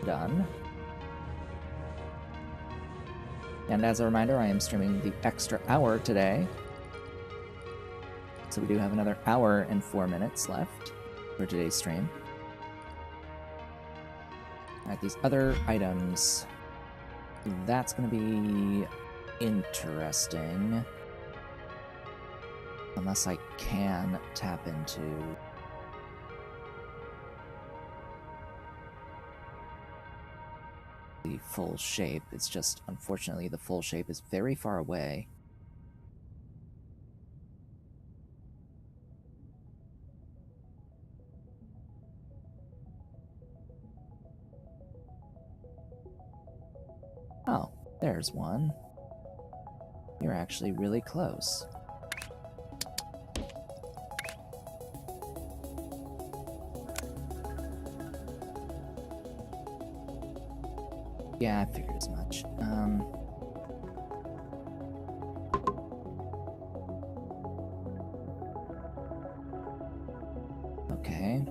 done. And as a reminder, I am streaming the extra hour today. So we do have another hour and 4 minutes left for today's stream. Alright, these other items. That's going to be interesting. Unless I can tap into... the full shape. It's just, unfortunately, the full shape is very far away. Oh, there's one. You're actually really close. Yeah, I figured as much. Okay.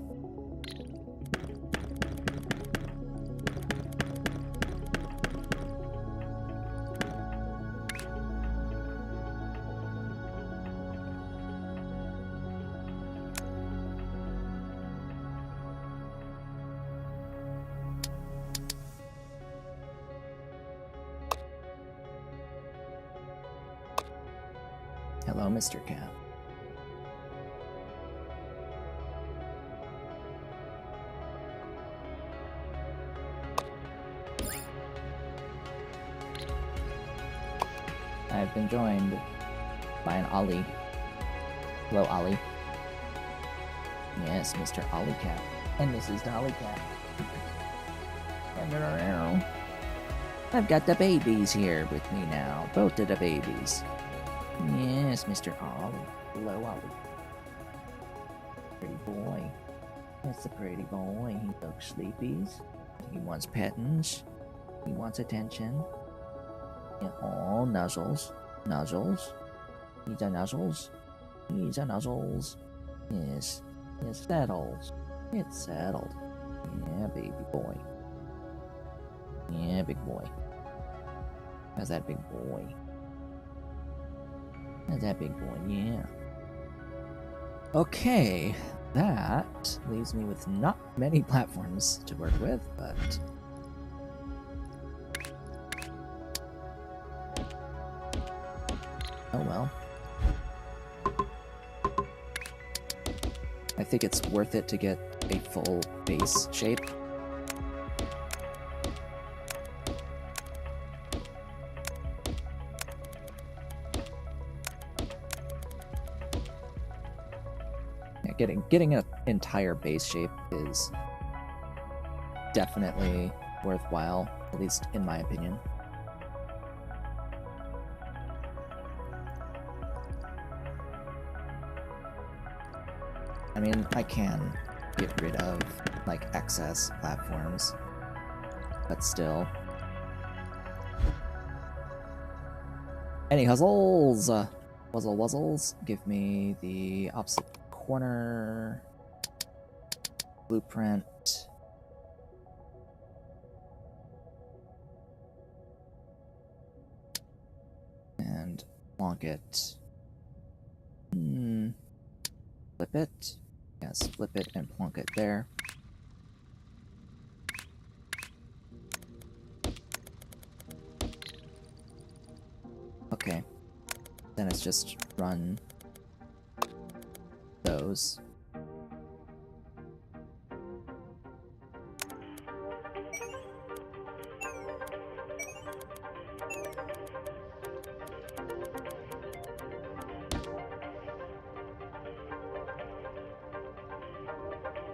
Hello, Mr. Cap. I've been joined by an Ollie. Hello, Ollie. Yes, Mr. Ollie Cap. And this is Dolly Cap. I've got the babies here with me now. Both of the babies. Yes, Mr. Ollie. Hello, Ollie. Pretty boy. That's a pretty boy. He looks sleepies. He wants pettings. He wants attention. Yeah, oh, nuzzles. Nuzzles. He's a nuzzles. He's a nuzzles. Yes. It settles. It's settled. Yeah, baby boy. Yeah, big boy. How's that big boy? How's that big boy? Yeah. Okay, that leaves me with not many platforms to work with, but... oh well. I think it's worth it to get a full base shape. Yeah, getting an entire base shape is definitely worthwhile, at least in my opinion. I mean, I can get rid of, like, excess platforms, but still. Any huzzles? Wuzzles. Give me the opposite corner blueprint. And plonk it. Flip it. Yes, flip it and plonk it there. Okay. Then it's just run those.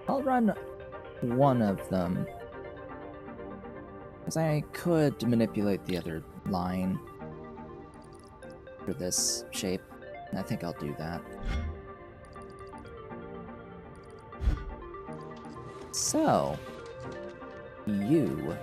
I'll run one of them, because I could manipulate the other line for this shape, and I think I'll do that. So, you...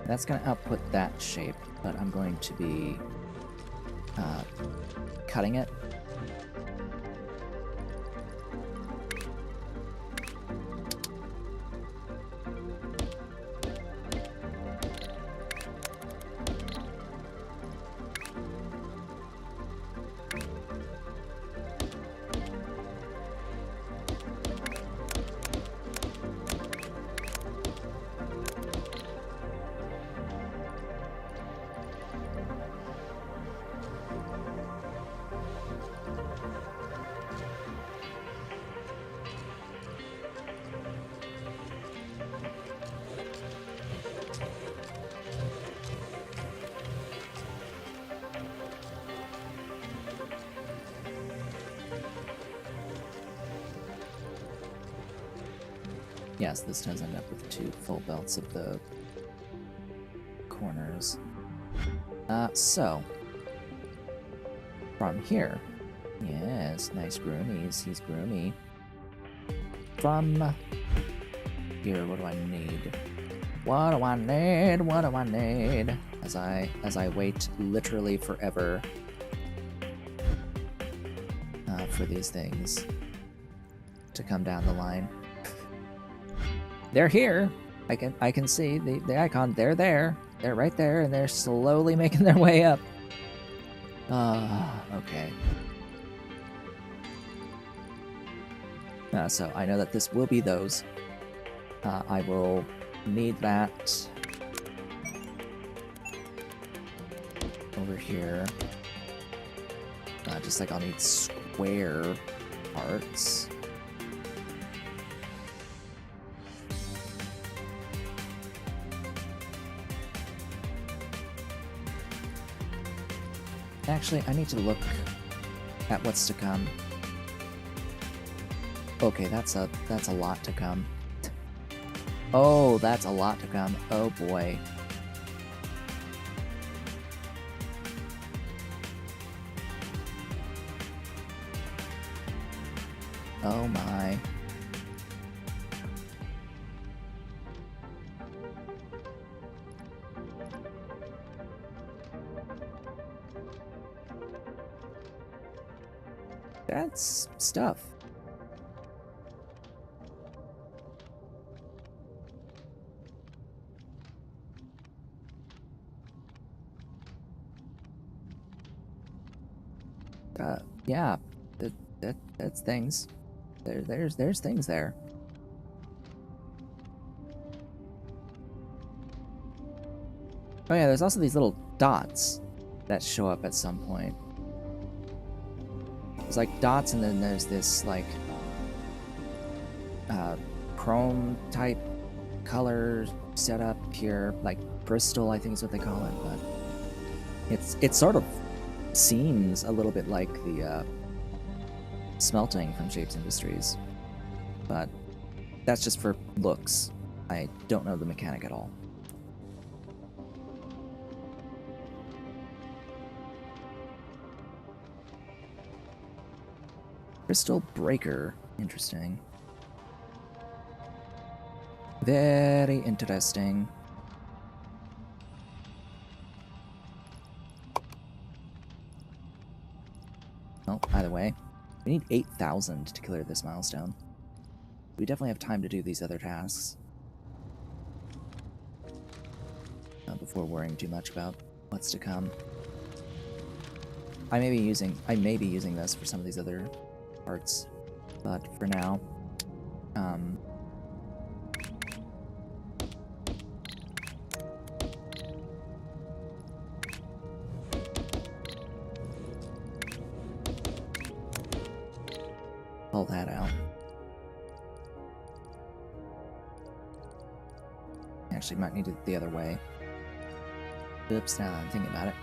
That's going to output that shape, but I'm going to be cutting it. Yes, this does end up with 2 full belts of the corners. So, from here, yes, nice groomies, he's groomy. From here, what do I need? What do I need? What do I need? As I wait literally forever for these things to come down the line. They're here. I can see the icon. They're there. They're right there, and they're slowly making their way up. Okay. So I know that this will be those. I will need that over here. Just like I'll need square parts. Actually, I need to look at what's to come. Okay, that's a lot to come. Oh, that's a lot to come. Oh boy. Oh my. That's stuff. Yeah, that's things. There's things there. Oh yeah, there's also these little dots that show up at some point. There's like dots, and then there's this like chrome type color setup here, like crystal, I think is what they call it, but it sort of seems a little bit like the smelting from Shapes Industries, but that's just for looks. I don't know the mechanic at all. Crystal breaker, interesting. Very interesting. Well, either way, we need 8,000 to clear this milestone. We definitely have time to do these other tasks before worrying too much about what's to come. I may be using this for some of these other parts, but for now, pull that out. Actually, might need it the other way. Oops, now that I'm thinking about it.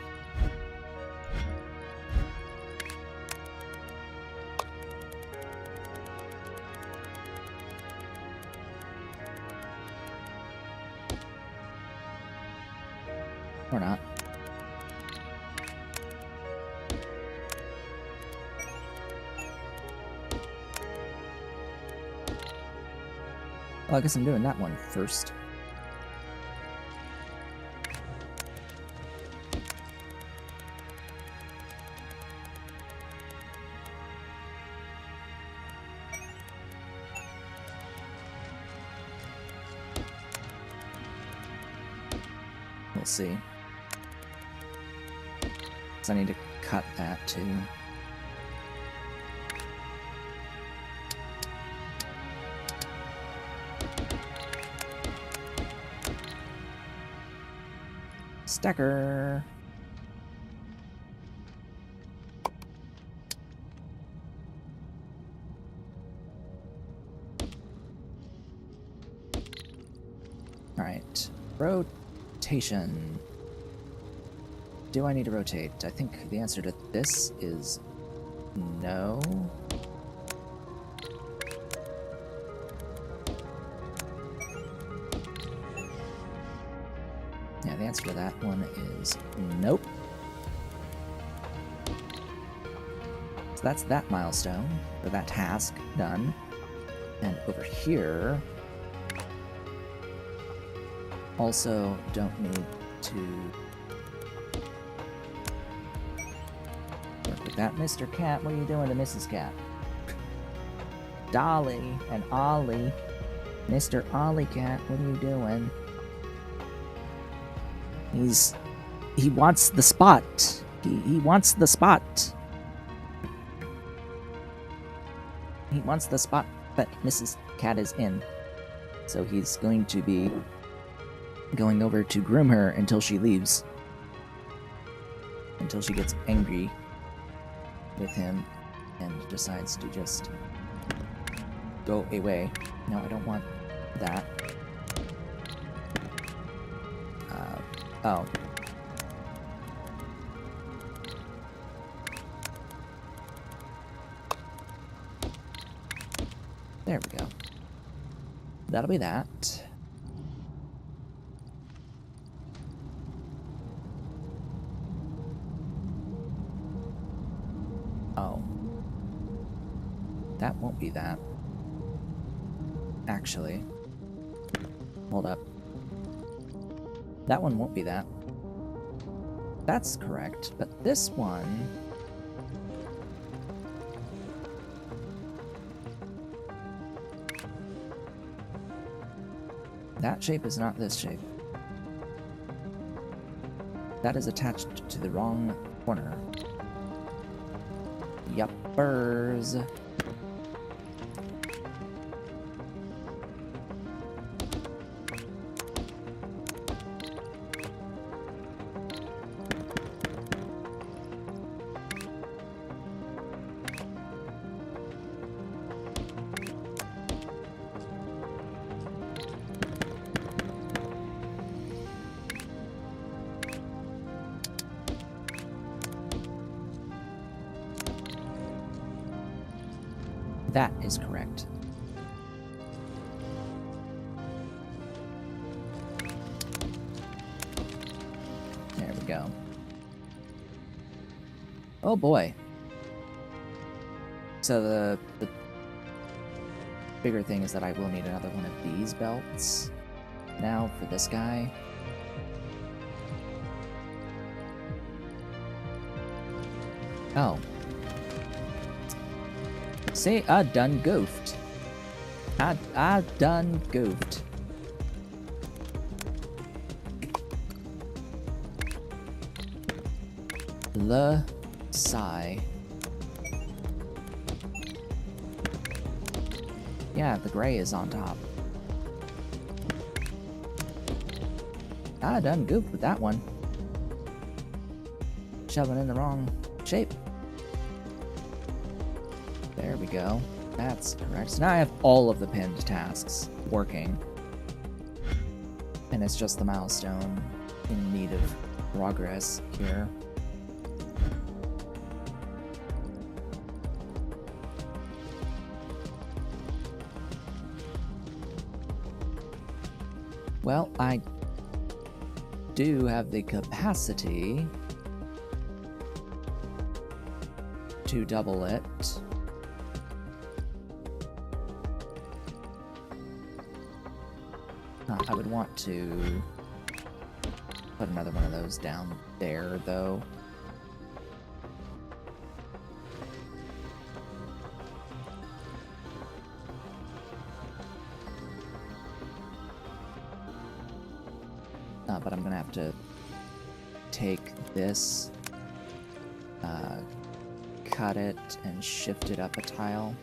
Or not. Well, I guess I'm doing that one first. We'll see. I need to cut that too. Stacker. All right, rotation. Do I need to rotate? I think the answer to this is no. Yeah, the answer to that one is nope. So that's that milestone, or that task, done. And over here, also don't need to work with that. Mr. Cat, what are you doing to Mrs. Cat? Dolly and Ollie. Mr. Ollie Cat, what are you doing? He wants the spot. He wants the spot. He wants the spot that Mrs. Cat is in. So he's going to be going over to groom her until she leaves. Until she gets angry with him and decides to just go away. No, I don't want that. Oh. There we go. That'll be that. Oh. That won't be that. Actually. Hold up. That one won't be that. That's correct, but this one... That shape is not this shape. That is attached to the wrong corner. Yuppers. That is correct. There we go. Oh boy. So the bigger thing is that I will need another one of these belts now for this guy. Oh. Say, I done goofed. I done goofed. The sigh. Yeah, the gray is on top. I done goofed with that one. Shoving in the wrong shape. There we go. That's correct. So now I have all of the pinned tasks working. And it's just the milestone in need of progress here. Well, I do have the capacity to double it. I would want to put another one of those down there, though. But I'm gonna have to take this, cut it, and shift it up a tile.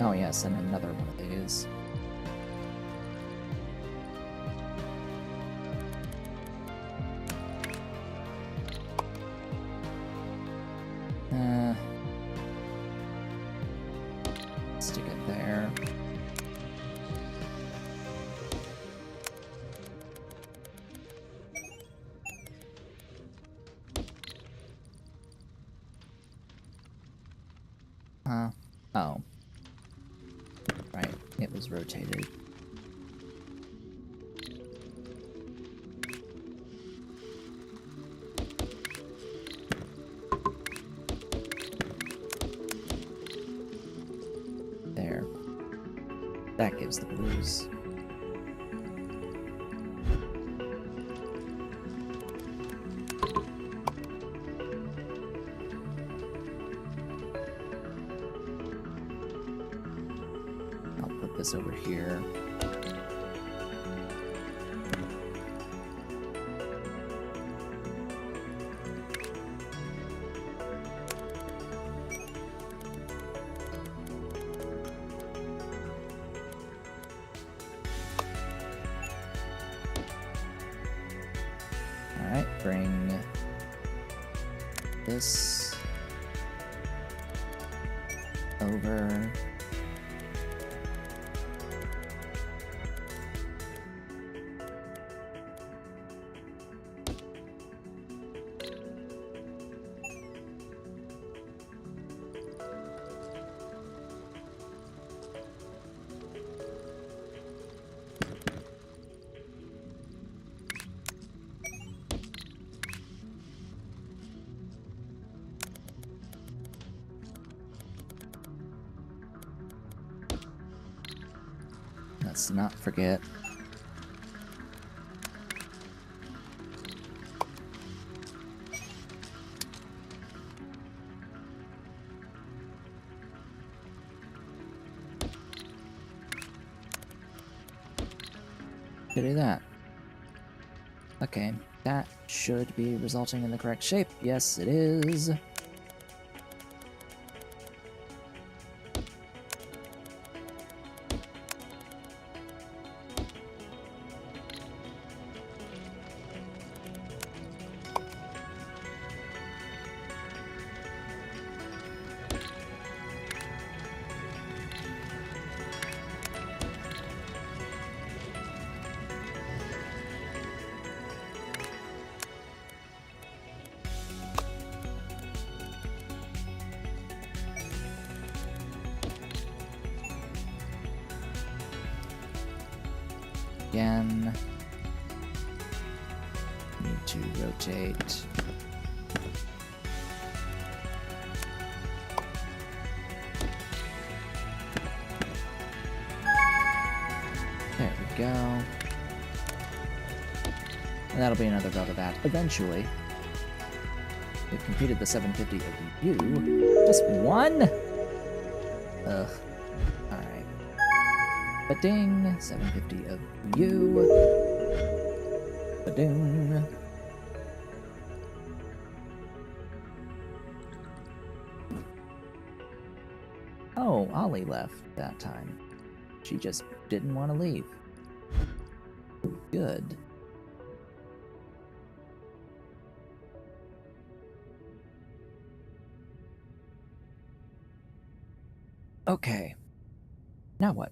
Oh yes, and another one of these. Stick it there. Oh. Right, it was rotated. There. That gives the blues. This over here. All right, bring this over. Let's not forget. To do that. Okay, that should be resulting in the correct shape. Yes, it is. Again. Need to rotate. There we go. And that'll be another go to that. Eventually. We've completed the 750 of you. Just one? Ugh. Alright. Ba-ding! 750 of you. Ba-ding! Oh, Ollie left that time. She just didn't want to leave. Good. Okay. Now what?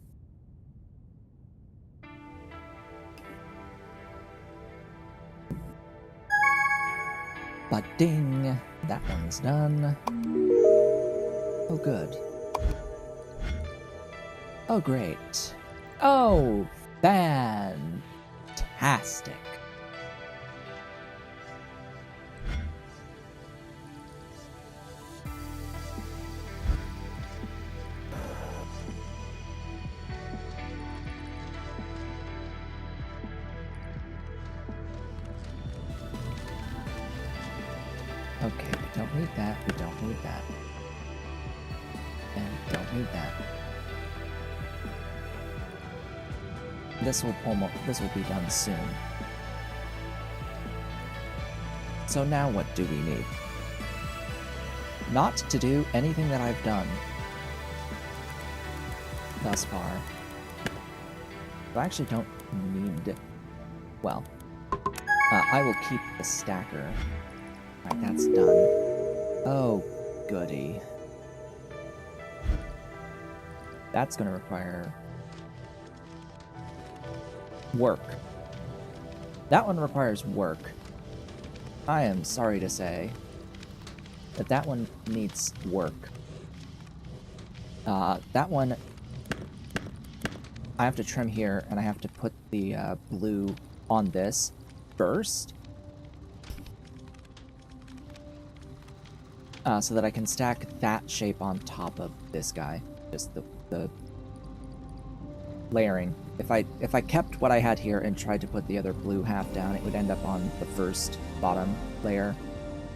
But ding! That one's done. Oh, good. Oh, great. Oh, fantastic. Okay, we don't need that, we don't need that. And we don't need that. This will be done soon. So now what do we need? Not to do anything that I've done thus far. I actually don't need... Well, I will keep the stacker. Alright, that's done. Oh, goody. That's gonna require... work. That one requires work. I am sorry to say that one needs work. That one... I have to trim here, and I have to put the blue on this first. So that I can stack that shape on top of this guy. Just the layering. If I kept what I had here and tried to put the other blue half down, it would end up on the first bottom layer.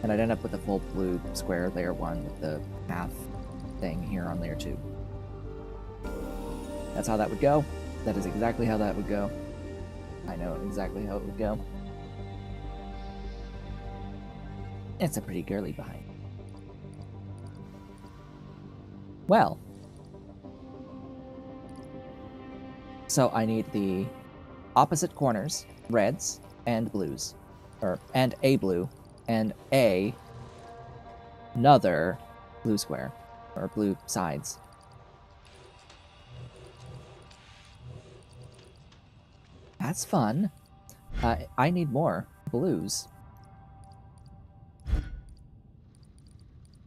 And I'd end up with a full blue square layer 1 with the half thing here on layer 2. That's how that would go. That is exactly how that would go. I know exactly how it would go. It's a pretty girly behind. Well. So I need the opposite corners, reds and blues. And a blue. And another blue square. Or blue sides. That's fun. I need more blues.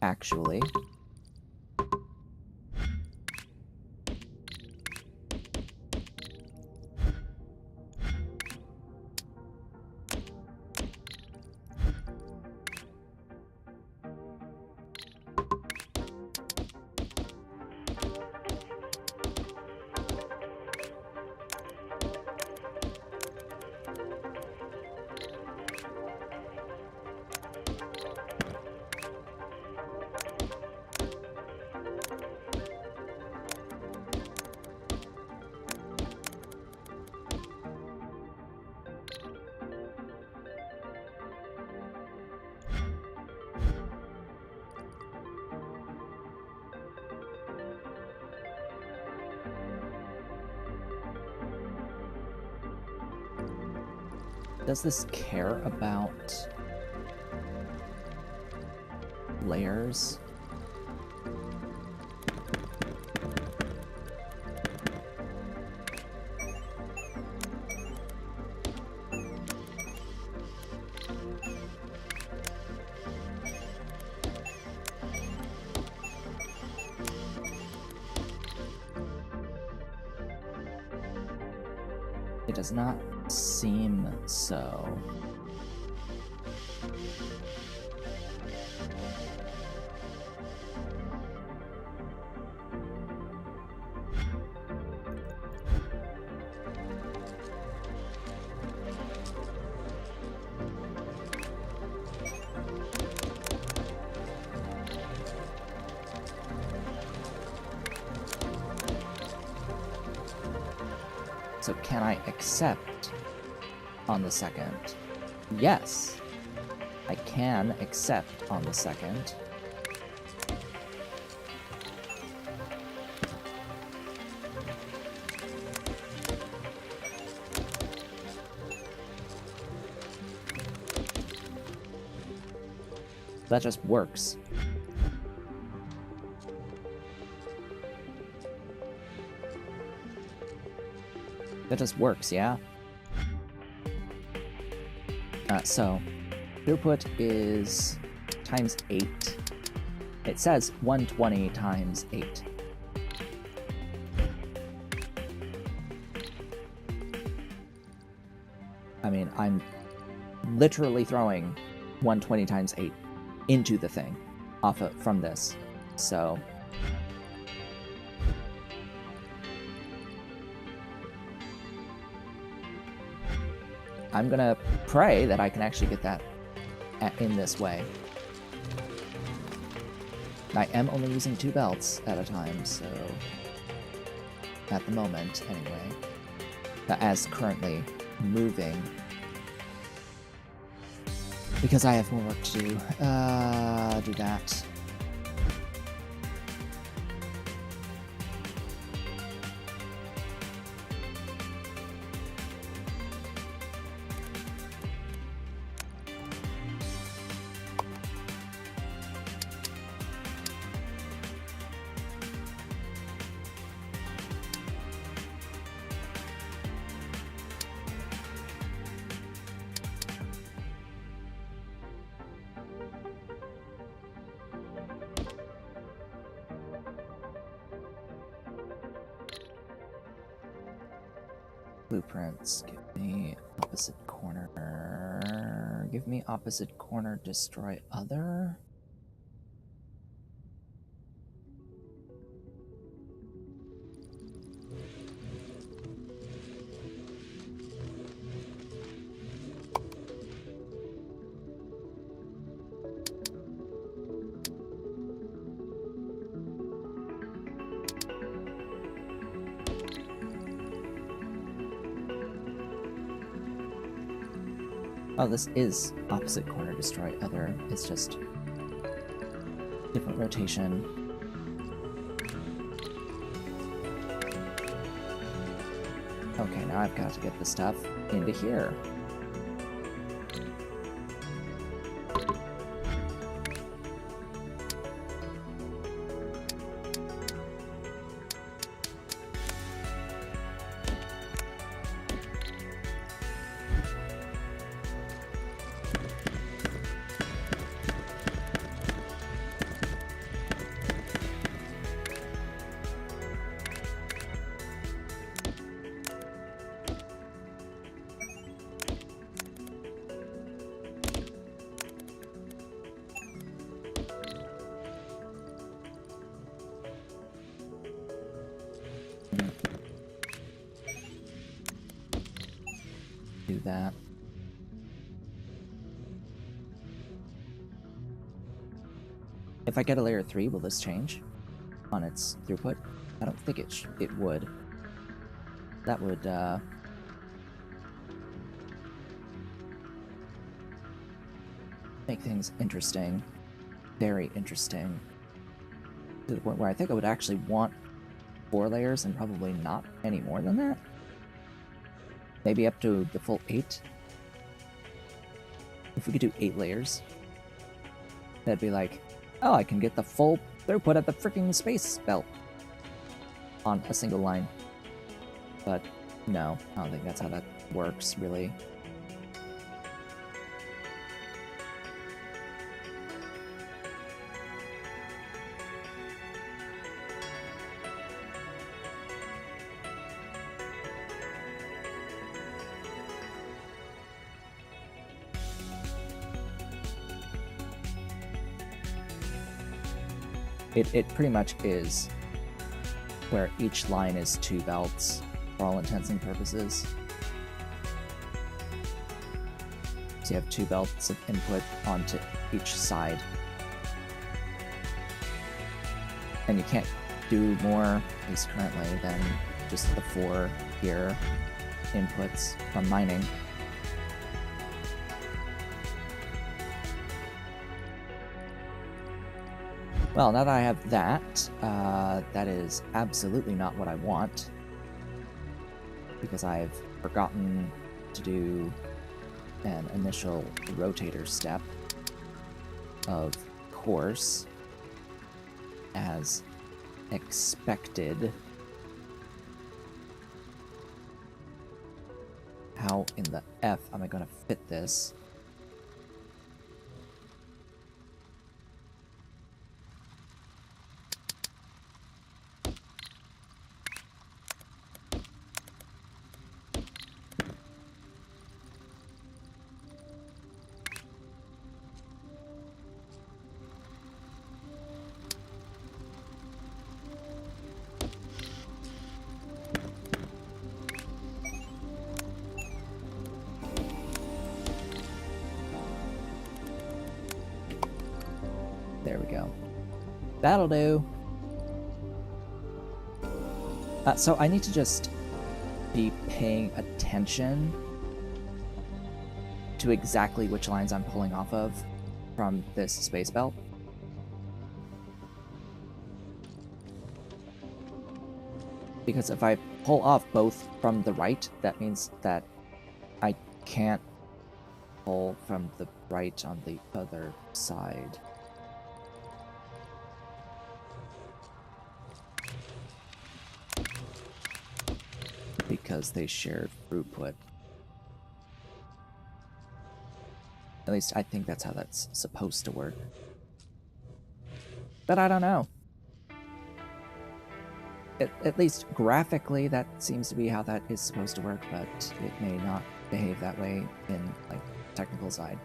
Actually. Does this care about layers? It does not seem so. So can I accept on the second? Yes, I can accept on the second. That just works. That just works, yeah? So, throughput is times 8. It says 120 times 8. I mean, I'm literally throwing 120 times 8 into the thing from this. So I'm gonna pray that I can actually get that in this way. I am only using 2 belts at a time, so at the moment, anyway. As currently moving. Because I have more work to do. Do that. Blueprints. Give me opposite corner. Give me opposite corner, destroy other. Oh, this is opposite corner, destroy other. It's just different rotation. Okay, now I've got to get the stuff into here. Do that. If I get a layer 3, will this change on its throughput? I don't think it would. That would make things interesting. Very interesting. To the point where I think I would actually want 4 layers and probably not any more than that. Maybe up to the full 8. If we could do 8 layers, that'd be like, oh, I can get the full throughput of the freaking space belt on a single line. But no, I don't think that's how that works, really. It pretty much is where each line is 2 belts for all intents and purposes. So you have 2 belts of input onto each side. And you can't do more, at least currently, than just the 4 gear inputs from mining. Well, now that I have that, that is absolutely not what I want, because I've forgotten to do an initial rotator step, of course, as expected. How in the F am I going to fit this? There we go. That'll do. So I need to just be paying attention to exactly which lines I'm pulling off of from this space belt. Because if I pull off both from the right, that means that I can't pull from the right on the other side. Because they share throughput. At least I think that's how that's supposed to work. But I don't know. At least graphically, that seems to be how that is supposed to work, but it may not behave that way in, like, technical side.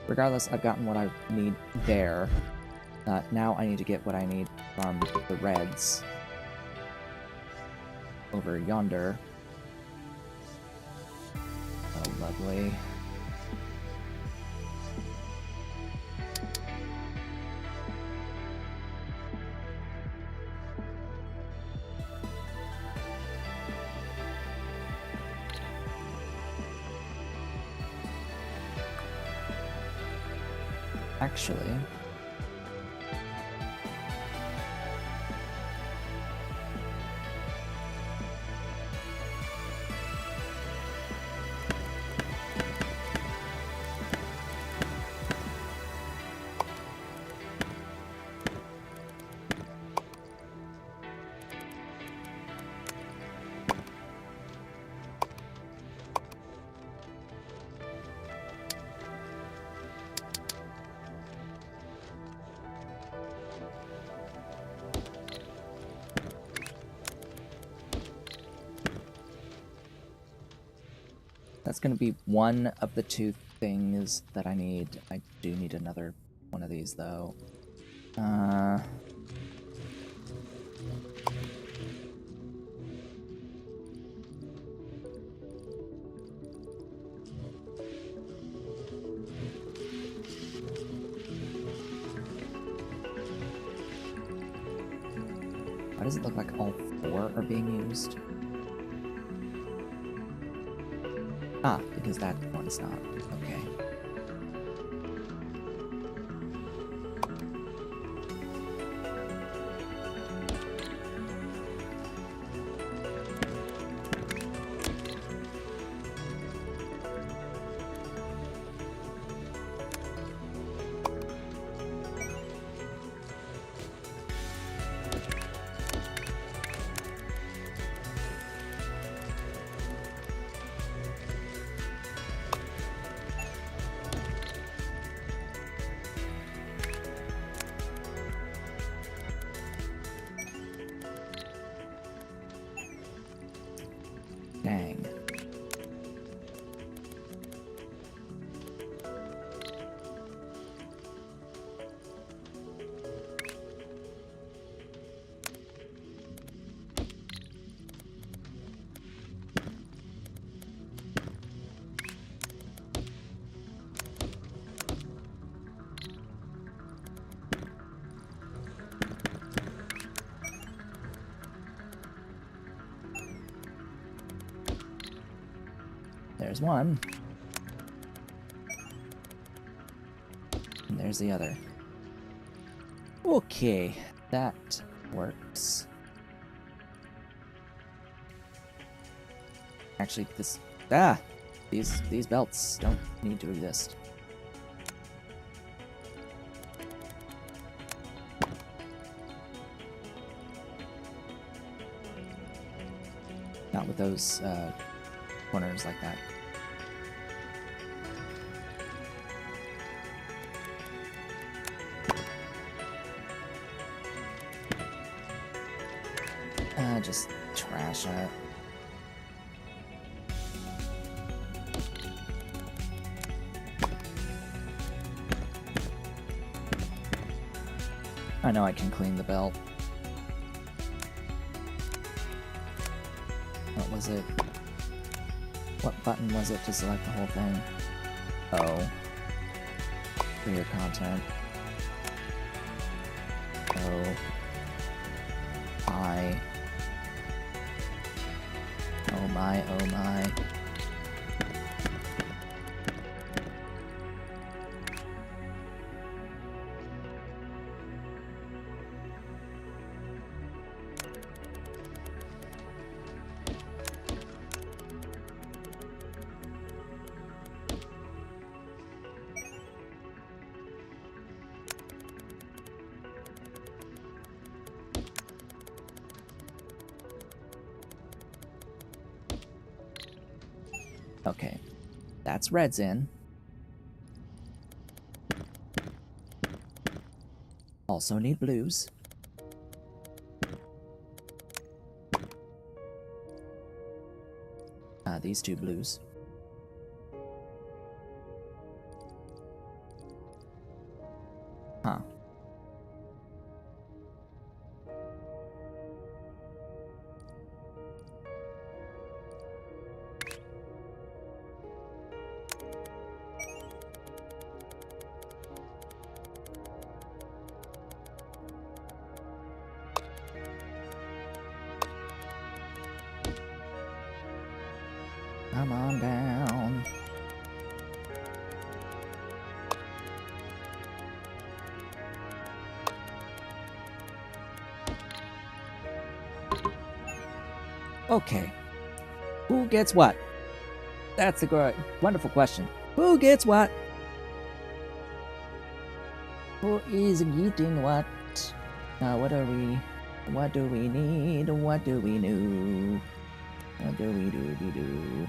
Regardless, I've gotten what I need there. Now I need to get what I need from the reds over yonder. Oh, lovely. Actually, that's going to be one of the 2 things that I need. I do need another one of these, though. Why does it look like all 4 are being used? Ah, because that one's not. Okay. There's one. And there's the other. Okay, that works. Actually, these belts don't need to exist. Not with those corners like that. Just trash it. I know I can clean the belt. What was it? What button was it to select the whole thing? Oh. Clear content. Oh. I. Oh my, oh my. Okay, that's red's in. Also need blues. These two blues. Huh. Come on down. Okay. Who gets what? That's a wonderful question. Who gets what? Who is getting what? What are we? What do we need? What do we know? What do we do?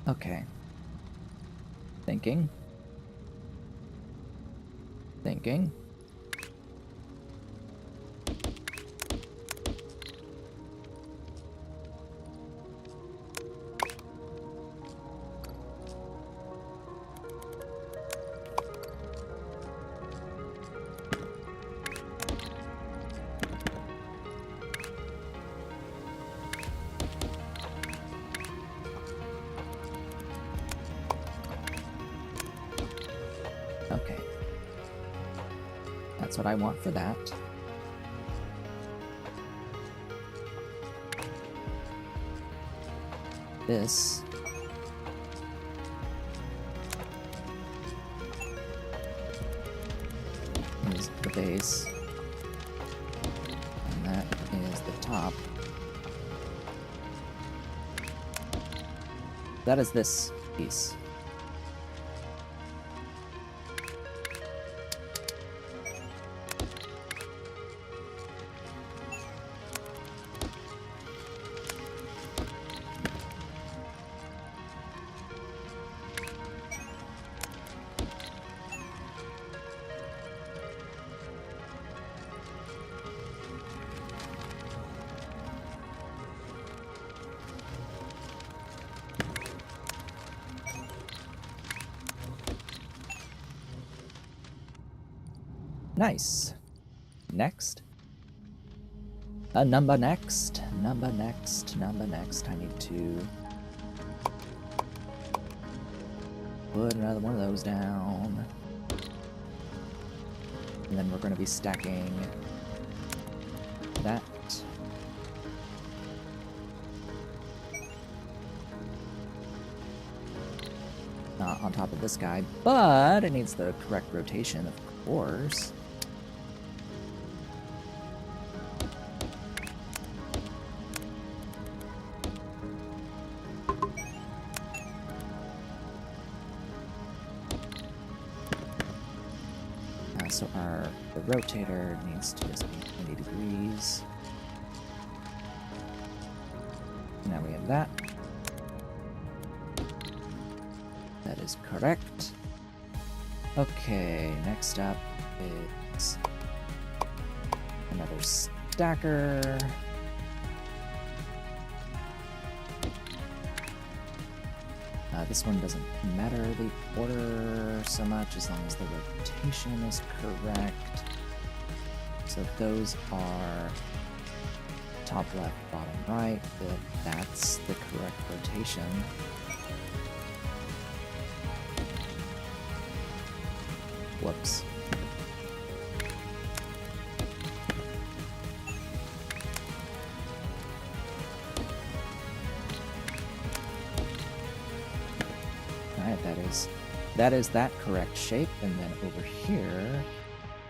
Okay. Thinking. Okay. That's what I want for that. This is the base, and that is the top. That is this piece. Nice. Next. Number next. Number next. Number next. I need to put another one of those down. And then we're going to be stacking that. On top of this guy, but it needs the correct rotation, of course. So the rotator needs to just be 20 degrees. Now we have that. That is correct. Okay, next up is another stacker. This one doesn't matter the order so much as long as the rotation is correct. So those are top left, bottom right. That's the correct rotation. Whoops. Alright, that is that correct shape, and then over here,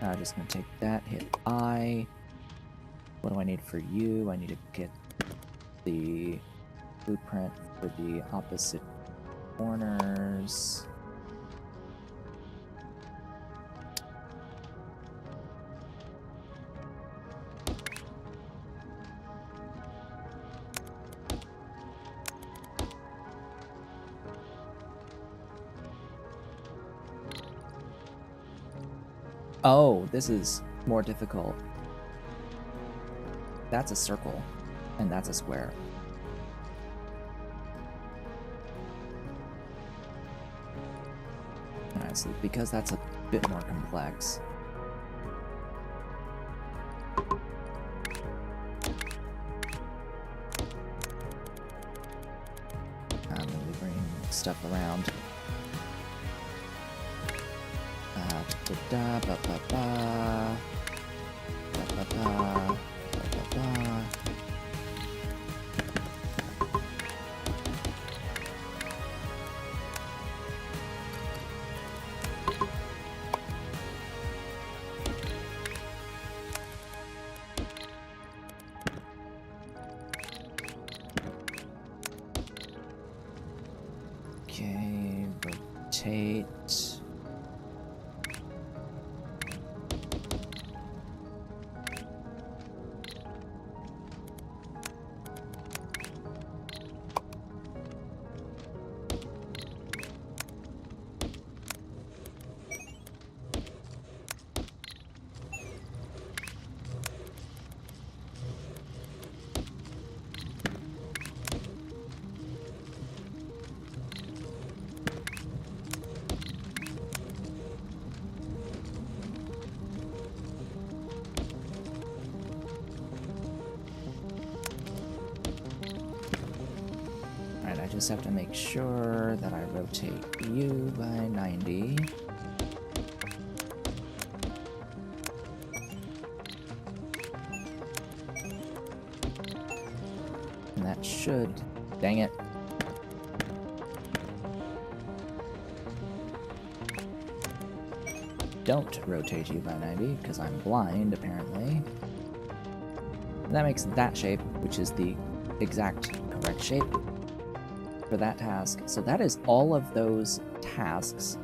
I'm just gonna take that, hit I. What do I need for you? I need to get the blueprint for the opposite corners. Oh, this is more difficult. That's a circle, and that's a square. Alright, so because that's a bit more complex. I'm going to be bringing stuff around. Da ba ba ba ba ba ba ba ba. Okay, rotate. I just have to make sure that I rotate you by 90. And that should... Dang it. Don't rotate you by 90, because I'm blind, apparently. And that makes that shape, which is the exact correct shape for that task. So that is all of those tasks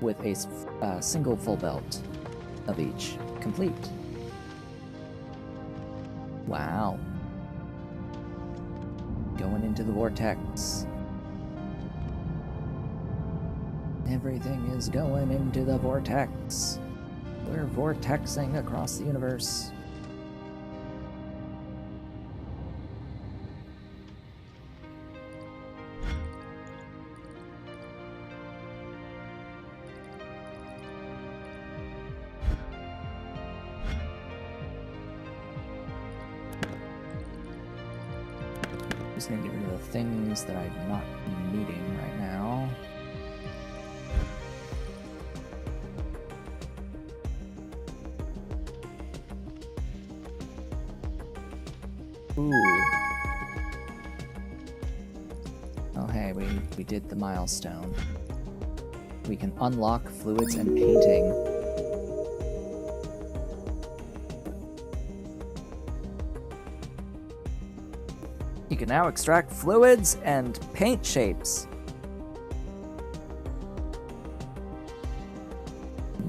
with a single full belt of each complete. Wow. Going into the vortex. Everything is going into the vortex. We're vortexing across the universe. Just gonna get rid of the things that I'm not needing right now. Ooh. Oh hey, we did the milestone. We can unlock fluids and painting. You can now extract fluids and paint shapes.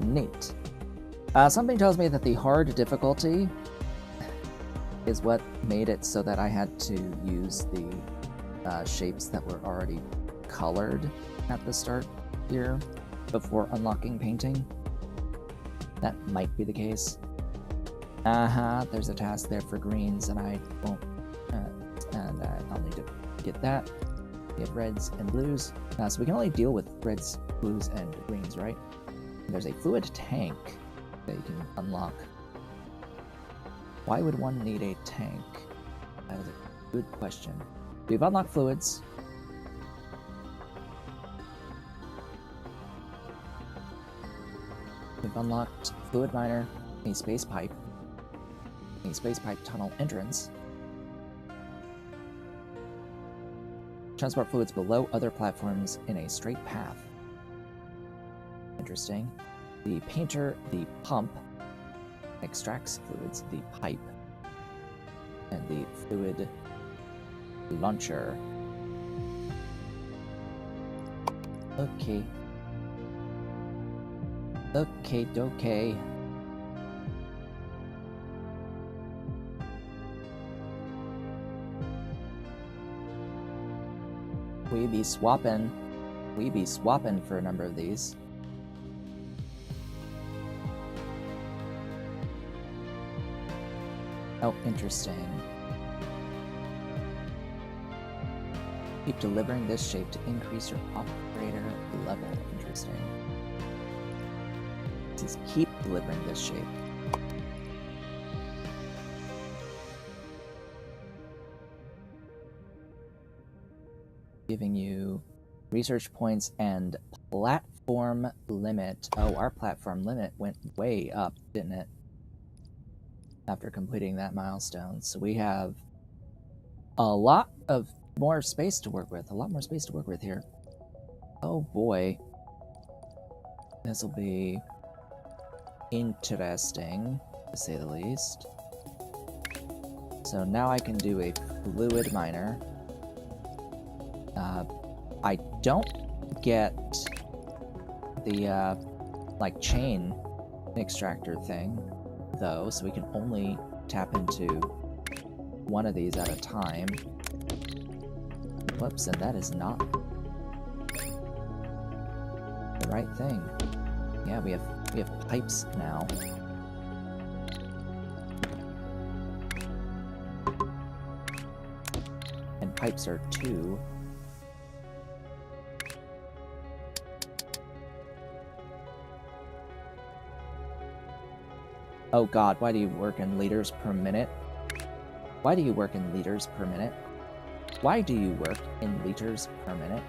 Neat. Something tells me that the hard difficulty is what made it so that I had to use the shapes that were already colored at the start here before unlocking painting. That might be the case. There's a task there for greens, and I won't. I'll need to get that. We have reds and blues. So we can only deal with reds, blues, and greens, right? And there's a fluid tank that you can unlock. Why would one need a tank? That is a good question. We've unlocked fluids. We've unlocked fluid miner, a space pipe tunnel entrance. Transport fluids below other platforms in a straight path. Interesting. The painter, the pump, extracts fluids, the pipe, and the fluid launcher. Okay. Okay. We be swapping for a number of these. Oh, interesting. Keep delivering this shape to increase your operator level. Interesting. Just keep delivering this shape. Giving you research points and platform limit. Oh, our platform limit went way up, didn't it? After completing that milestone. So we have a lot of more space to work with. A lot more space to work with here. Oh boy. This will be interesting, to say the least. So now I can do a fluid miner. I don't get the, like, chain extractor thing, though, so we can only tap into one of these at a time. Whoops, and that is not the right thing. Yeah, we have pipes now. And pipes are 2. Oh god, why do you work in liters per minute? Why do you work in liters per minute? Why do you work in liters per minute?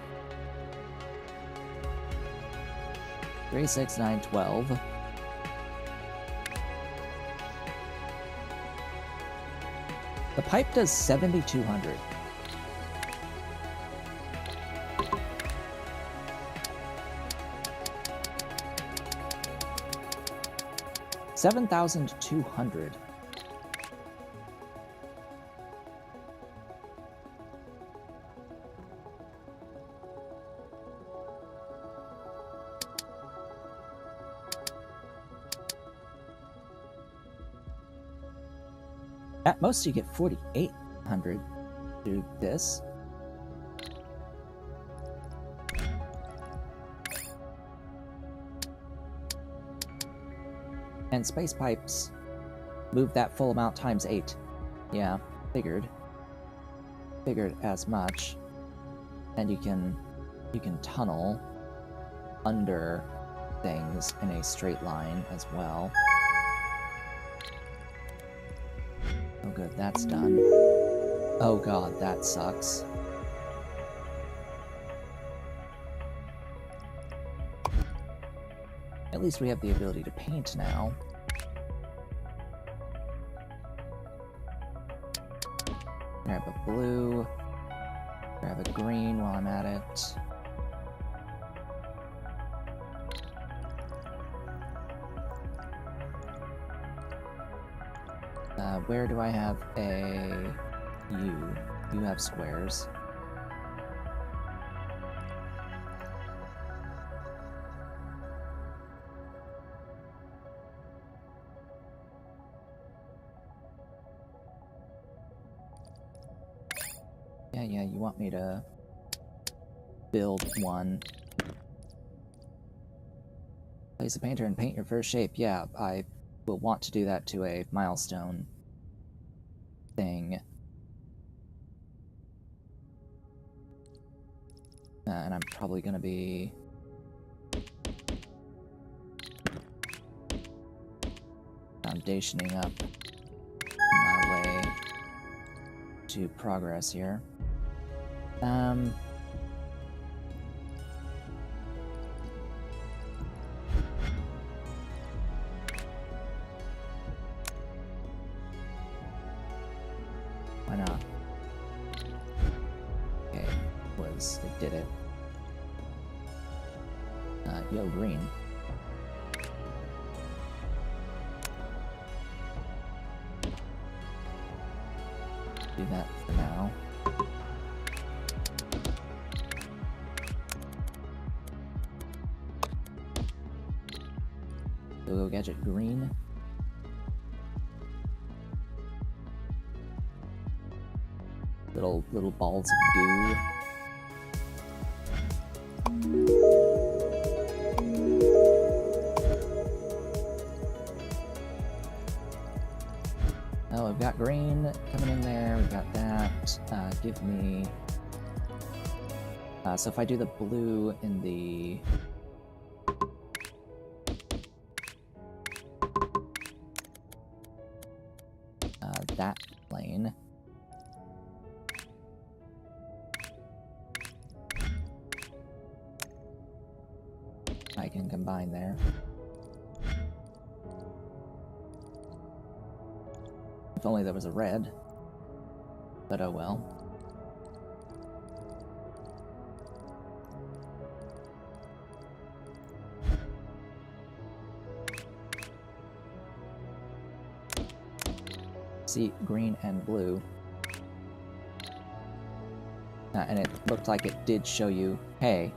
3, 6, 9, 12. The pipe does 7,200. $7,200. At most, you get 4,800 to do this. And space pipes move that full amount times 8. Yeah, figured as much. And you can tunnel under things in a straight line as well. Oh good, that's done. Oh god, that sucks. At least we have the ability to paint now. Grab a blue. Grab a green while I'm at it. Where do I have a U? You have squares. Yeah, you want me to build one. Place a painter and paint your first shape. Yeah, I will want to do that to a milestone thing. And I'm probably going to be foundationing up my way to progress here. Why not? Okay, it did it. Yo, green. Do that for now. Go gadget green. Little balls of goo. Oh, we've got green coming in there. We've got that. Give me. So if I do the blue in the that plane. I can combine there. If only there was a red. But oh well. See, green and blue. And it looked like it did show you, hey,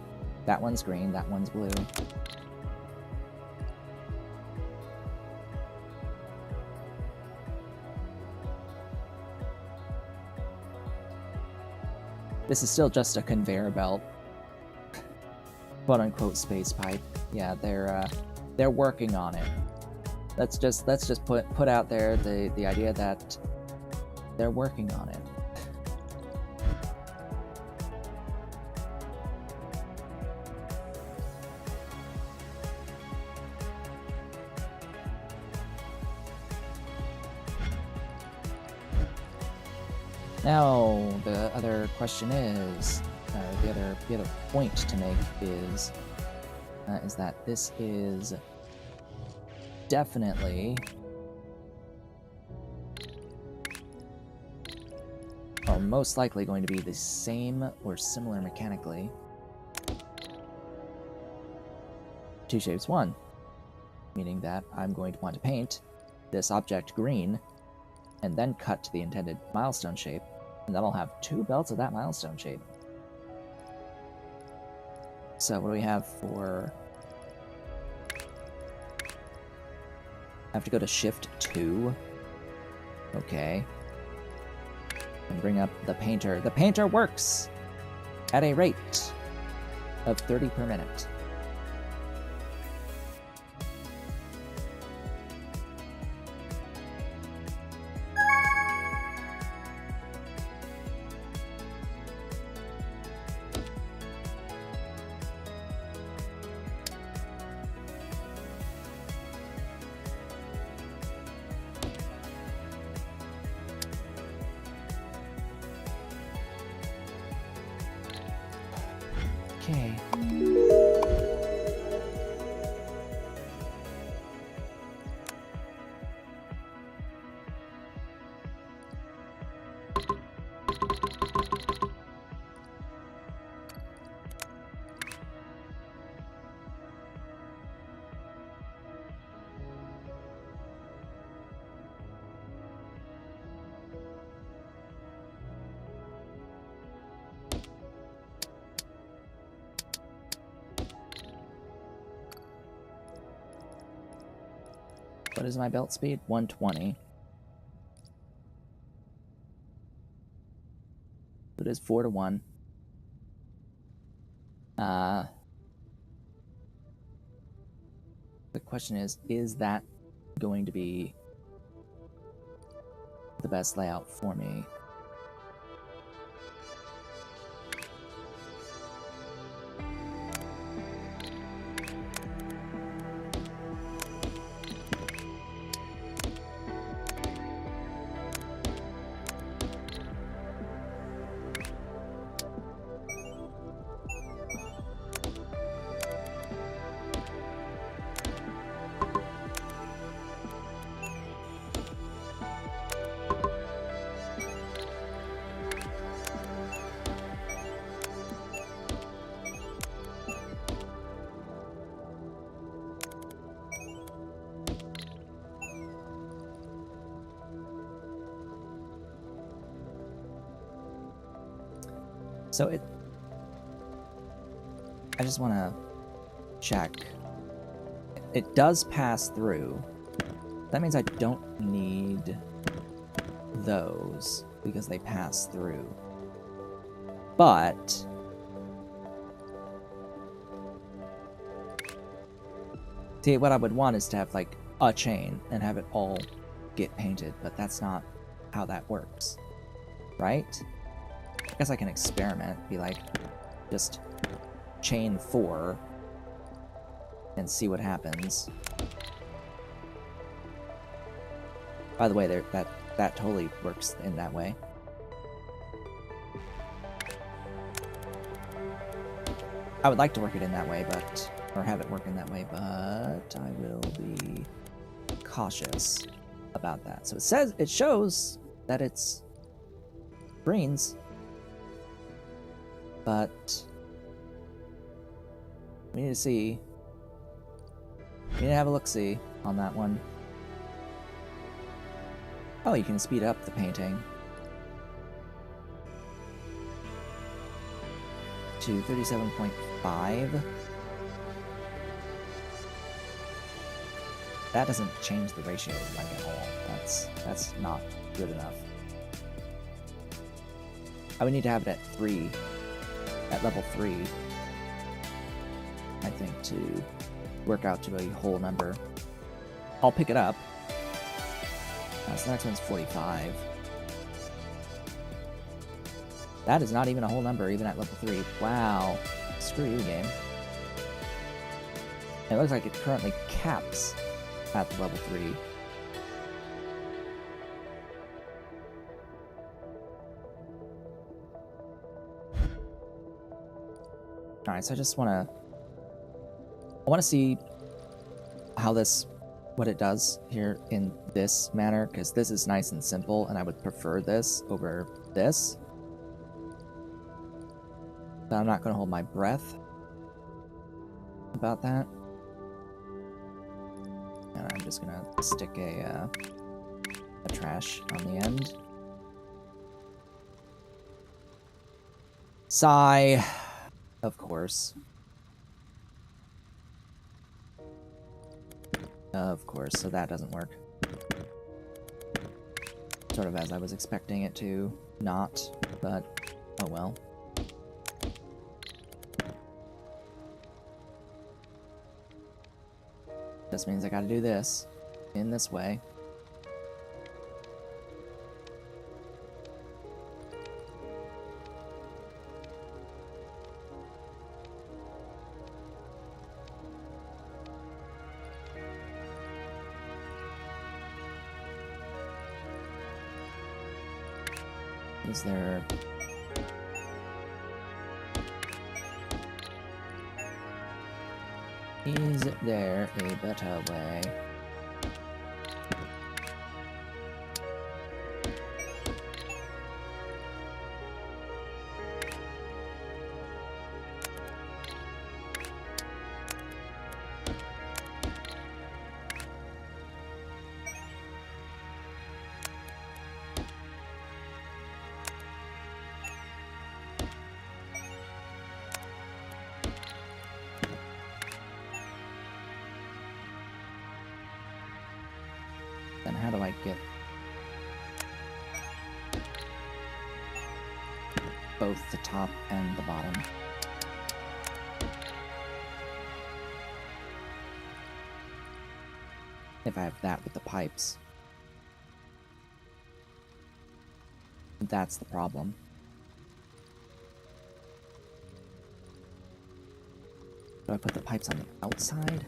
that one's green, that one's blue. This is still just a conveyor belt, quote-unquote space pipe. Yeah, they're working on it. Let's just put out there the idea that they're working on it. Now, the other question is, the other point to make is that this is definitely, or most likely, going to be the same or similar mechanically to Shapez 1, meaning that I'm going to want to paint this object green and then cut to the intended milestone shape, and then I'll have two belts of that milestone shape. So what do we have for... I have to go to Shift 2. Okay. And bring up the painter. The painter works at a rate of 30 per minute. Okay. What is my belt speed? 120. It is 4-1. The question is that going to be the best layout for me? So I just want to check. It does pass through. That means I don't need those because they pass through. But see, what I would want is to have like a chain and have it all get painted, but that's not how that works, right? I guess I can experiment, be like, just chain 4 and see what happens. By the way, that totally works in that way. I would like to work it in that way, or have it work in that way, but I will be cautious about that. So it shows that it's greens, but we need to see. We need to have a look-see on that one. Oh, you can speed up the painting to 37.5. That doesn't change the ratio like at all. That's not good enough. I would need to have it at 3, at level 3, I think, to work out to a whole number. I'll pick it up. So the next one's 45. That is not even a whole number, even at level 3. Wow. Screw you, game. It looks like it currently caps at level 3. Alright, so I just want to see how what it does here in this manner, because this is nice and simple, and I would prefer this over this. But I'm not going to hold my breath about that. And I'm just going to stick a trash on the end. Sigh. Of course. Of course, so that doesn't work. Sort of as I was expecting it to not, but oh well. This means I gotta do this in this way. Is there... Is there a better way? Then how do I get both the top and the bottom? If I have that with the pipes. That's the problem. Do I put the pipes on the outside?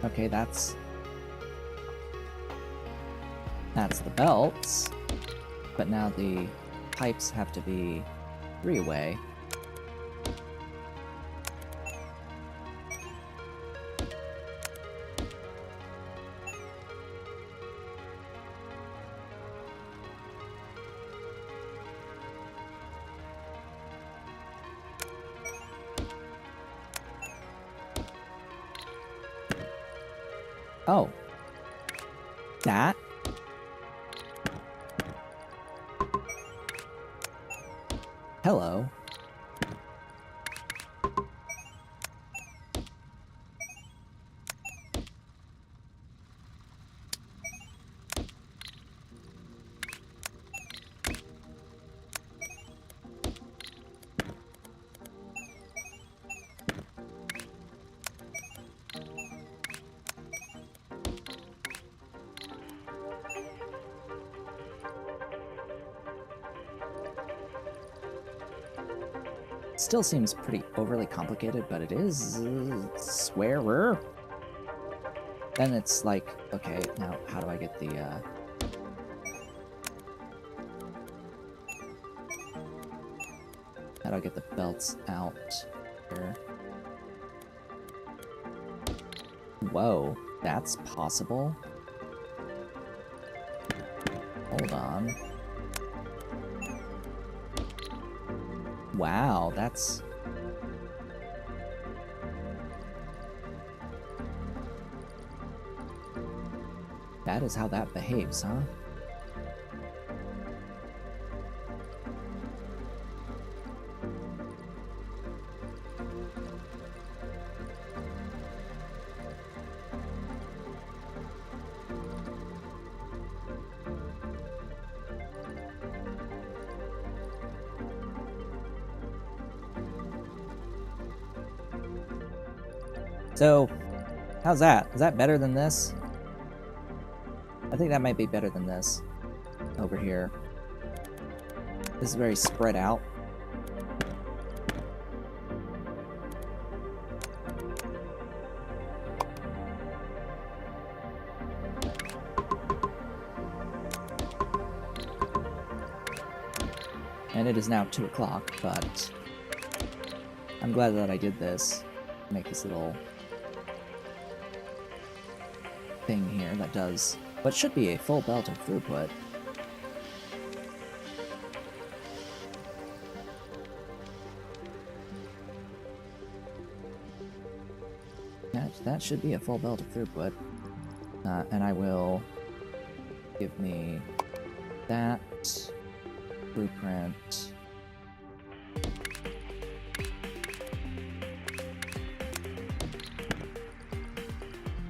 Okay, that's the belts, but now the pipes have to be three-way. Oh. That? Hello. Still seems pretty overly complicated, but it is swearer. Then it's like, okay, now how do I get the how do I get the belts out here? Whoa, that's possible. Hold on. Wow, that's... That is how that behaves, huh? So, how's that? Is that better than this? I think that might be better than this. Over here. This is very spread out. And it is now 2 o'clock, but I'm glad that I did this. Make this little thing here that does what should be a full belt of throughput. That should be a full belt of throughput. And I will give me that blueprint.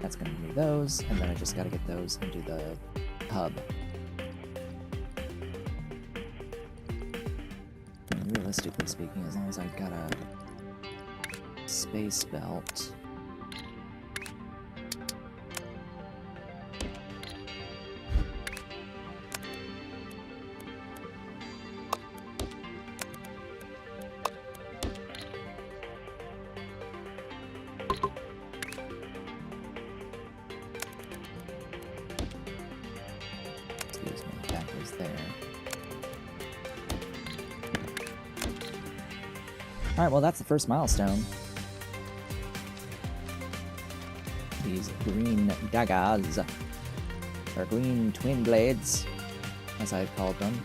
That's going to be those, and then I just got to get those into the hub. And realistically speaking, as long as I've got a space belt... Alright, well that's the first milestone. These green daggers, or green twin blades, as I've called them.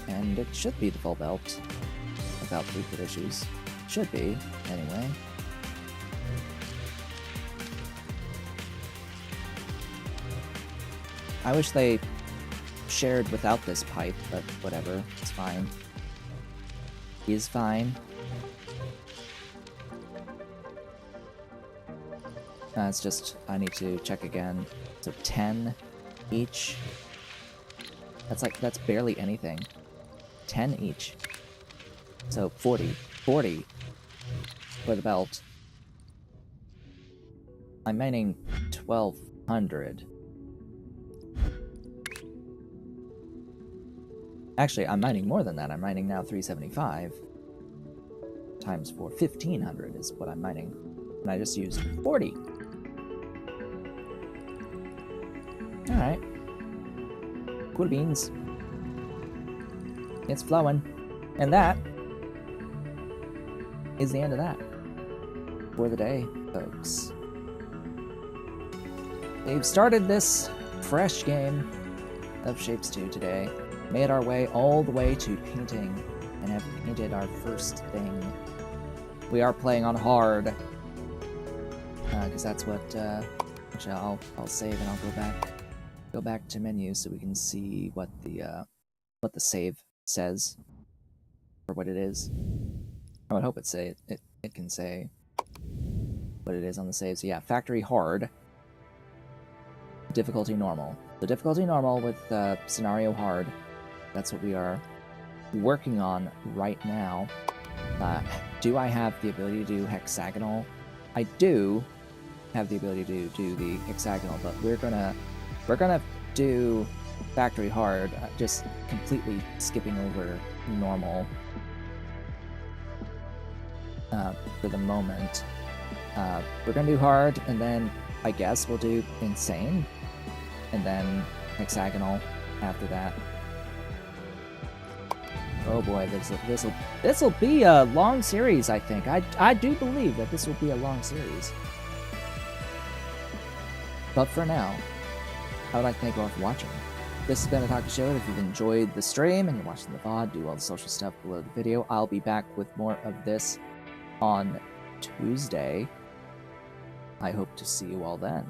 And it should be the full belt, without frequent issues. Should be, anyway. I wish they shared without this pipe, but whatever, it's fine. Is fine. It's just, I need to check again. So 10 each. That's barely anything. 10 each. So 40. 40 for the belt. I'm mining 1200. Actually, I'm mining more than that. I'm mining now 375 times 4. 1500 is what I'm mining. And I just used 40. Alright. Cool beans. It's flowing. And that is the end of that for the day, folks. We've started this fresh game of Shapez 2 today. Made our way all the way to painting, and have painted our first thing. We are playing on hard, because that's what. Actually, I'll save and I'll go back to menu so we can see what the save says, or what it is. I would hope it can say what it is on the save. So yeah, factory hard, difficulty normal. The difficulty normal with scenario hard. That's what we are working on right now. Do I have the ability to do hexagonal? I do have the ability to do the hexagonal, but we're gonna do factory hard, just completely skipping over normal for the moment. We're gonna do hard, and then I guess we'll do insane, and then hexagonal after that. Oh boy, this'll be a long series, I think. I do believe that this will be a long series. But for now, I would like to thank you all for watching. This has been a Talk Show. If you've enjoyed the stream and you're watching the VOD, do all the social stuff below the video. I'll be back with more of this on Tuesday. I hope to see you all then.